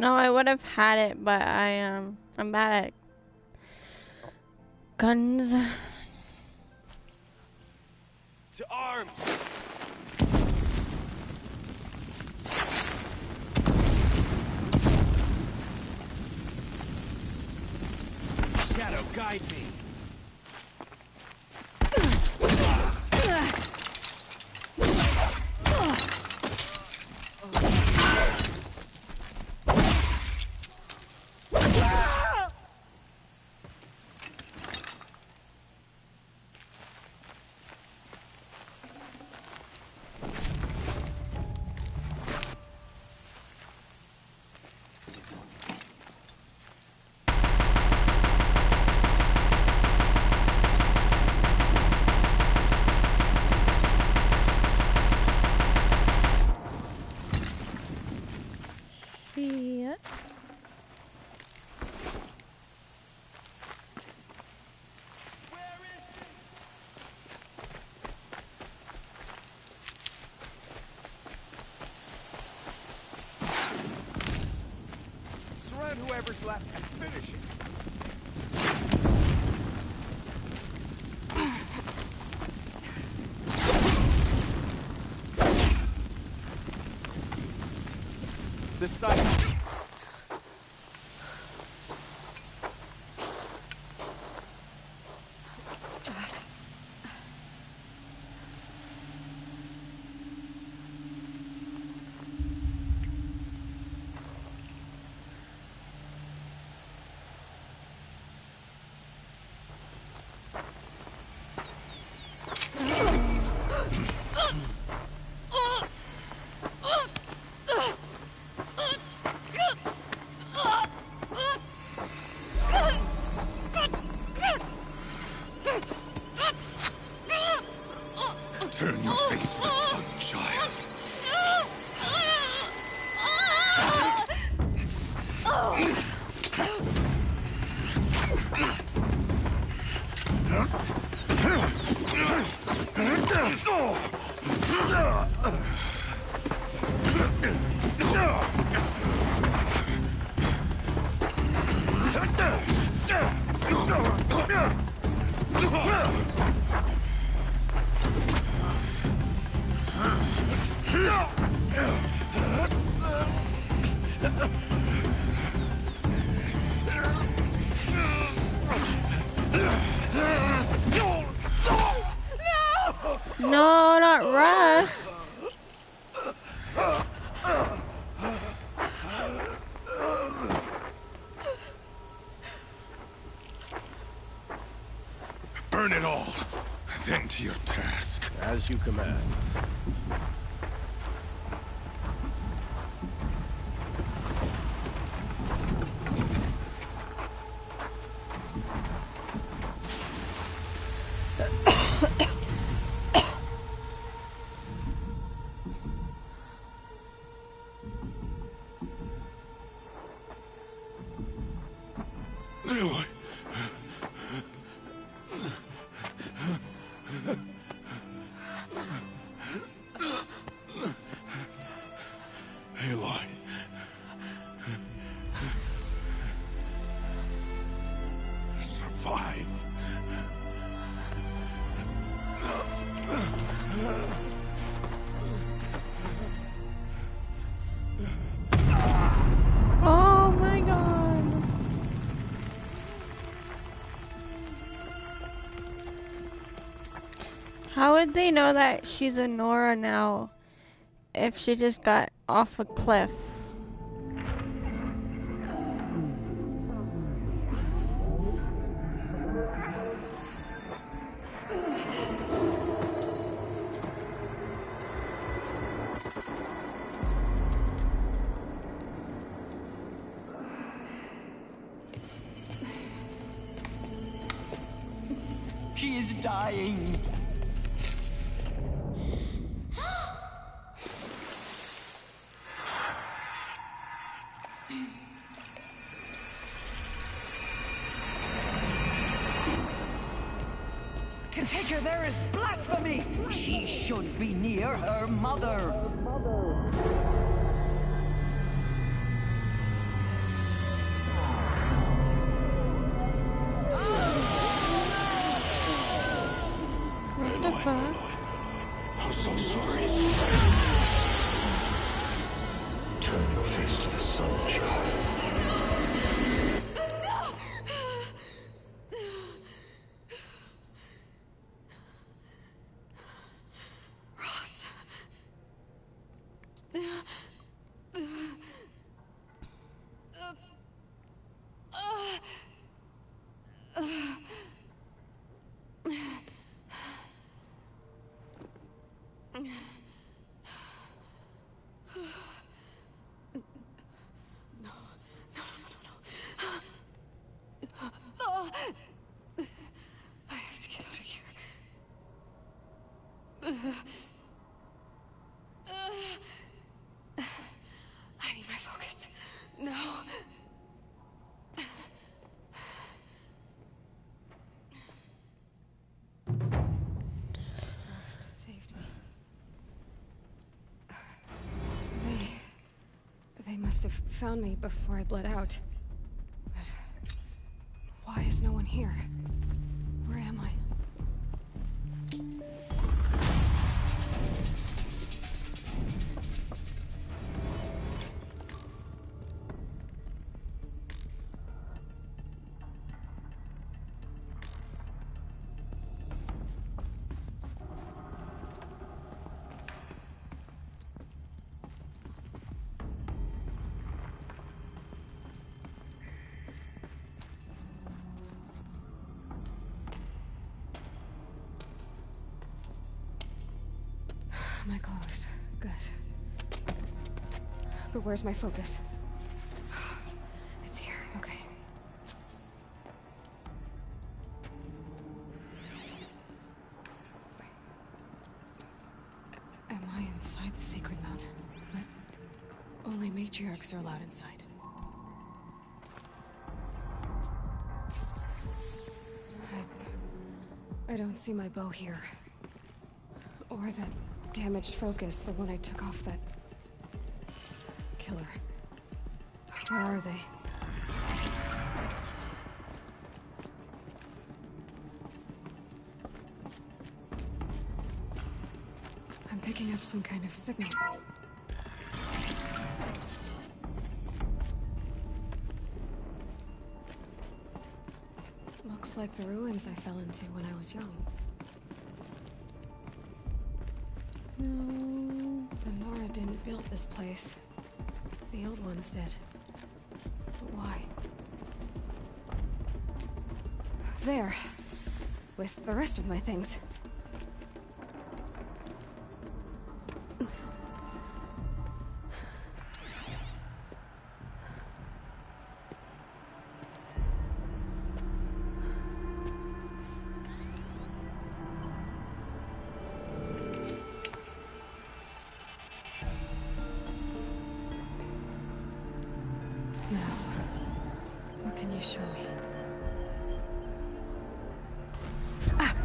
No, I would have had it, but I'm bad at guns. To arms! Shadow, guide me. Shit. Surround whoever's left and finish it. The sun. Turn your face to the sun, child. No, not Russ. Burn it all, then to your task. As you command. Aloy. Survive. Oh my god. How would they know that she's a Nora now if she just got off a cliff? She is dying. To take her there is blasphemy. She should be near her mother. fuck? I'm so sorry. Turn your face to the sun, child. I have to get out of here. I need my focus. No. Frost saved me. They must have found me before I bled out. But why is no one here? Where am I? My clothes. Good. But where's my focus? It's here. Okay. Am I inside the sacred mountain? But only matriarchs are allowed inside. I don't see my bow here. Or that damaged focus, the one I took off that killer. Where are they? I'm picking up some kind of signal. Looks like the ruins I fell into when I was young. No, the Nora didn't build this place. The old ones did. But why? There. With the rest of my things. Show me. Ah!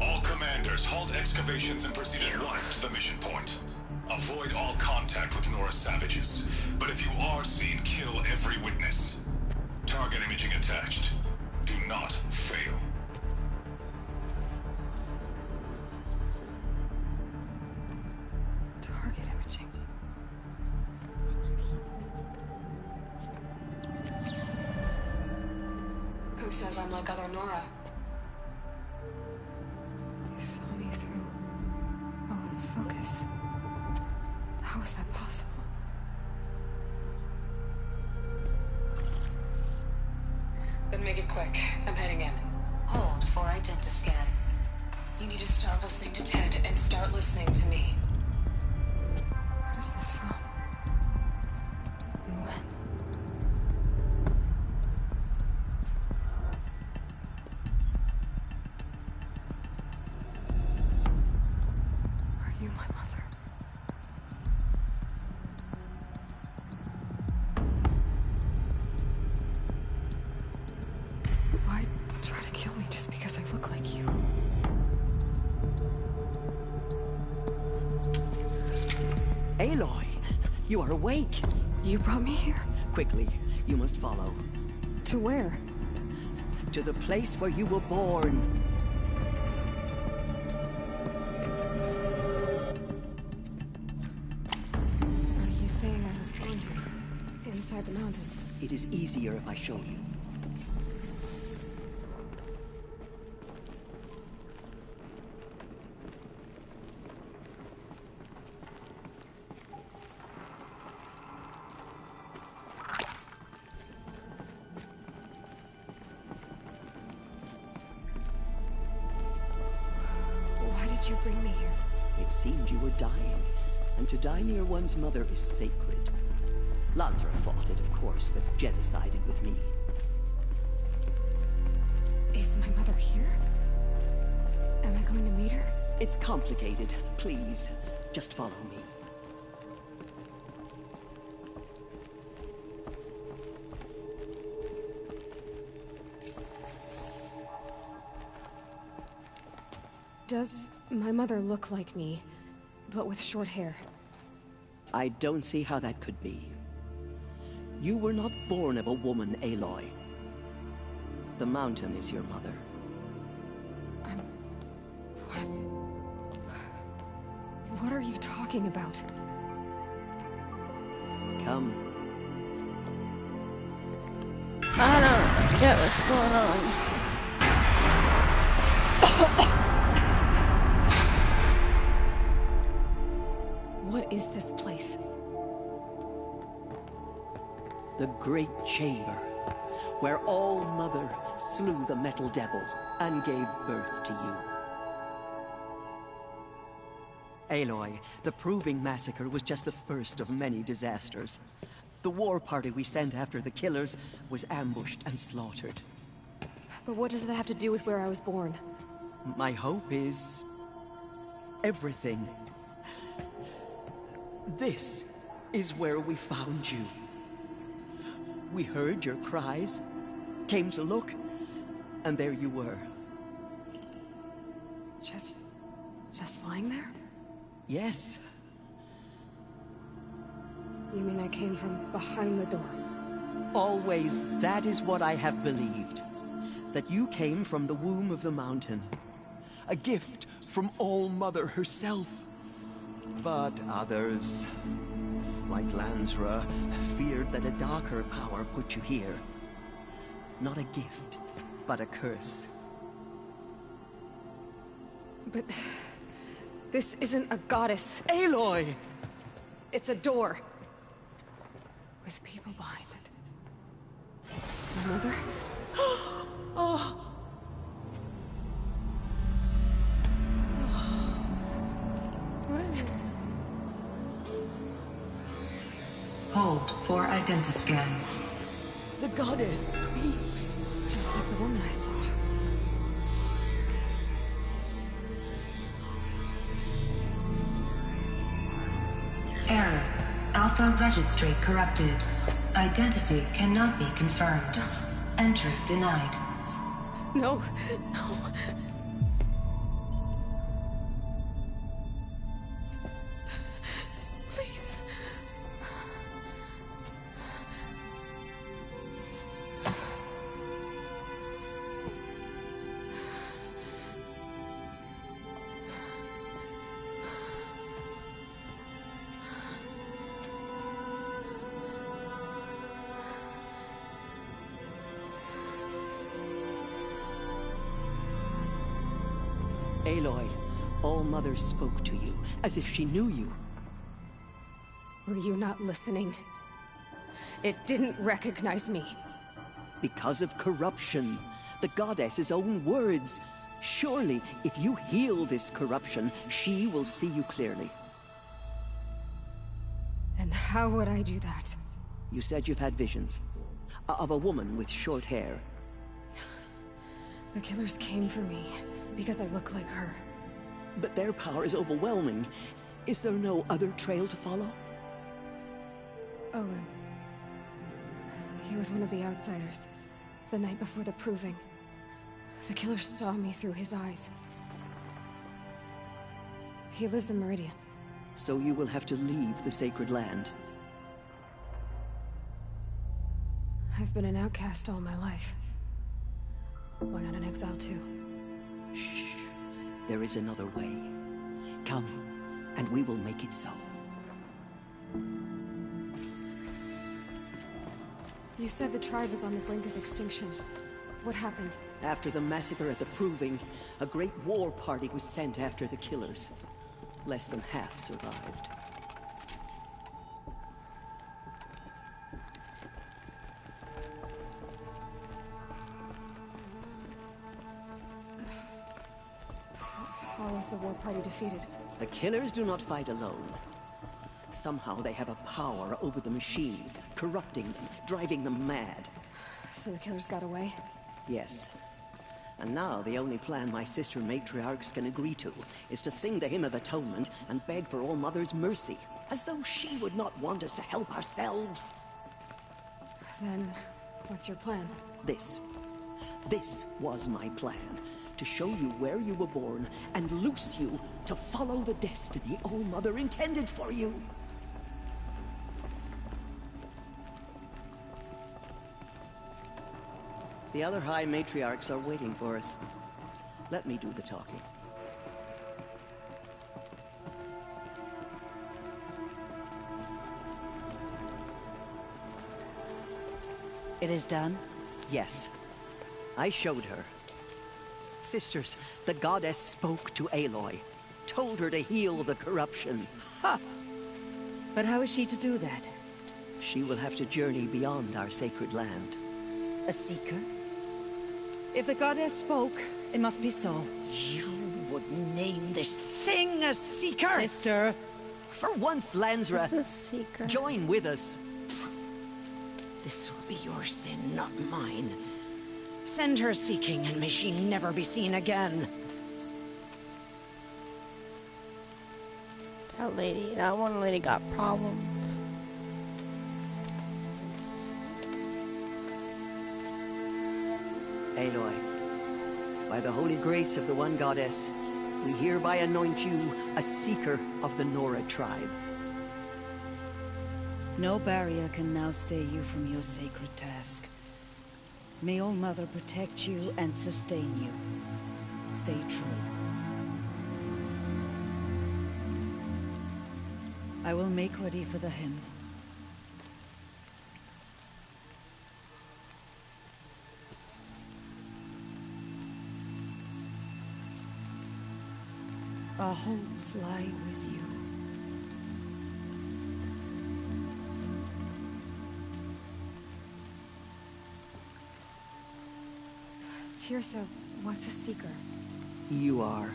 All commanders, halt excavations and proceed at once to the mission point. Avoid all contact with Nora savages. But if you are seen, kill every witness. Target imaging attached. Do not fail. Target imaging. Who says I'm like other Nora? They saw me through Owen's focus. How is that possible? Then make it quick. I'm heading in. Hold for identiscan. You need to stop listening to Ted and start listening to me. Where's this from? And when? Are you my mother? Why try to kill me just because I look like you? Aloy, you are awake. You brought me here? Quickly, you must follow. To where? To the place where you were born. Are you saying I was born here? Inside the mountain? It is easier if I show you. Why did you bring me here? It seemed you were dying, and to die near one's mother is sacred. Lansra fought it, of course, but Jezza sided with me. Is my mother here? Am I going to meet her? It's complicated. Please, just follow me. Does my mother look like me, but with short hair? I don't see how that could be. You were not born of a woman, Aloy. The mountain is your mother. What are you talking about? Come. I don't get what's going on. What is this place? The Great Chamber, where All Mother slew the Metal Devil and gave birth to you. Aloy, the Proving Massacre was just the first of many disasters. The war party we sent after the killers was ambushed and slaughtered. But what does that have to do with where I was born? My hope is... everything. This is where we found you. We heard your cries, came to look, and there you were. Just lying there? Yes. You mean I came from behind the door? Always, that is what I have believed. That you came from the womb of the mountain. A gift from All Mother herself. But others, like Lansra, feared that a darker power put you here. Not a gift, but a curse. But... this isn't a goddess. Aloy! It's a door. With people behind it. My mother? Oh! Hold for identiscan. The goddess speaks. Just like the woman I saw. Error. Alpha registry corrupted. Identity cannot be confirmed. Entry denied. No, no. Please. Aloy, All Mother spoke to you, as if she knew you. Were you not listening? It didn't recognize me. Because of corruption. The goddess's own words. Surely, if you heal this corruption, she will see you clearly. And how would I do that? You said you've had visions. Of a woman with short hair. The killers came for me, because I look like her. But their power is overwhelming. Is there no other trail to follow? Owen. He was one of the outsiders. The night before the Proving. The killers saw me through his eyes. He lives in Meridian. So you will have to leave the sacred land. I've been an outcast all my life. Why not an exile too? Shh. There is another way. Come, and we will make it so. You said the tribe was on the brink of extinction. What happened? After the massacre at the Proving, a great war party was sent after the killers. Less than half survived. How was the war party defeated? The killers do not fight alone. Somehow they have a power over the machines, corrupting them, driving them mad. So the killers got away? Yes. And now the only plan my sister matriarchs can agree to is to sing the Hymn of Atonement and beg for All Mother's mercy, as though she would not want us to help ourselves. Then, what's your plan? This was my plan. To show you where you were born and loose you to follow the destiny All Mother intended for you. The other High Matriarchs are waiting for us. Let me do the talking. It is done? Yes. I showed her. Sisters, the goddess spoke to Aloy. Told her to heal the corruption. Ha! But how is she to do that? She will have to journey beyond our sacred land. A seeker? If the goddess spoke, it must be so. You would name this thing a seeker? Sister! For once, Lansra, It's a seeker. join with us. This will be your sin, not mine. Send her seeking, and may she never be seen again. That one lady got problems. Aloy, by the holy grace of the one goddess, we hereby anoint you a seeker of the Nora tribe. No barrier can now stay you from your sacred task. May All Mother protect you and sustain you. Stay true. I will make ready for the hymn. Our homes lie with you. Tirsa, what's a seeker? You are.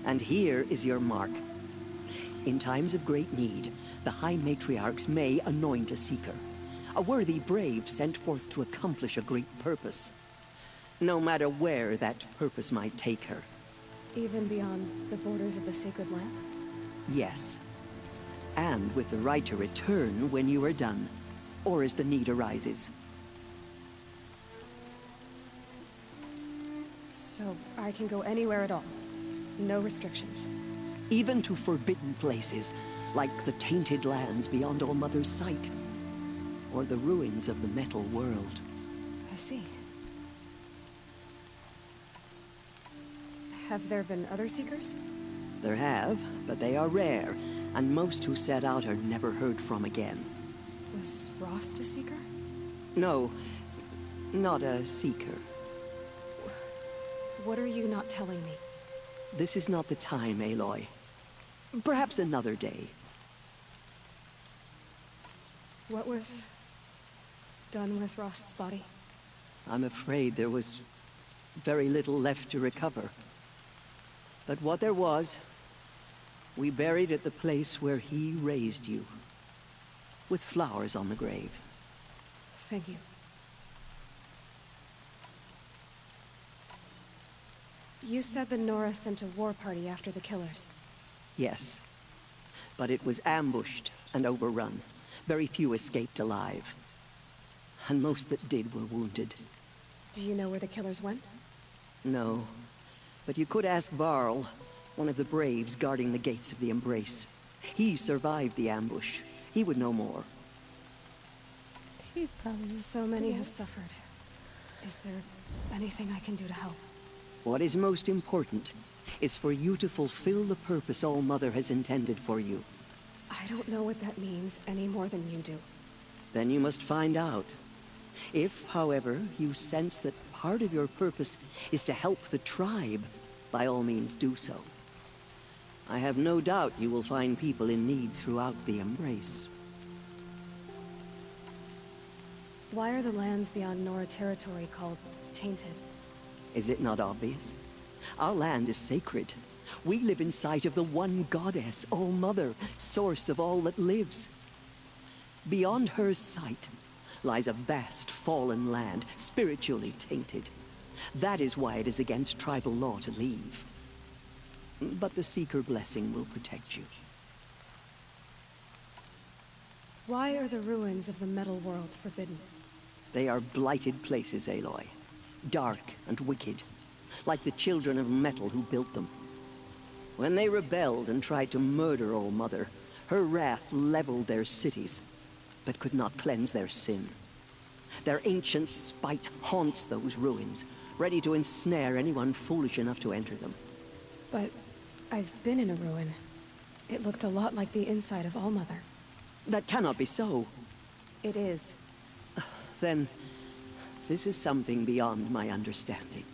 And here is your mark. In times of great need, the High Matriarchs may anoint a seeker. A worthy brave sent forth to accomplish a great purpose. No matter where that purpose might take her. Even beyond the borders of the sacred land? Yes. And with the right to return when you are done, or as the need arises. So I can go anywhere at all? No restrictions? Even to forbidden places, like the tainted lands beyond All Mother's sight. Or the ruins of the metal world. I see. Have there been other seekers? There have, but they are rare, and most who set out are never heard from again. Was Rost a seeker? No, not a seeker. What are you not telling me? This is not the time, Aloy. Perhaps another day. What was done with Rost's body? I'm afraid there was very little left to recover. But what there was, we buried at the place where he raised you. With flowers on the grave. Thank you. You said the Nora sent a war party after the killers. Yes. But it was ambushed and overrun. Very few escaped alive. And most that did were wounded. Do you know where the killers went? No. But you could ask Varl, one of the braves guarding the gates of the Embrace. He survived the ambush. He would know more. So many have suffered. Is there anything I can do to help? What is most important is for you to fulfill the purpose All-Mother has intended for you. I don't know what that means any more than you do. Then you must find out. If, however, you sense that part of your purpose is to help the tribe, by all means do so. I have no doubt you will find people in need throughout the Embrace. Why are the lands beyond Nora territory called tainted? Is it not obvious? Our land is sacred. We live in sight of the one goddess, All-Mother, source of all that lives. Beyond her sight lies a vast fallen land, spiritually tainted. That is why it is against tribal law to leave. But the Seeker blessing will protect you. Why are the ruins of the metal world forbidden? They are blighted places, Aloy. Dark and wicked, like the children of metal who built them. When they rebelled and tried to murder All-Mother, her wrath leveled their cities, but could not cleanse their sin. Their ancient spite haunts those ruins, ready to ensnare anyone foolish enough to enter them. But I've been in a ruin. It looked a lot like the inside of All-Mother. That cannot be so. It is. Then, this is something beyond my understanding.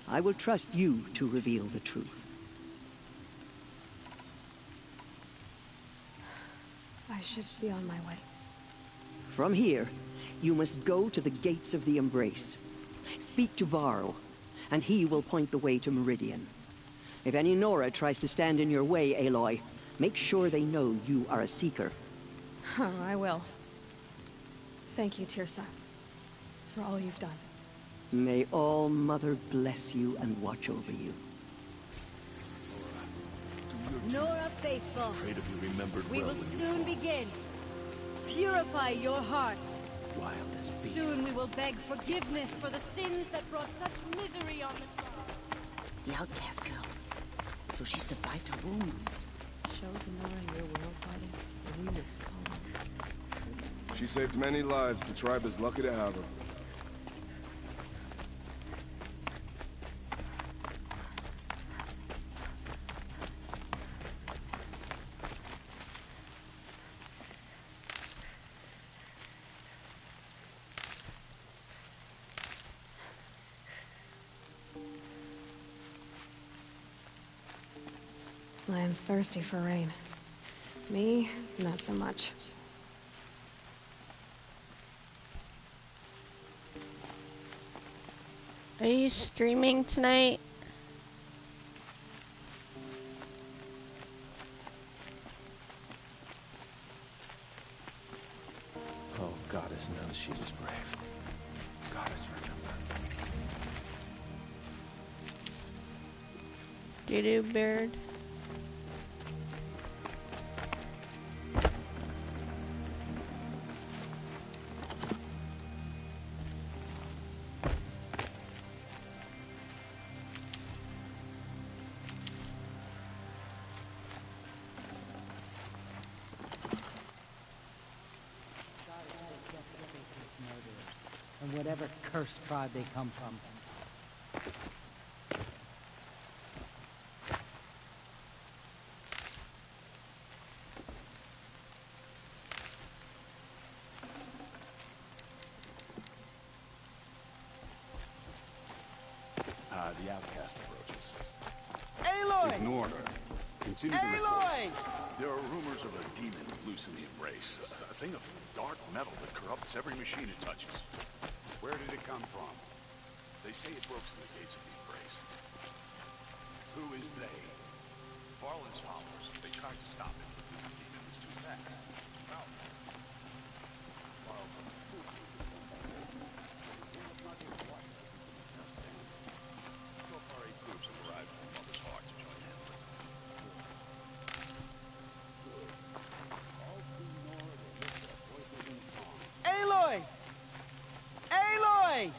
I will trust you to reveal the truth. I should be on my way. From here, you must go to the gates of the Embrace. Speak to Varl, and he will point the way to Meridian. If any Nora tries to stand in your way, Aloy, make sure they know you are a Seeker. Oh, I will. Thank you, Tirsa, for all you've done. May All-Mother bless you and watch over you. Nora faithful, Pray to be remembered we well will when you soon fall. begin. Purify your hearts. Wildest beast. Soon we will beg forgiveness for the sins that brought such misery on the tribe. The outcast girl. So she survived her wounds. Show to Nora your world goddess, and we will follow. She saved many lives. The tribe is lucky to have her. Land's thirsty for rain. Me, not so much. Are you streaming tonight? Oh, Goddess knows she was brave. Goddess remember. Doo-doo bird. And whatever cursed tribe they come from. The outcast approaches. Aloy! Ignore her. Continue to Aloy! There are rumors of a demon loose in the Embrace. A thing of dark metal that corrupts every machine it touches. Where did it come from? They say it broke through the gates of the Embrace. Who is they? Varlin's followers. They tried to stop it, but the demon was too fast. Foul. Groups have arrived from Mother's Heart to join him. Aloy! Aloy!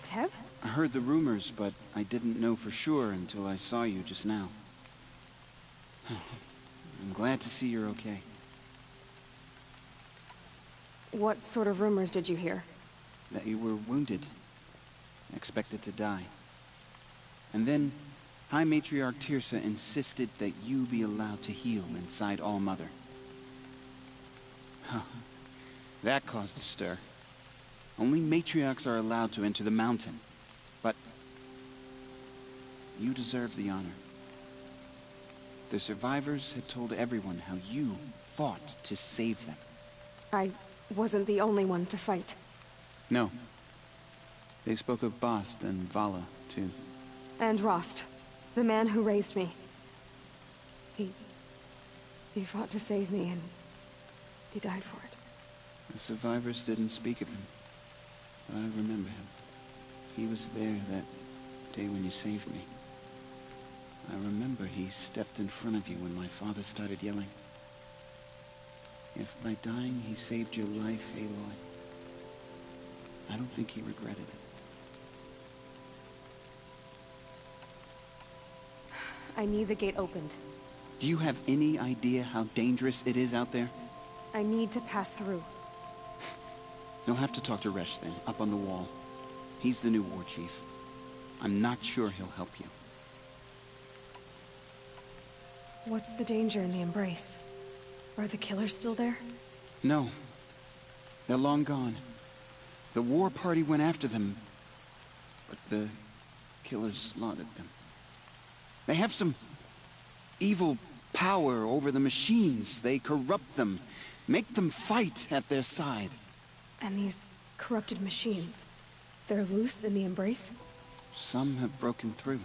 Teb? I heard the rumors, but I didn't know for sure until I saw you just now. I'm glad to see you're okay. What sort of rumors did you hear? That you were wounded. Expected to die. And then, High Matriarch Tirsa insisted that you be allowed to heal inside All-Mother. Huh. That caused a stir. Only matriarchs are allowed to enter the mountain. But you deserve the honor. The survivors had told everyone how you fought to save them. I wasn't the only one to fight. No. They spoke of Bast and Vala, too. And Rost, the man who raised me. He fought to save me, and he died for it. The survivors didn't speak of him, but I remember him. He was there that day when you saved me. I remember he stepped in front of you when my father started yelling. If by dying he saved your life, Aloy, I don't think he regretted it. I need the gate opened. Do you have any idea how dangerous it is out there? I need to pass through. You'll have to talk to Resh then, up on the wall. He's the new war chief. I'm not sure he'll help you. What's the danger in the Embrace? Are the killers still there? No. They're long gone. The war party went after them, but the killers slaughtered them. They have some evil power over the machines. They corrupt them, make them fight at their side. And these corrupted machines, they're loose in the Embrace? Some have broken through.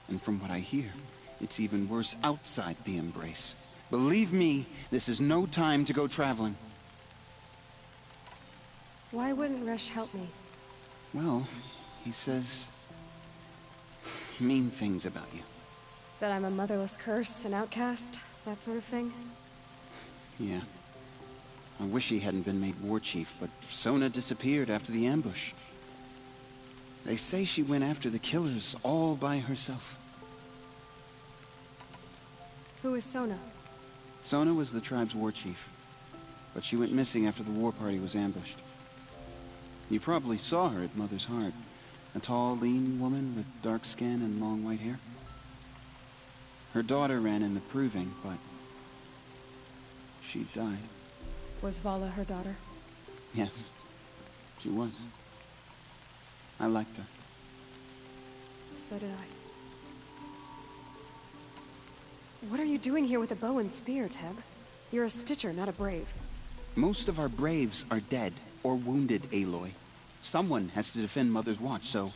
And from what I hear, it's even worse outside the Embrace. Believe me, this is no time to go traveling. Why wouldn't Resh help me? Well, he says mean things about you. That I'm a motherless curse, an outcast, that sort of thing? Yeah. I wish he hadn't been made war chief, but Sona disappeared after the ambush. They say she went after the killers all by herself. Who is Sona? Sona was the tribe's war chief, but she went missing after the war party was ambushed. You probably saw her at Mother's Heart. A tall, lean woman with dark skin and long white hair. Her daughter ran in the proving, but she died. Was Vala her daughter? Yes, she was. I liked her. So did I. What are you doing here with a bow and spear, Teb? You're a Stitcher, not a Brave. Most of our Braves are dead or wounded, Aloy. Someone has to defend Mother's Watch, so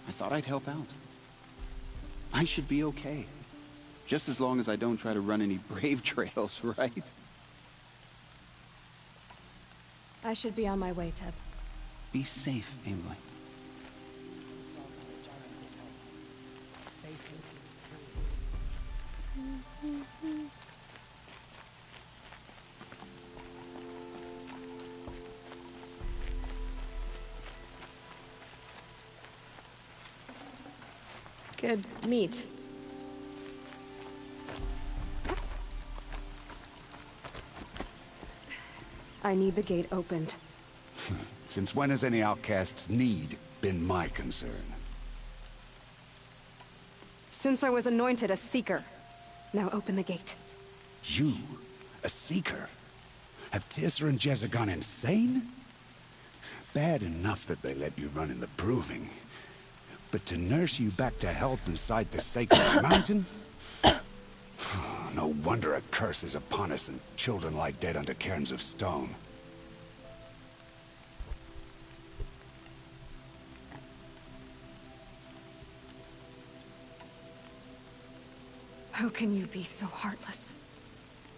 I thought I'd help out. I should be okay. Just as long as I don't try to run any Brave trails, right? I should be on my way, Teb. Be safe, Aloy. Good meat. I need the gate opened. Since when has any outcast's need been my concern? Since I was anointed a Seeker. Now open the gate. You? A Seeker? Have Tirsa and Jezza gone insane? Bad enough that they let you run in the Proving. But to nurse you back to health inside the sacred mountain? No wonder a curse is upon us and children lie dead under cairns of stone. How can you be so heartless?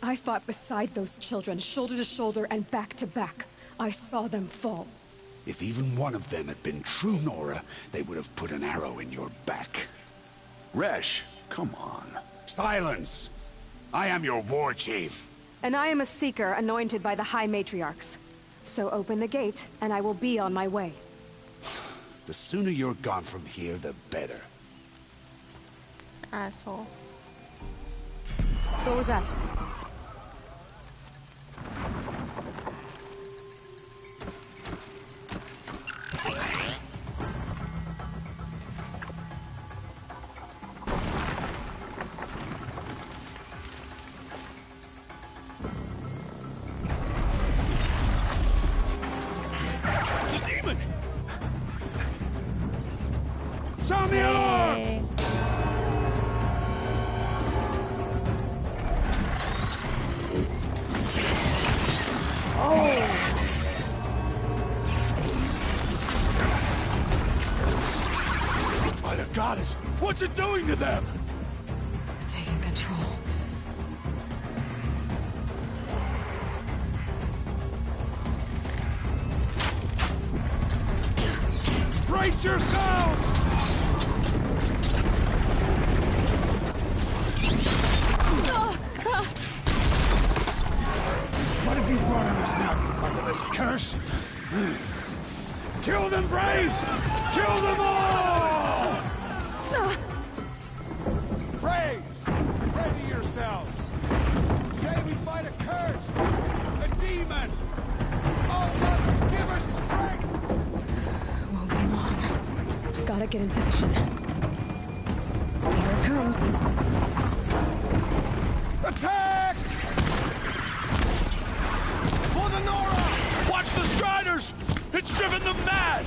I fought beside those children, shoulder to shoulder and back to back. I saw them fall. If even one of them had been true Nora, they would have put an arrow in your back. Resh, come on. Silence! I am your war chief. And I am a Seeker anointed by the High Matriarchs. So open the gate, and I will be on my way. The sooner you're gone from here, the better. Asshole. What was that? Sound the alarm! By the goddess, what's it doing to them? Taking control. Brace yourselves! What have you brought on us now, under this curse? Kill them, Braves! Kill them all! Braves, ready yourselves! Today we fight a curse! A demon! Oh, Mother, give us strength! Won't be long. Gotta get in position. Here it comes. Attack! For the Nora! Watch the Striders! It's driven them mad!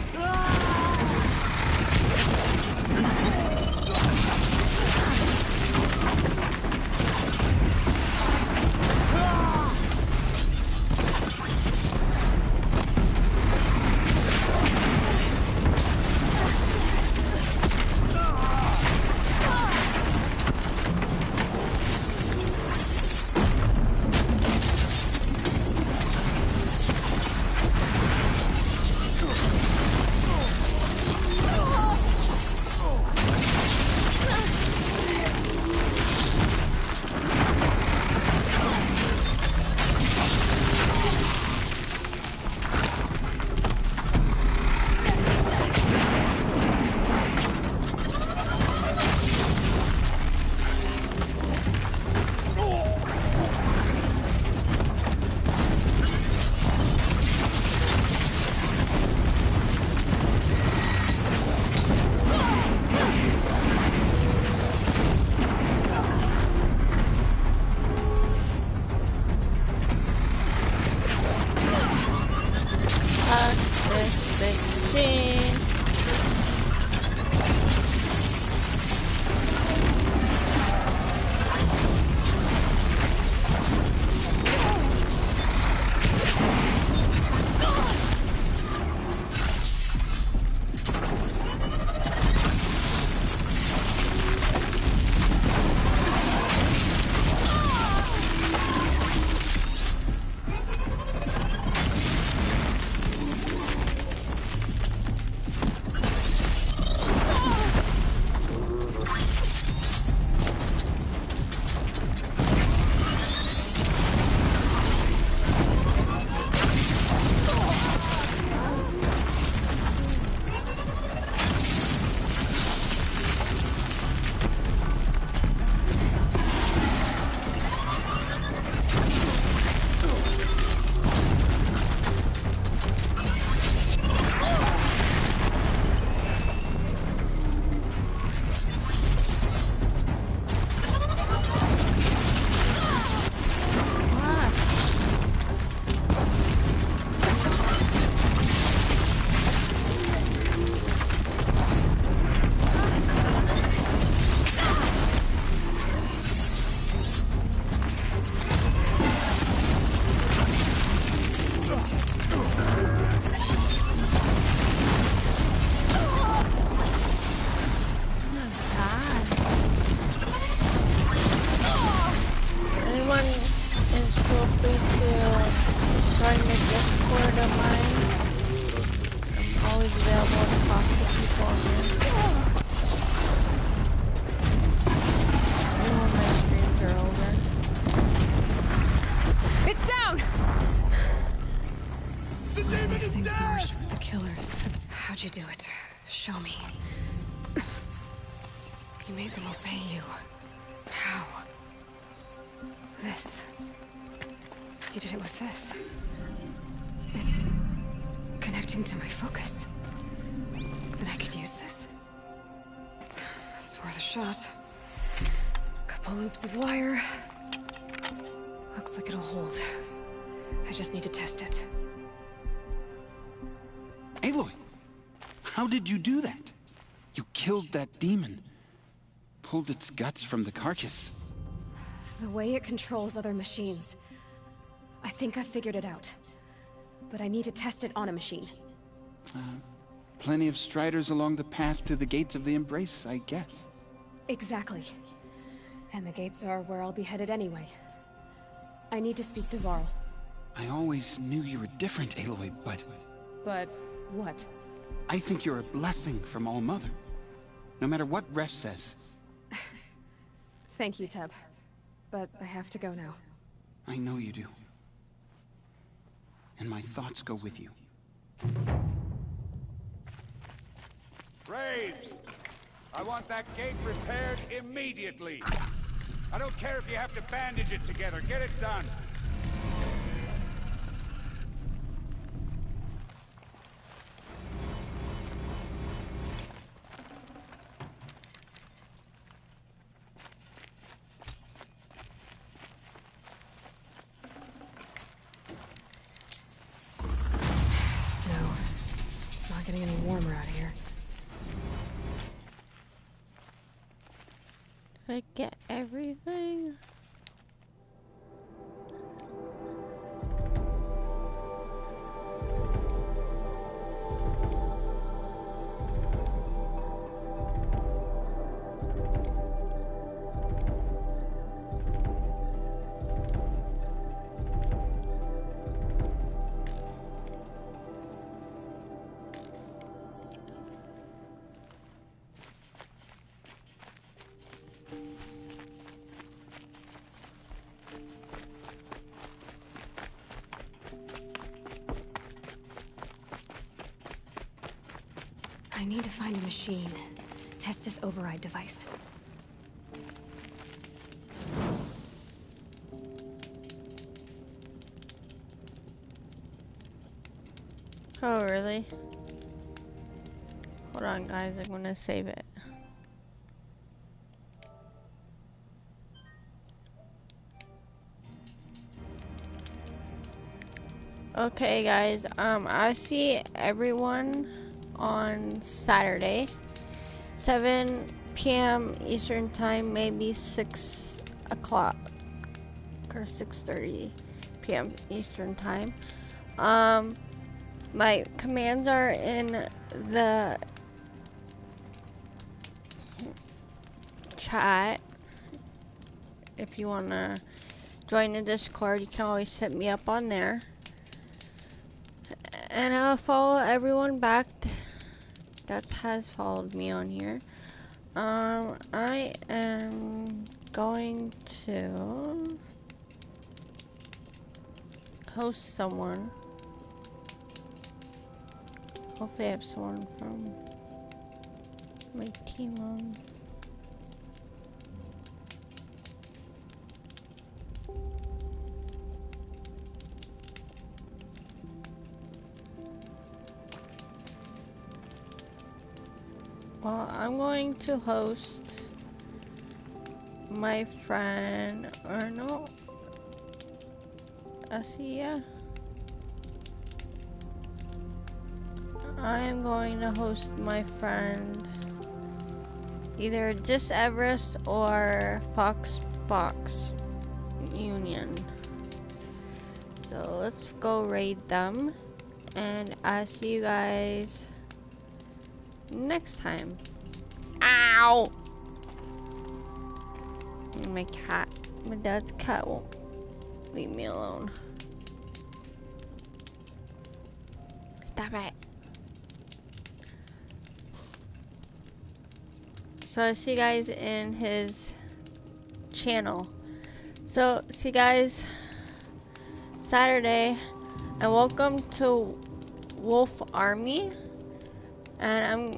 He did it with this. It's connecting to my focus. Then I could use this. It's worth a shot. Couple loops of wire. Looks like it'll hold. I just need to test it. Aloy, how did you do that? You killed that demon. Pulled its guts from the carcass. The way it controls other machines. I think I figured it out. But I need to test it on a machine. Plenty of striders along the path to the gates of the Embrace, I guess. Exactly. And the gates are where I'll be headed anyway. I need to speak to Varl. I always knew you were different, Aloy, but... But what? I think you're a blessing from All-Mother. No matter what Resh says. Thank you, Teb. But I have to go now. I know you do. And my thoughts go with you. Braves! I want that gate repaired immediately. I don't care if you have to bandage it together. Get it done. Snow. It's not getting any warmer out here. Did I get everything? I need to find a machine. Test this override device. Oh, really? Hold on, guys. I'm gonna save it. Okay, guys. I see everyone on Saturday, 7 p.m. Eastern Time, maybe 6 o'clock or 6:30 p.m. Eastern Time. My commands are in the chat. If you wanna join the Discord, you can always hit me up on there. And I'll follow everyone back that has followed me on here. I am going to host someone. Hopefully I have someone from my team on. Well, I'm going to host my friend, or no, Asia. I am going to host my friend, either Just Everest or Foxbox Union. So let's go raid them, and I'll see you guys next time. Ow! And my dad's cat won't leave me alone. Stop it. So I see you guys in his channel. So see you guys Saturday, and welcome to Wolf Army. And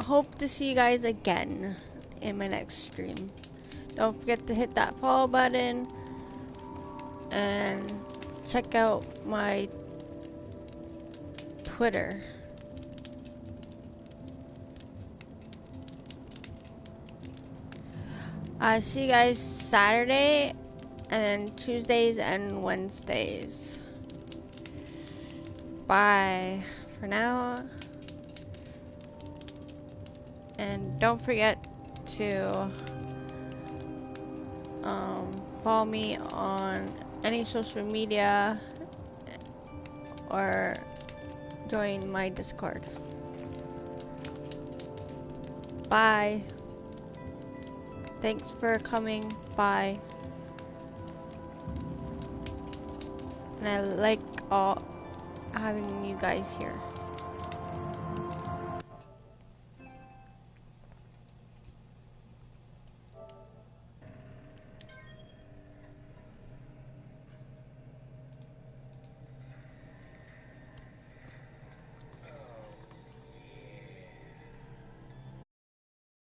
I hope to see you guys again in my next stream. Don't forget to hit that follow button and check out my Twitter. See you guys Saturday, and then Tuesdays and Wednesdays. Bye for now. And don't forget to follow me on any social media or join my Discord. Bye. Thanks for coming by. And I like having you guys here.